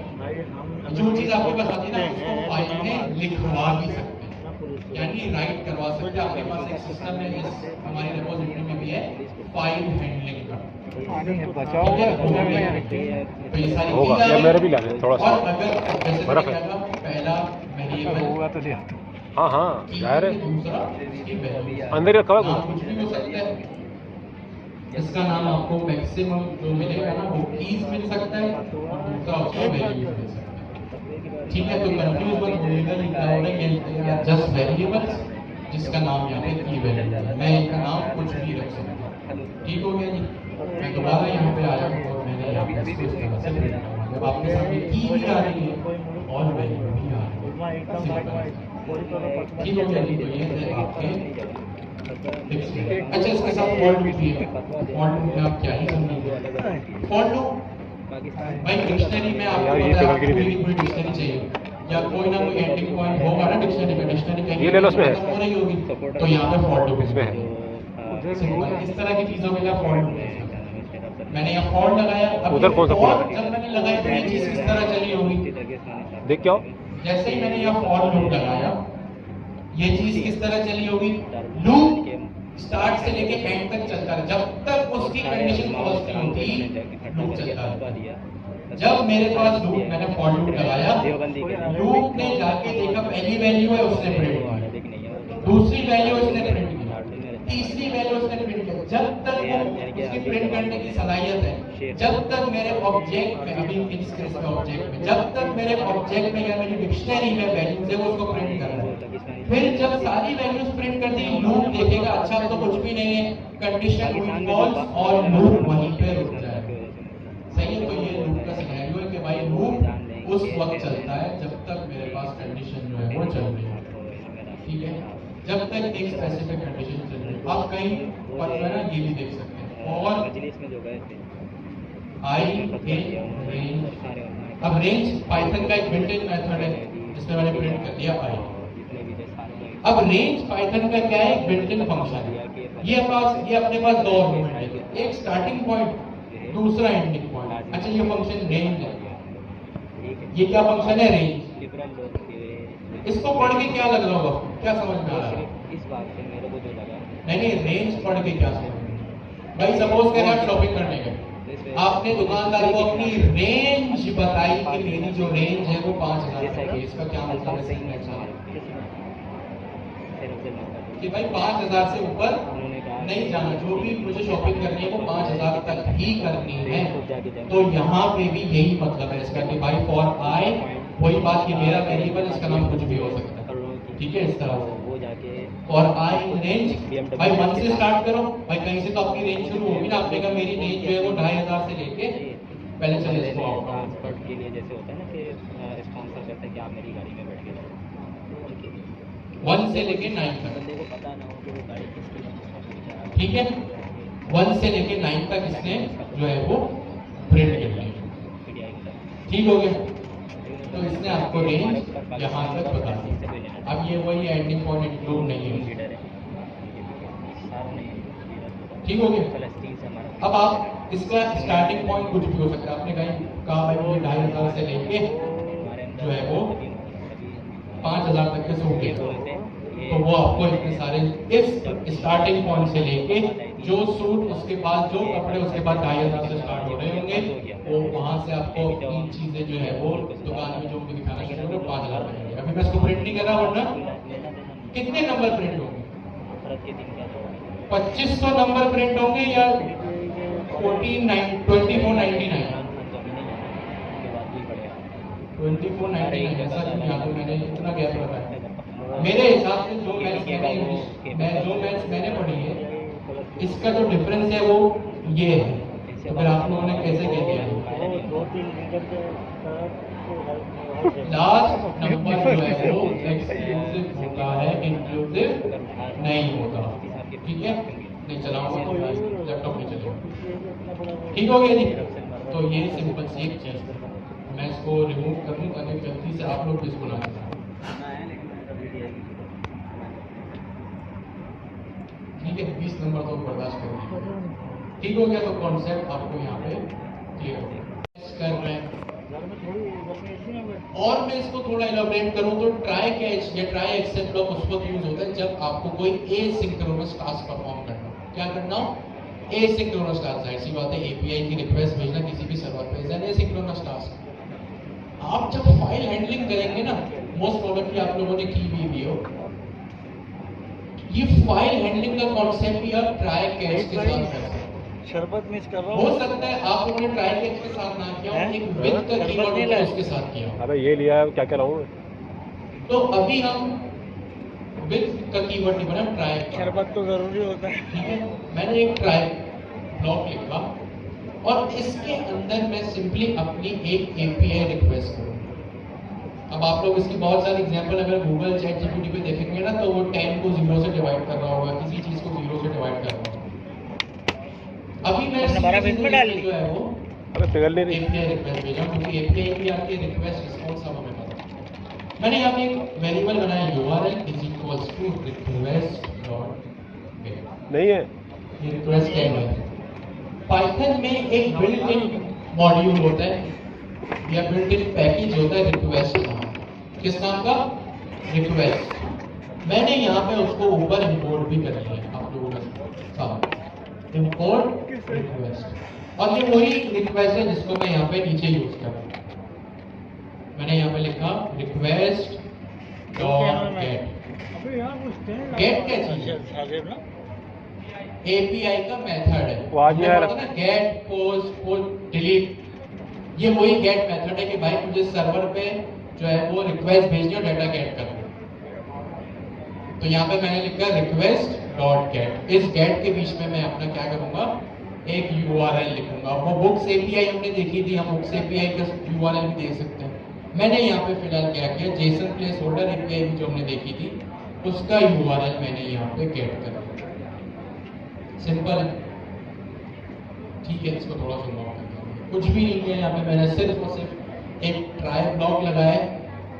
जो चीज आपके पास आती है ना उसको फाइल में लिखवा भी सकते हैं, यानी राइट करवा सकते हैं। आपके पास एक सिस्टम है, इस हमारी रिपोजिटरी में भी है, फाइल हैंडलिंग का। होगा या मेरे भी लाने थोड़ा सा, और अगर बर्फ है, पहला वेरिएबल होगा तो लिया। हाँ हाँ जाहिर है, दूसरा इसकी वैल्यू, अंदर रखा हुआ कुछ भी हो सकता है। इसका नाम आपको मैक्सिमम जो मिलेगा ना वो कीज मिल सकता है, और दूसरा उसका वैल्यू मिल सकता है, ठीक है। तो कंफ्यूज मत होइएगा, जस्ट वेरिएबल्स जिसका नाम यहाँ पे की वैल्यू है, मैं इनका नाम कुछ भी रख सकता हूँ, ठीक हो गया जी। मैं दोबारा यहाँ पे आया हूँ और मैंने यहाँ पे इसको इस तरह से लिखा है। जब आपके सामने की भी आ रही है और वैल्यू भी आ रही है, ठीक हो गया जी। तो ये है आपके, अच्छा इसके साथ फॉल्ट भी है, फॉल्ट में आप क्या ही समझेंगे। फॉल्ट भाई डिक्शनरी में आपको पता है कोई डिक्शनरी चाहिए या कोई ना कोई एंडिंग पॉइंट होगा ना डिक्शनरी में, डिक्शनरी का ये ले लो, उसमें हो रही होगी, तो यहाँ पे फॉल्ट इसमें है। इस तरह की चीजों में फॉल्ट मैंने यहाँ फॉल्ट लगाया, अब उधर कौन सा फॉल्ट जब मैंने लगाया तो ये चीज किस तरह चली होगी, देख क्या हो, जैसे ही मैंने यहाँ फॉर लूप लगाया ये चीज किस तरह चली होगी, लूप स्टार्ट से लेके एंड तक चलता है, जब तक उसकी कंडीशन फॉल्स नहीं होती लूप चलता है। जब मेरे पास लूप, मैंने फॉर लूप लगाया, लूप ने जाके देखा पहली वैल्यू है उसने प्रिंट की, दूसरी वैल्यू उसने प्रिंट की, तीसरी वैल्यू उसने प्रिंट की। जब तक उसकी प्रिंट करने की सलाहियत है, जब तक मेरे ऑब्जेक्ट में, अभी इस केस में ऑब्जेक्ट में, जब तक मेरे ऑब्जेक्ट में या मेरी डिक्शनरी में वैल्यूज है वो उसको प्रिंट कर रहा है। फिर जब सारी वैल्यूज प्रिंट कर दी, लूप देखेगा अच्छा तो कुछ भी नहीं है, कंडीशन हुई फॉल्स और लूप वहीं पे रुक जाएगा। सही है? तो ये लूप का सिनेरियो है कि भाई लूप उस वक्त चलता है जब तक मेरे पास कंडीशन जो है वो चल रही है, ठीक है, जब तक एक स्पेसिफिक कंडीशन चल रही है। आप कहीं पर जो है ना ये भी देख सकते हैं, और आई इन रेंज। अब रेंज पाइथन का एक बिल्ट इन मेथड है जिसमें मैंने प्रिंट कर दिया आई। अब रेंज पाइथन का क्या है? एक बिल्ट इन फंक्शन है। ये अपने पास दो आर्गुमेंट है, एक स्टार्टिंग पॉइंट, दूसरा एंडिंग पॉइंट। अच्छा, ये फंक्शन रेंज है, ये क्या फंक्शन है? रेंज। इसको पढ़ के क्या लग रहा होगा, क्या समझ में आ रहा है? इस बात से मेरे को जो लगा, नहीं, रेंज पढ़ के क्या समझ में? भाई सपोज करें आप शॉपिंग करने गए, आपने दुकानदार को अपनी रेंज बताई कि मेरी जो रेंज है वो 5000 है। इसका क्या मतलब है? कि भाई 5000 से ऊपर नहीं जाना, जो भी मुझे शॉपिंग करनी है वो 5000 तक ही करनी है। तो यहाँ पे भी यही मतलब है इसका कि भाई फॉर आई, वही बात कि मेरा वेरिएबल, इसका नाम कुछ भी हो सकता है, ठीक है, इस तरह से। और आई रेंज, भाई 1 से स्टार्ट करो, भाई कहीं से तो आपकी रेंज शुरू होगी ना। आपने कहा मेरी रेंज जो है वो 2500 से लेके, पहले चले इसको ट्रांसपोर्ट के लिए जैसे होता है ना कि स्पॉन्सर करते हैं कि आप मेरी गाड़ी में बैठ के जाओ, 1 से लेके 9 तक, बंदे को पता ना हो कि वो गाड़ी किसकी है, ठीक है। 1 से लेके 9 तक इसने जो है वो प्रिंट कर ली, ठीक हो गया। तो इसने आपको रेंज यहाँ तक बता दी। अब ये वही एंडिंग पॉइंट इंक्लूड नहीं है, ठीक हो गया। अब आप इसका स्टार्टिंग पॉइंट कुछ भी हो सकता है। आपने कहा भाई मुझे 2500 से लेके जो है वो 5000 तक के सूट है, तो वो आपको इतने सारे इस स्टार्टिंग पॉइंट से लेके जो सूट, उसके बाद जो कपड़े, उसके बाद 2500 से स्टार्ट हो रहे होंगे, वो वहां से आपको तीन चीजें जो है वो दुकान में जो भी दिखाना शुरू हो 5000 लगेंगे। अभी मैं इसको प्रिंट नहीं कर रहा, वरना कितने नंबर प्रिंट होंगे? 2500 नंबर प्रिंट होंगे या 2499? 2499, ऐसा नहीं, यहाँ तो मैंने इतना गैप रखा है। मेरे हिसाब से जो मैथ्स मैंने पढ़ी है, इसका जो डिफरेंस है वो ये है। तो फिर आप लोगों ने कैसे कह दिया? लास्ट नंबर जो है वो एक्सक्लूसिव होता है, इंक्लूसिव नहीं होता, ठीक है। नहीं चलाऊंगा, लैपटॉप नहीं चलेगा, ठीक हो गया जी। तो ये सिंपल सी एक चीज, मैं इसको रिमूव कर दूं ताकि जल्दी से आप लोग इसको ना करें, ठीक है। 20 नंबर तो बर्दाश्त करेंगे, ठीक हो गया। तो कॉन्सेप्ट आपको यहाँ पे क्लियर कर रहे हैं। और मैं इसको थोड़ा इलैबोरेट करूं तो ट्राई कैच या ट्राई एक्सेप्ट ब्लॉक उस वक्त यूज होता है जब आपको कोई एसिंक्रोनस टास्क परफॉर्म करना हो। क्या करना हो? Asynchronous task. जाहिर सी बात है, एपीआई की रिक्वेस्ट भेजना किसी भी सर्वर पे इज एन एसिंक्रोनस टास्क। आप जब फाइल हैंडलिंग करेंगे ना, मोस्ट प्रोबेबली आप लोगों ने की भी हो, ये फाइल हैंडलिंग का कॉन्सेप्ट ही आप ट्राई कैच के साथ करते हैं। शरबत मिस कर रहा हूँ। हो सकता है आप लोगों ने ट्राई कैच के साथ ना किया हो, एक विद का कीवर्ड होता है उसके साथ किया हो। अबे ये लिया है, क्या क्या लाऊं? तो अभी हम विद का कीवर्ड नहीं बना, ट्राई। शरबत तो जरूरी होता है, ठीक है। मैंने एक ट्राई ब्लॉक लिखा और इसके अंदर मैं सिंपली अपनी एक एपीआई रिक्वेस्ट करूँ। अब आप लोग इसकी बहुत सारी एग्जांपल अगर गूगल चैट जीपीटी पे देखेंगे ना, तो वो 10 को 0 से डिवाइड कर रहा होगा, किसी चीज को 0 से डिवाइड कर रहा होगा। अभी मैं जो है वो एपीआई रिक्वेस्ट भेजा, क्योंकि एपीआई की आपकी रिक्वेस्ट रिस्पॉन्स सब हमें पता है। मैंने यहाँ पे एक वेरिएबल बनाया URL is equals to request dot get. नहीं है ये रिक्वेस्ट टैग है। पाइथन में एक बिल्ट इन मॉड्यूल होता है या बिल्ट इन पैकेज होता है रिक्वेस्ट नाम। किस नाम का? रिक्वेस्ट। मैंने यहाँ पे उसको ऊपर इंपोर्ट भी कर लिया है, आप लोगों का इंपोर्ट रिक्वेस्ट। और ये वही रिक्वेस्ट है जिसको मैं यहाँ पे नीचे यूज कर रहा हूँ। मैंने यहाँ पे लिखा रिक्वेस्ट डॉट गेट। गेट क्या चीज है? एपीआई का मेथड है। ना गेट पोस्ट डिलीट, ये वही गेट मेथड है कि भाई मुझे सर्वर पे जो है वो रिक्वेस्ट भेजनी और डाटा गेट करना। तो यहाँ पे मैंने लिखा रिक्वेस्ट डॉट गेट। इस गेट के बीच में मैं अपना क्या करूंगा, एक यूआरएल लिखूंगा। वो बुक्स एपीआई हमने देखी थी, हम बुक्स एपीआई का यूआरएल भी दे सकते हैं। मैंने यहाँ पे फिलहाल क्या किया, जेसन प्लेस होल्डर एपीआई भी जो हमने देखी थी उसका यूआरएल मैंने यहाँ पे गेट कर दिया। सिंपल है, ठीक है। इसको थोड़ा सा लॉक करते हैं, कुछ भी नहीं किया यहाँ पे। मैंने सिर्फ और सिर्फ एक ट्राई ब्लॉक लगाया।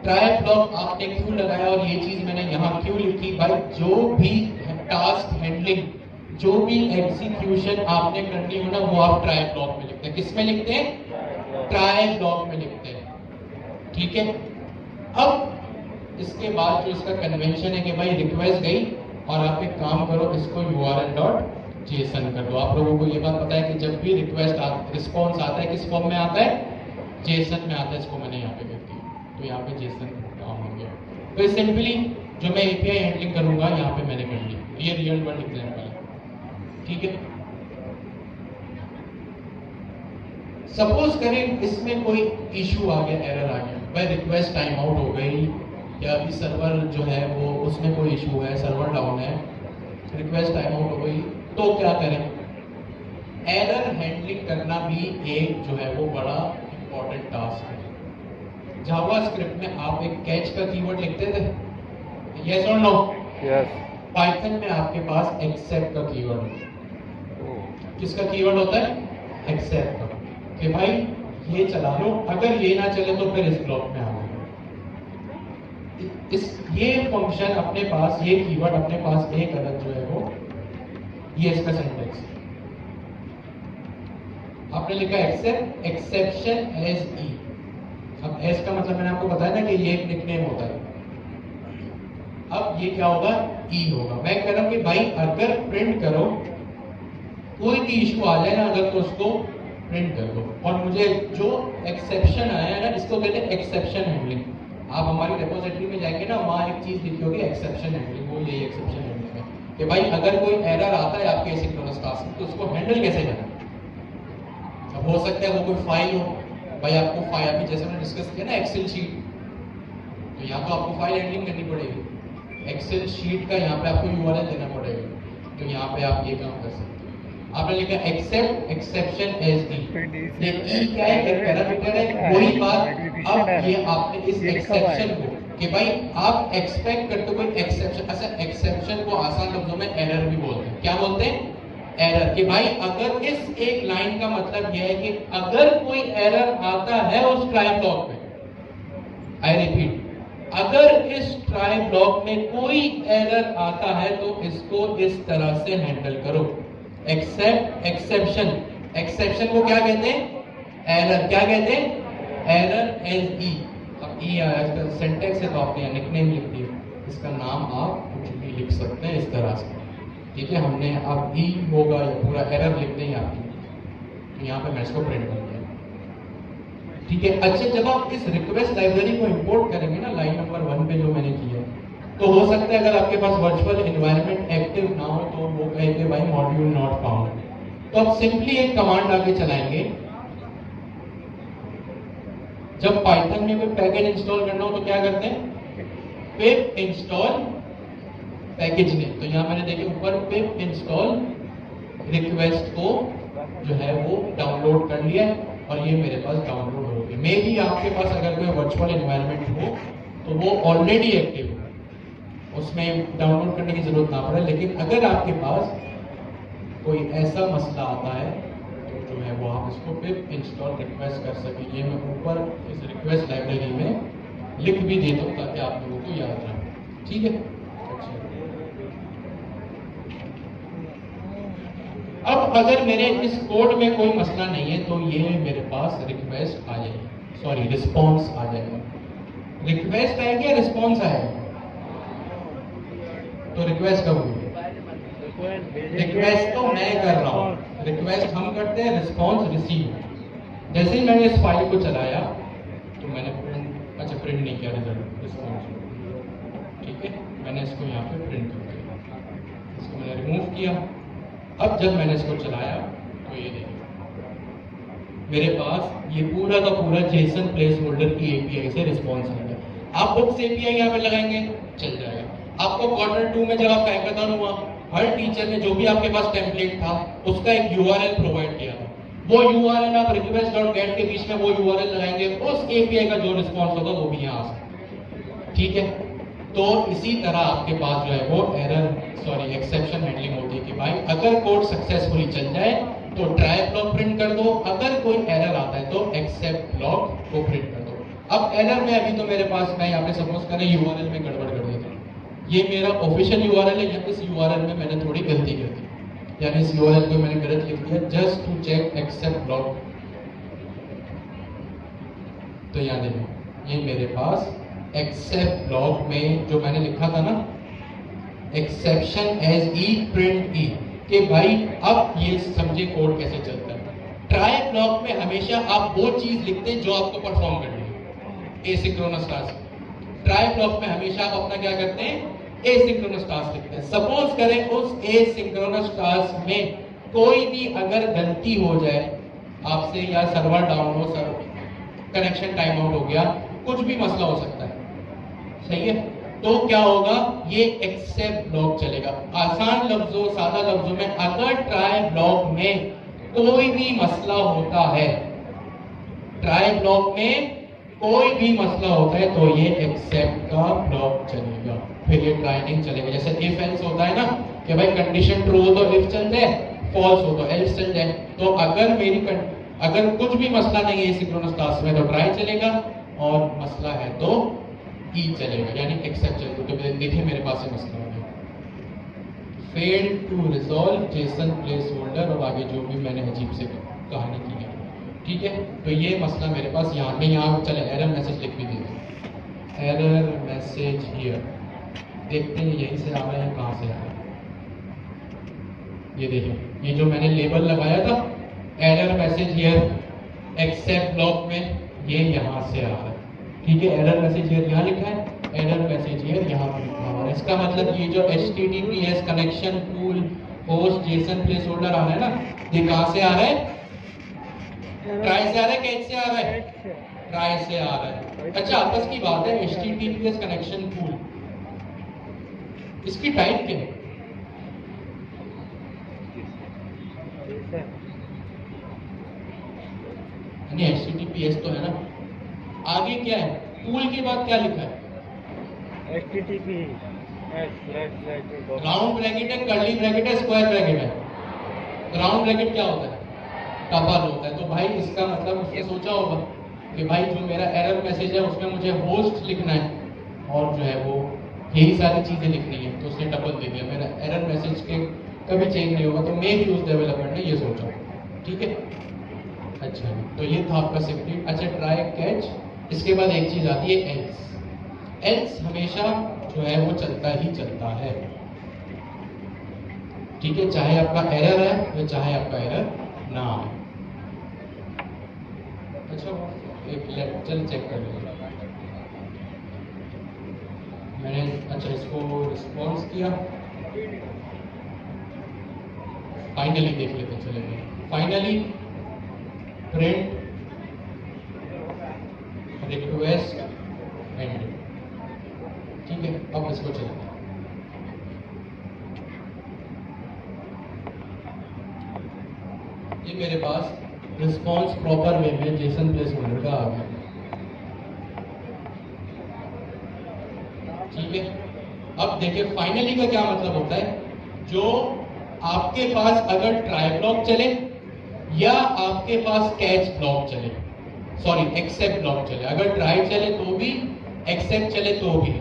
ट्राई ब्लॉक आपने क्यों लगाया और ये चीज मैंने यहाँ क्यों लिखी, भाई जो भी टास्क हैंडलिंग, जो भी एग्जीक्यूशन आपने करनी हो ना, वो आप ट्राई ब्लॉक में लिखते हैं। किस में लिखते हैं? ट्राई ब्लॉक में लिखते हैं, ठीक है। अब इसके बाद जो इसका कन्वेंशन है कि भाई रिक्वेस्ट गई और आप एक काम करो, इसको url.json कर दो। आप लोगों को ये बात पता है कि जब भी रिस्पॉन्स आता है किस फॉर्म में आता है? जेसन में आता है। इसको मैंने यहाँ पे कर दिया, तो यहाँ पे जेसन काम हो गया। तो सिंपली जो मैं एपीआई हैंडलिंग करूंगा यहाँ पे मैंने कर ली। ये रियल वर्ल्ड एग्जांपल है, ठीक है। सपोज करें इसमें कोई इशू आ गया, एरर आ गया, भाई रिक्वेस्ट टाइम आउट हो गई, या अभी सर्वर जो है वो उसमें कोई इशू है, सर्वर डाउन है, रिक्वेस्ट टाइम आउट हो गई, तो क्या करें? एरर हैंडलिंग करना भी एक जो है वो बड़ा इंपॉर्टेंट टास्क है। जावास्क्रिप्ट में आप एक कैच का कीवर्ड लिखते थे, यस और नो? यस। पाइथन में आपके पास एक्सेप्ट का कीवर्ड होता है। किसका कीवर्ड होता है? एक्सेप्ट का, कि भाई ये चला लो, अगर ये ना चले तो फिर इस ब्लॉक में आ जाओ। ये फंक्शन अपने पास, ये कीवर्ड अपने पास एक अलग जो है वो, ये इसका सिंटैक्स। आपने लिखा एक्सेप्ट एक्सेप्शन एज ई। अब एज का मतलब मैंने आपको बताया ना कि ये एक निकनेम होता है। अब ये क्या होगा? ई होगा। मैं कह रहा हूं कि भाई अगर प्रिंट करो, कोई भी इशू आ जाए ना अगर, तो उसको प्रिंट कर दो। और मुझे जो एक्सेप्शन आया है ना, इसको कहते हैं एक्सेप्शन हैंडलिंग। आप हमारी रिपोजिटरी में जाएंगे ना, वहां एक चीज लिखी होगी एक्सेप्शन हैंडलिंग, वो यही एक्सेप्शन हैंडलिंग है कि भाई अगर कोई एरर आता है आपके एसिंक्रोनस टास्क में, तो उसको हैंडल कैसे करना। अब हो सकता है वो कोई फाइल हो, भाई आपको फाइल, अभी जैसे मैंने डिस्कस किया ना एक्सेल शीट, तो यहाँ तो आपको फाइल हैंडलिंग करनी पड़ेगी। एक्सेल शीट का यहाँ पे आपको यूआरएल देना पड़ेगा, तो यहाँ पे आप ये काम कर सकते हैं। आपने लिखा एक्सेप्ट एक्सेप्शन एज ई। ये ई क्या है? एक पैरामीटर है। वही बात, अब ये आपने इस एक्सेप्शन को, कि भाई आप एक्सपेक्ट करते हो कोई एक्सेप्शन। अच्छा, एक्सेप्शन को आसान लफ्जों में एरर भी बोलते हैं। क्या बोलते हैं? एरर। कि भाई अगर इस एक लाइन का मतलब यह है कि अगर कोई एरर आता है उस ट्राई ब्लॉक में, आई रिपीट, अगर इस ट्राई ब्लॉक में कोई एरर आता है तो इसको इस तरह से हैंडल करो। एक्सेप्ट एक्सेप्शन, एक्सेप्शन को क्या कहते हैं? एरर। क्या कहते हैं? एरर एज ई। अब ई आया, इसका सिंटैक्स है तो आपने यहाँ निकनेम लिख दिया, इसका नाम आप कुछ भी लिख सकते हैं इस तरह से, ठीक है। हमने अब ई होगा या पूरा एरर लिख दें यहाँ पे, तो यहाँ पे मैं इसको प्रिंट कर दिया, ठीक है। अच्छा, जब आप इस रिक्वेस्ट लाइब्रेरी को इंपोर्ट करेंगे ना, लाइन नंबर 1 पे जो मैंने किया, तो हो सकता है अगर आपके पास वर्चुअल एनवायरनमेंट एक्टिव ना हो तो वो कहेंगे भाई मॉड्यूल नॉट फाउंड। तो आप सिंपली एक कमांड आगे चलाएंगे। जब पाइथन में कोई पैकेज इंस्टॉल करना हो तो क्या करते हैं? पिप इंस्टॉल पैकेज नेम। तो यहाँ मैंने देखे ऊपर पिप इंस्टॉल रिक्वेस्ट को जो है वो डाउनलोड कर लिया और ये मेरे पास डाउनलोड हो गया। मे भी आपके पास अगर कोई वर्चुअल एनवायरनमेंट हो तो वो ऑलरेडी एक्टिव हो, उसमें डाउनलोड करने की जरूरत ना पड़े। लेकिन अगर आपके पास कोई ऐसा मसला आता है तो जो है वो आप इसको पिप इंस्टॉल रिक्वेस्ट कर सकें। ये मैं ऊपर इस रिक्वेस्ट लाइब्रेरी में लिख भी देता हूँ ताकि आप लोगों को याद रहे, ठीक है। अच्छा, अब अगर मेरे इस कोड में कोई मसला नहीं है तो ये मेरे पास रिक्वेस्ट आ जाएगी, सॉरी रिस्पॉन्स आ जाएगा। रिक्वेस्ट आएगी या रिस्पॉन्स आएगा? तो रिक्वेस्ट कब होगी? रिक्वेस्ट तो मैं कर रहा हूँ, रिक्वेस्ट हम करते हैं, रिस्पॉन्स रिसीव। जैसे ही मैंने इस फाइल को चलाया तो मैंने प्रिंट, अच्छा प्रिंट नहीं किया रिजल्ट, रिस्पॉन्स, ठीक है, मैंने इसको यहाँ पे प्रिंट कर दिया, इसको मैंने रिमूव किया। अब जब मैंने इसको चलाया तो ये देखिए मेरे पास ये पूरा का पूरा जेसन प्लेस होल्डर की एपीआई से रिस्पॉन्स आ गया। आप बुक्स एपीआई यहाँ पे लगाएंगे चल जाएगा। आपको क्वार्टर 2 में जब आपका हैकाथॉन हुआ, हर टीचर ने जो भी आपके पास टेम्पलेट था उसका एक यूआरएल प्रोवाइड किया था, वो यूआरएल आप request.get के बीच में वो यूआरएल लगाएंगे, उस एपीआई का जो रिस्पॉन्स होगा वो भी यहाँ आ सकता है, ठीक है। तो इसी तरह आपके पास जो है वो एक्सेप्शन हैंडलिंग होती है कि भाई अगर कोड सक्सेसफुली चल जाए तो ट्राई ब्लॉक प्रिंट कर दो, अगर कोई एरर आता है तो एक्सेप्ट ब्लॉक को प्रिंट कर दो। अब एरर में अभी तो मेरे पास, मैं यहाँ पे सपोज करें यूआरएल में गड़बड़ कर देता हूँ, ये मेरा ऑफिशियल यूआरएल है, या इस यूआरएल में मैंने थोड़ी गलती कर दी, यानी इस यूआरएल को मैंने गलत लिख दिया, just to check except block. तो यहाँ देखो ये मेरे पास एक्सेप्ट ब्लॉक में जो मैंने लिखा था ना, एक्सेप्शन एज ई प्रिंट ई, कि भाई अब ये समझे कोड कैसे चलता है। ट्राई ब्लॉक में हमेशा आप वो चीज लिखते हैं जो आपको परफॉर्म करनी है, एसिंक्रोनस टास्क। ट्राई ब्लॉक में हमेशा आप अपना क्या करते हैं, एसिंक्रोनस टास्क लिखते हैं। सपोज करें उस एसिंक्रोनस टास्क में कोई भी अगर गलती हो जाए आपसे, या सर्वर डाउन हो, कनेक्शन टाइम आउट हो गया, कुछ भी मसला हो सकता है, सही है, तो क्या होगा, ये एक्सेप्ट ब्लॉक चलेगा। आसान लफ्जों, सादा लफ्जों में, अगर ट्राई ब्लॉक में कोई भी मसला होता है, ट्राई ब्लॉक में कोई भी मसला होता है तो ये एक्सेप्ट का ब्लॉक चलेगा, फिर ये ट्राई नहीं चलेगा। जैसे इफ एल्स होता है ना कि भाई कंडीशन ट्रू हो तो इफ चल जाए, फॉल्स हो तो एल्स चल जाए। तो अगर कुछ भी मसला नहीं है सिंक्रोनस टास्क में तो ट्राई चलेगा, और मसला है तो ई चलेगा, यानी एक्सेप्ट चलेगा। तो देखिए मेरे पास ये मसला हो गया, fail to resolve JSON placeholder, और आगे जो भी मैंने अजीब से कहानी की है, ठीक है। तो ये मसला मेरे पास यहाँ में, यहाँ चले एरर मैसेज लिख भी दिया, एरर मैसेज हियर, देखते हैं यहीं से आ रहा है, कहाँ से आ रहा है। ये देखिए, ये जो मैंने लेबल लगाया था error message here except block में, ये यहाँ से आ रहा है, ठीक है। एरर मैसेज हियर यहाँ लिखा है, एरर मैसेज हियर यहाँ पर लिखा हुआ है। इसका मतलब ये जो HTTPS connection pool host JSON placeholder आ रहा है ना, ये कहाँ से आ रहा है, ट्राई से आ रहा है, कैच से आ रहा है, ट्राई से आ रहा है। अच्छा आपस की बात है, HTTPS कनेक्शन पूल, इसकी टाइप क्या है, नहीं HTTPS तो है ना, आगे क्या है, पूल के बाद क्या लिखा है, HTTP राउंड ब्रैकेट है, कर्ली ब्रैकेट है, स्क्वायर ब्रैकेट है। राउंड ब्रैकेट क्या होता है, टपल होता है। तो भाई इसका मतलब उसने सोचा होगा कि भाई जो मेरा एरर मैसेज है उसमें मुझे होस्ट लिखना है और जो है वो यही सारी चीजें लिखनी है, तो उसने टपल दे दिया, मेरा एरर मैसेज के कभी चेंज नहीं होगा। तो मे भी उस डेवलपर ने ये सोचा, ठीक है। अच्छा तो ये था आपका सेफ्टी। अच्छा ट्राई कैच, इसके बाद एक चीज आती है एल्स। एल्स हमेशा जो है वो चलता ही चलता है, ठीक है, चाहे आपका एरर है या चाहे आपका एरर ना है। अच्छा एक चल चेक कर लीजिए, मैंने अच्छा इसको रिस्पॉन्स किया, फाइनली देख लेते चलेंगे। फाइनली प्रिंट रिक्वेस्ट एंड, ठीक है। अब इसको चलेंगे, ये मेरे पास रिस्पॉन्स प्रॉपर वे में जेसन प्लेस होल्डर का आ गया, ठीक है। अब देखिए फाइनली का क्या मतलब होता है, जो आपके पास अगर ट्राई ब्लॉक चले या आपके पास कैच ब्लॉक चले, सॉरी एक्सेप्ट ब्लॉक चले, अगर ट्राई चले तो भी, एक्सेप्ट चले तो भी,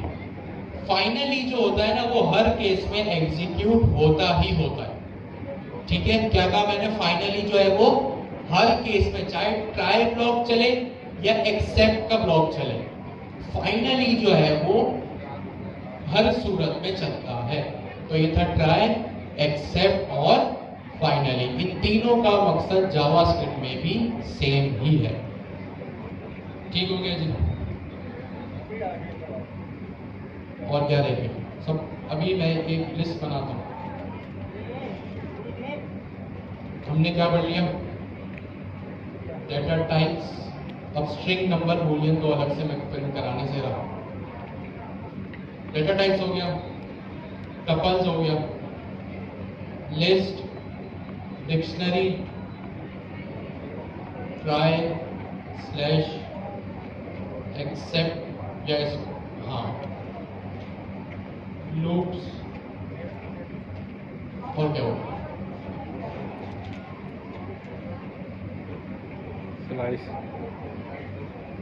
फाइनली जो होता है ना वो हर केस में एग्जीक्यूट होता ही होता है, ठीक है। क्या कहा मैंने, फाइनली जो है वो हर केस में, चाहे ट्राई ब्लॉक चले या एक्सेप्ट का ब्लॉक चले, फाइनली जो है वो हर सूरत में चलता है। तो ये था ट्राई एक्सेप्ट और फाइनली। इन तीनों का मकसद जावास्क्रिप्ट में भी सेम ही है। ठीक हो गया जी? और क्या रह गया सब? अभी मैं एक लिस्ट बनाता हूं। हमने क्या पढ़ लिया? Data types. अब स्ट्रिंग नंबर बूलियन तो अलग से मैं फिर कराने से रहा। डेटा टाइप्स हो गया, टपल्स हो गया, list, dictionary, try, slash, except या हाँ, लूप्स और क्या होगा? स्लाइस।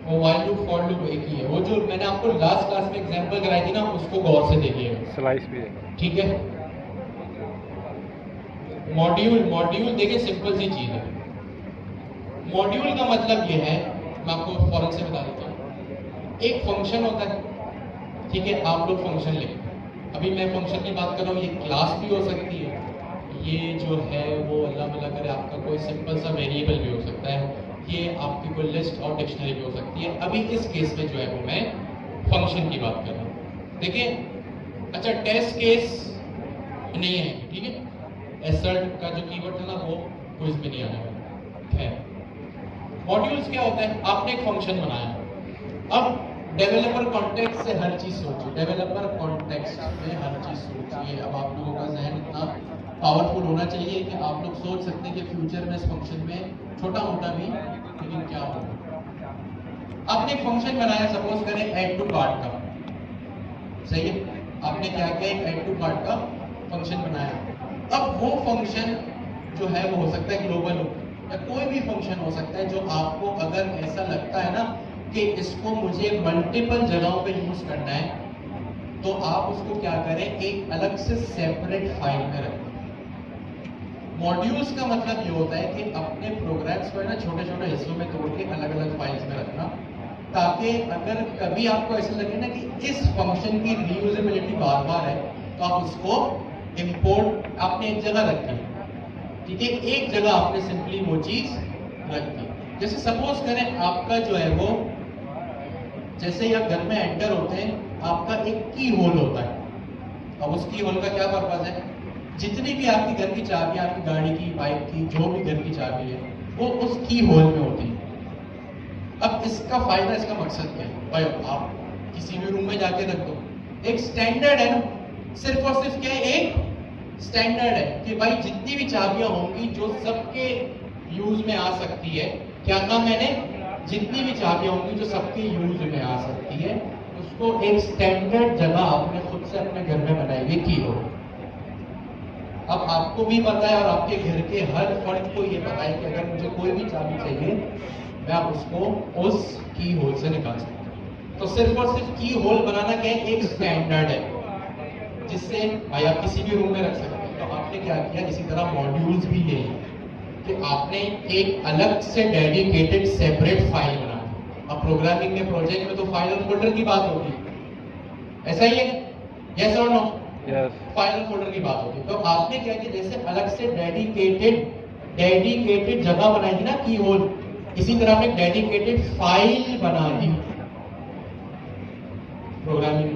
वो वाइल लूप फॉर लूप एक ही है। वो जो मैंने आपको लास्ट क्लास में एग्जांपल कराई थी ना, उसको गौर से देखिएगा। स्लाइस भी है। ठीक है। मॉड्यूल, मॉड्यूल देखिए सिंपल सी चीज है। मॉड्यूल का मतलब ये है, मैं आपको फौरन से बता देता हूँ। एक फंक्शन होता है, ठीक है, आप लोग फंक्शन लिखते हैं। अभी मैं फंक्शन की बात कर रहा हूँ, ये क्लास भी हो सकती है, ये जो है वो अल्लाह भला करे आपका कोई सिंपल सा वेरिएबल भी हो सकता है, ये आपकी कोई लिस्ट और डिक्शनरी भी हो सकती है। अभी इस केस में जो है वो मैं फंक्शन की बात कर रहा हूँ। देखिए, अच्छा टेस्ट केस नहीं है, ठीक है, एसर्ट का जो कीवर्ड था ना वो क्विज में नहीं आने वाला है। मॉड्यूल्स क्या होता है? आपने एक फंक्शन बनाया। अब डेवलपर कॉन्टेक्स्ट से हर चीज सोचिए, डेवलपर कॉन्टेक्स्ट में हर चीज सोचिए। अब आप लोगों का जहन इतना पावरफुल होना चाहिए कि आप लोग सोच सकते हैं कि फ्यूचर में इस फंक्शन में छोटा मोटा भी, लेकिन क्या होगा। आपने एक फंक्शन बनाया, सपोज करें ऐड टू कार्ट का, सही है, आपने क्या किया, एक ऐड टू कार्ट का फंक्शन बनाया। अब वो फंक्शन जो है वो हो सकता है ग्लोबल हो, या कोई भी फंक्शन हो सकता है जो आपको अगर ऐसा लगता है ना कि इसको मुझे मल्टीपल जगहों पे यूज करना है, तो आप उसको क्या करें, एक अलग से सेपरेट फाइल में रखें। मॉड्यूल्स का मतलब ये होता है कि अपने प्रोग्राम्स को ना छोटे छोटे हिस्सों में तोड़ के अलग अलग फाइल्स में रखना, ताकि अगर कभी आपको ऐसा लगे ना कि इस फंक्शन की रीयूजेबिलिटी बार बार है, तो आप उसको इंपोर्ट आपने एक जगह रखी, ठीक है, एक जगह आपने सिंपली वो चीज रख दी। जैसे सपोज करें आपका जो है वो, जैसे ही आप घर में एंटर होते हैं, आपका एक की होल होता है। अब उस की होल का क्या पर्पज है? जितनी भी आपकी घर की चाबी, आपकी गाड़ी की, बाइक की, जो भी घर की चाबी है, वो उस की होल में होती है। अब इसका फायदा, इसका मकसद क्या है? भाई आप किसी भी रूम में जाके रख दो, एक स्टैंडर्ड है ना, सिर्फ और सिर्फ क्या है, एक स्टैंडर्ड है कि भाई जितनी भी चाबियां होंगी जो सबके यूज में आ सकती है, क्या कहा मैंने, जितनी भी चाबियां होंगी जो सबके यूज में आ सकती है, उसको एक स्टैंडर्ड जगह आपने खुद से अपने घर में बनाई हुई की हो। अब आपको भी पता है और आपके घर के हर फर्द को ये पता है कि अगर मुझे कोई भी चाबी चाहिए, मैं उसको उस की होल से निकाल सकता हूँ। तो सिर्फ और सिर्फ की होल बनाना क्या है, एक स्टैंडर्ड है जिससे भाई आप किसी भी रूम में रख सकते हैं। तो आपने क्या किया, इसी तरह मॉड्यूल्स भी ये कि आपने एक अलग से डेडिकेटेड सेपरेट फाइल बना दी। अब प्रोग्रामिंग में, प्रोजेक्ट में तो फाइल और फोल्डर की बात होती है, ऐसा ही है, यस और नो? फाइल और फोल्डर की बात होती है। तो आपने क्या किया, जैसे अलग से डेडिकेटेड जगह बनाई थी ना की होल, इसी तरह आपने डेडिकेटेड फाइल बना दी, प्रोग्रामिंग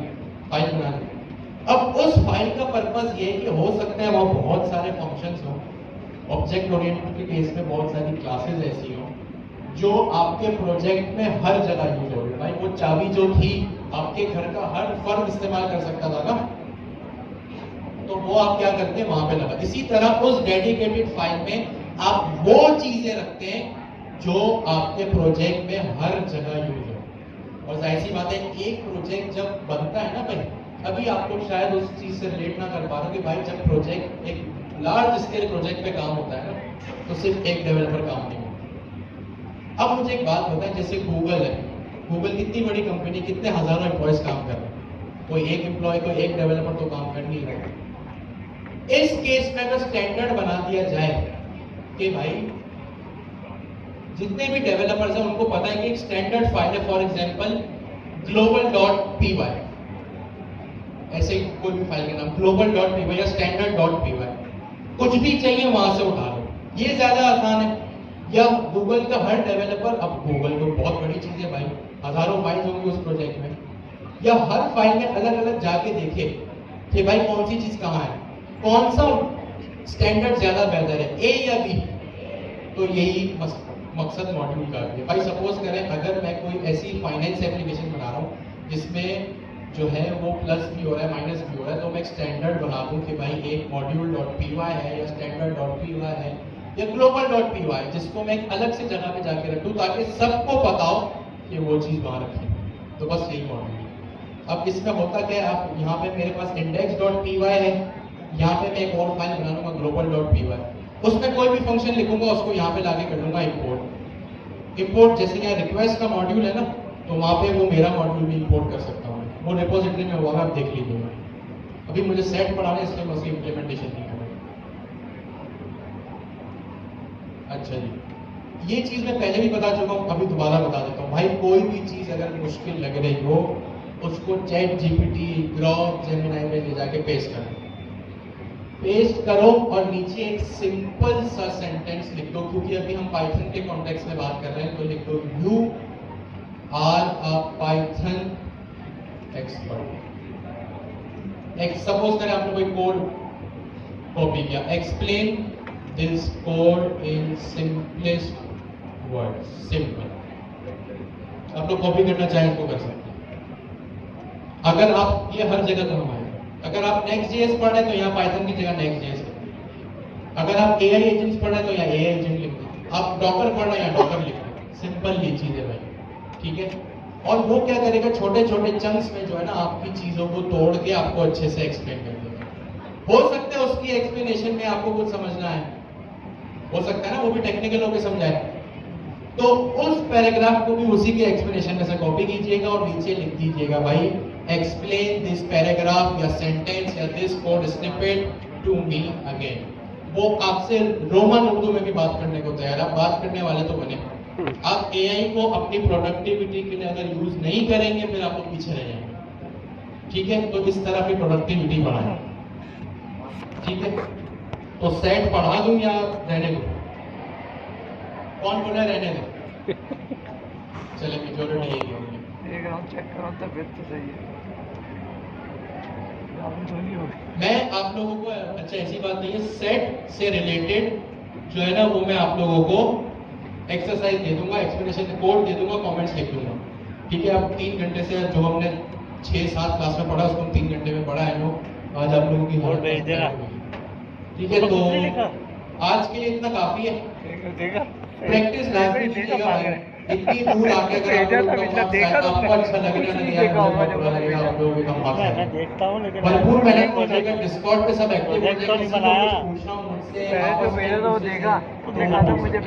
फाइल बना दी। अब उस फाइल का पर्पस ये है कि हो सकता है वहां बहुत सारे फंक्शंस हो, ऑब्जेक्ट ओरिएंटेड के केस में बहुत सारी क्लासेस ऐसी हो जो आपके प्रोजेक्ट में हर जगह यूज हो। भाई वो चाबी जो थी आपके घर का हर फर्द इस्तेमाल कर सकता था ना, तो वो आप क्या करते हैं, वहां पे लगा। इसी तरह उस डेडिकेटेड फाइल में आप वो चीजें रखते हैं जो आपके प्रोजेक्ट में हर जगह यूज हो। और जाहिर सी बात है, एक प्रोजेक्ट जब बनता है ना भाई, अभी आप लोग शायद उस चीज से रिलेट ना कर पा रहे कि भाई जब प्रोजेक्ट एक लार्ज स्केल प्रोजेक्ट पे काम होता है ना, तो सिर्फ एक डेवलपर काम नहीं होता। अब मुझे एक बात बताएं, जैसे गूगल है, गूगल कितनी बड़ी कंपनी, कितने हजारों एम्प्लॉयज काम कर रहे हैं, कोई एक एम्प्लॉय, कोई एक डेवलपर तो काम कर नहीं रहा। इस केस में अगर स्टैंडर्ड बना दिया जाए कि भाई जितने भी डेवलपर्स हैं उनको पता है कि एक स्टैंडर्ड फाइल है, फॉर एग्जांपल global.py, ऐसे ही कोई भी फाइल का नाम global.py या standard.py, कुछ भी चाहिए वहां से उठा लो, ये ज्यादा आसान है। या गूगल का हर डेवलपर, अब गूगल को बहुत बड़ी चीज है भाई, हजारों फाइल्स होंगी उस प्रोजेक्ट में, या हर फाइल में अलग अलग जाके देखे कि भाई कौन सी चीज कहाँ है, कौन सा स्टैंडर्ड ज्यादा बेहतर है, ए या बी। तो यही मकसद मॉड्यूल का है। भाई सपोज करें अगर मैं कोई ऐसी फाइनेंस एप्लीकेशन बना रहा हूँ जिसमें जो है वो प्लस भी हो रहा है माइनस भी हो रहा है, तो मैं एक स्टैंडर्ड बना दूं कि भाई एक मॉड्यूल.py है या स्टैंडर्ड.py है या ग्लोबल.py, जिसको मैं एक अलग से जगह पे जाके रख दूं ताकि सबको पता हो कि वो चीज वहां रखी। तो बस यही मॉड्यूल है। अब इसमें होता क्या है, आप यहाँ पे मेरे पास index.py है, यहाँ पे मैं एक और फाइल बना लूंगा global.py, उसमें कोई भी फंक्शन लिखूंगा उसको यहाँ पे लाके कर लूंगा इंपोर्ट। जैसे यहाँ रिक्वेस्ट का मॉड्यूल है ना, तो वहां पे वो मेरा मॉड्यूल भी इंपोर्ट कर सकता हूँ, वो रिपोजिटरी में हुआ है, आप देख लीजिएगा। अभी मुझे सेट पढ़ाना है इसलिए मैं उसकी इम्प्लीमेंटेशन नहीं कर रहा। अच्छा जी, ये चीज मैं पहले भी बता चुका हूँ, अभी दोबारा बता देता हूँ। भाई कोई भी चीज अगर मुश्किल लग रही हो उसको चैट जीपीटी, ग्रॉक, जेमिनी में ले जाके पेस्ट करो और नीचे एक सिंपल सा सेंटेंस लिख दो, क्योंकि अभी हम पाइथन के कॉन्टेक्स्ट में बात कर रहे हैं। तो लिख दो you are a Python expert. Suppose करें आपने कोई कोड कॉपी किया, explain this code in simplest word, simple. आप लोग कॉपी करना चाहें तो कर सकते हैं। अगर आप, ये हर जगह काम आएगा। अगर आप Next.js पढ़ रहे हैं तो यहाँ पाइथन की जगह Next.js लिख दो। अगर आप AI एजेंट्स पढ़ रहे हैं तो यहाँ AI एजेंट लिख दो। आप डॉकर पढ़ रहे हैं यहाँ डॉकर लिख दो। सिंपल ये चीज है भाई, ठीक है। और वो क्या करेगा, छोटे छोटे चंक्स में जो है ना आपकी चीजों को तोड़ के आपको अच्छे से एक्सप्लेन कर देगा। हो सकता है उसकी एक्सप्लेनेशन में आपको कुछ समझना है, हो सकता है ना वो भी टेक्निकल होकर समझाए, तो उस पैराग्राफ को भी उसी के एक्सप्लेनेशन में से कॉपी कीजिएगा और नीचे लिख दीजिएगा भाई एक्सप्लेन दिस पैराग्राफ या सेंटेंस या this code snippet to me again. वो आपसे रोमन उर्दू में भी बात करने को तैयार है। आप बात करने वाले तो बने। आप एआई को अपनी प्रोडक्टिविटी के लिए अगर यूज नहीं करेंगे फिर आप लोग पीछे रह जाएंगे, ठीक है। तो इस तरह की प्रोडक्टिविटी बढ़ाएं, ठीक है। तो सेट पढ़ा दूं या रहने दो? कौन बोल रहा है रहने दो? चले मेजॉरिटी यही होगी। चेक करो तबियत तो सही है। मैं आप लोगों को, अच्छा ऐसी बात नहीं है, सेट से रिलेटेड जो है ना वो मैं आप लोगों को एक्सरसाइज दे दूंगा, एक्सप्लेनेशन कोड दे दूंगा, कमेंट्स लिख दूंगा, ठीक है। अब 3 घंटे से जो हमने 6-7 क्लास में पढ़ा उसको 3 घंटे में पढ़ा है लोग। आज आप लोगों की ठीक है। तो आज के लिए इतना काफी है। प्रैक्टिस लाइफ में इतनी दूर आके अगर आपको अच्छा लगेगा आप लोगों मैं देखता हूँ लेकिन भरपूर मेहनत कीजिएगा। डिस्कॉर्ड पे सब एक्टिव हो जाएगा। बनाया पूछना मुझसे, मैंने तो देखा था मुझे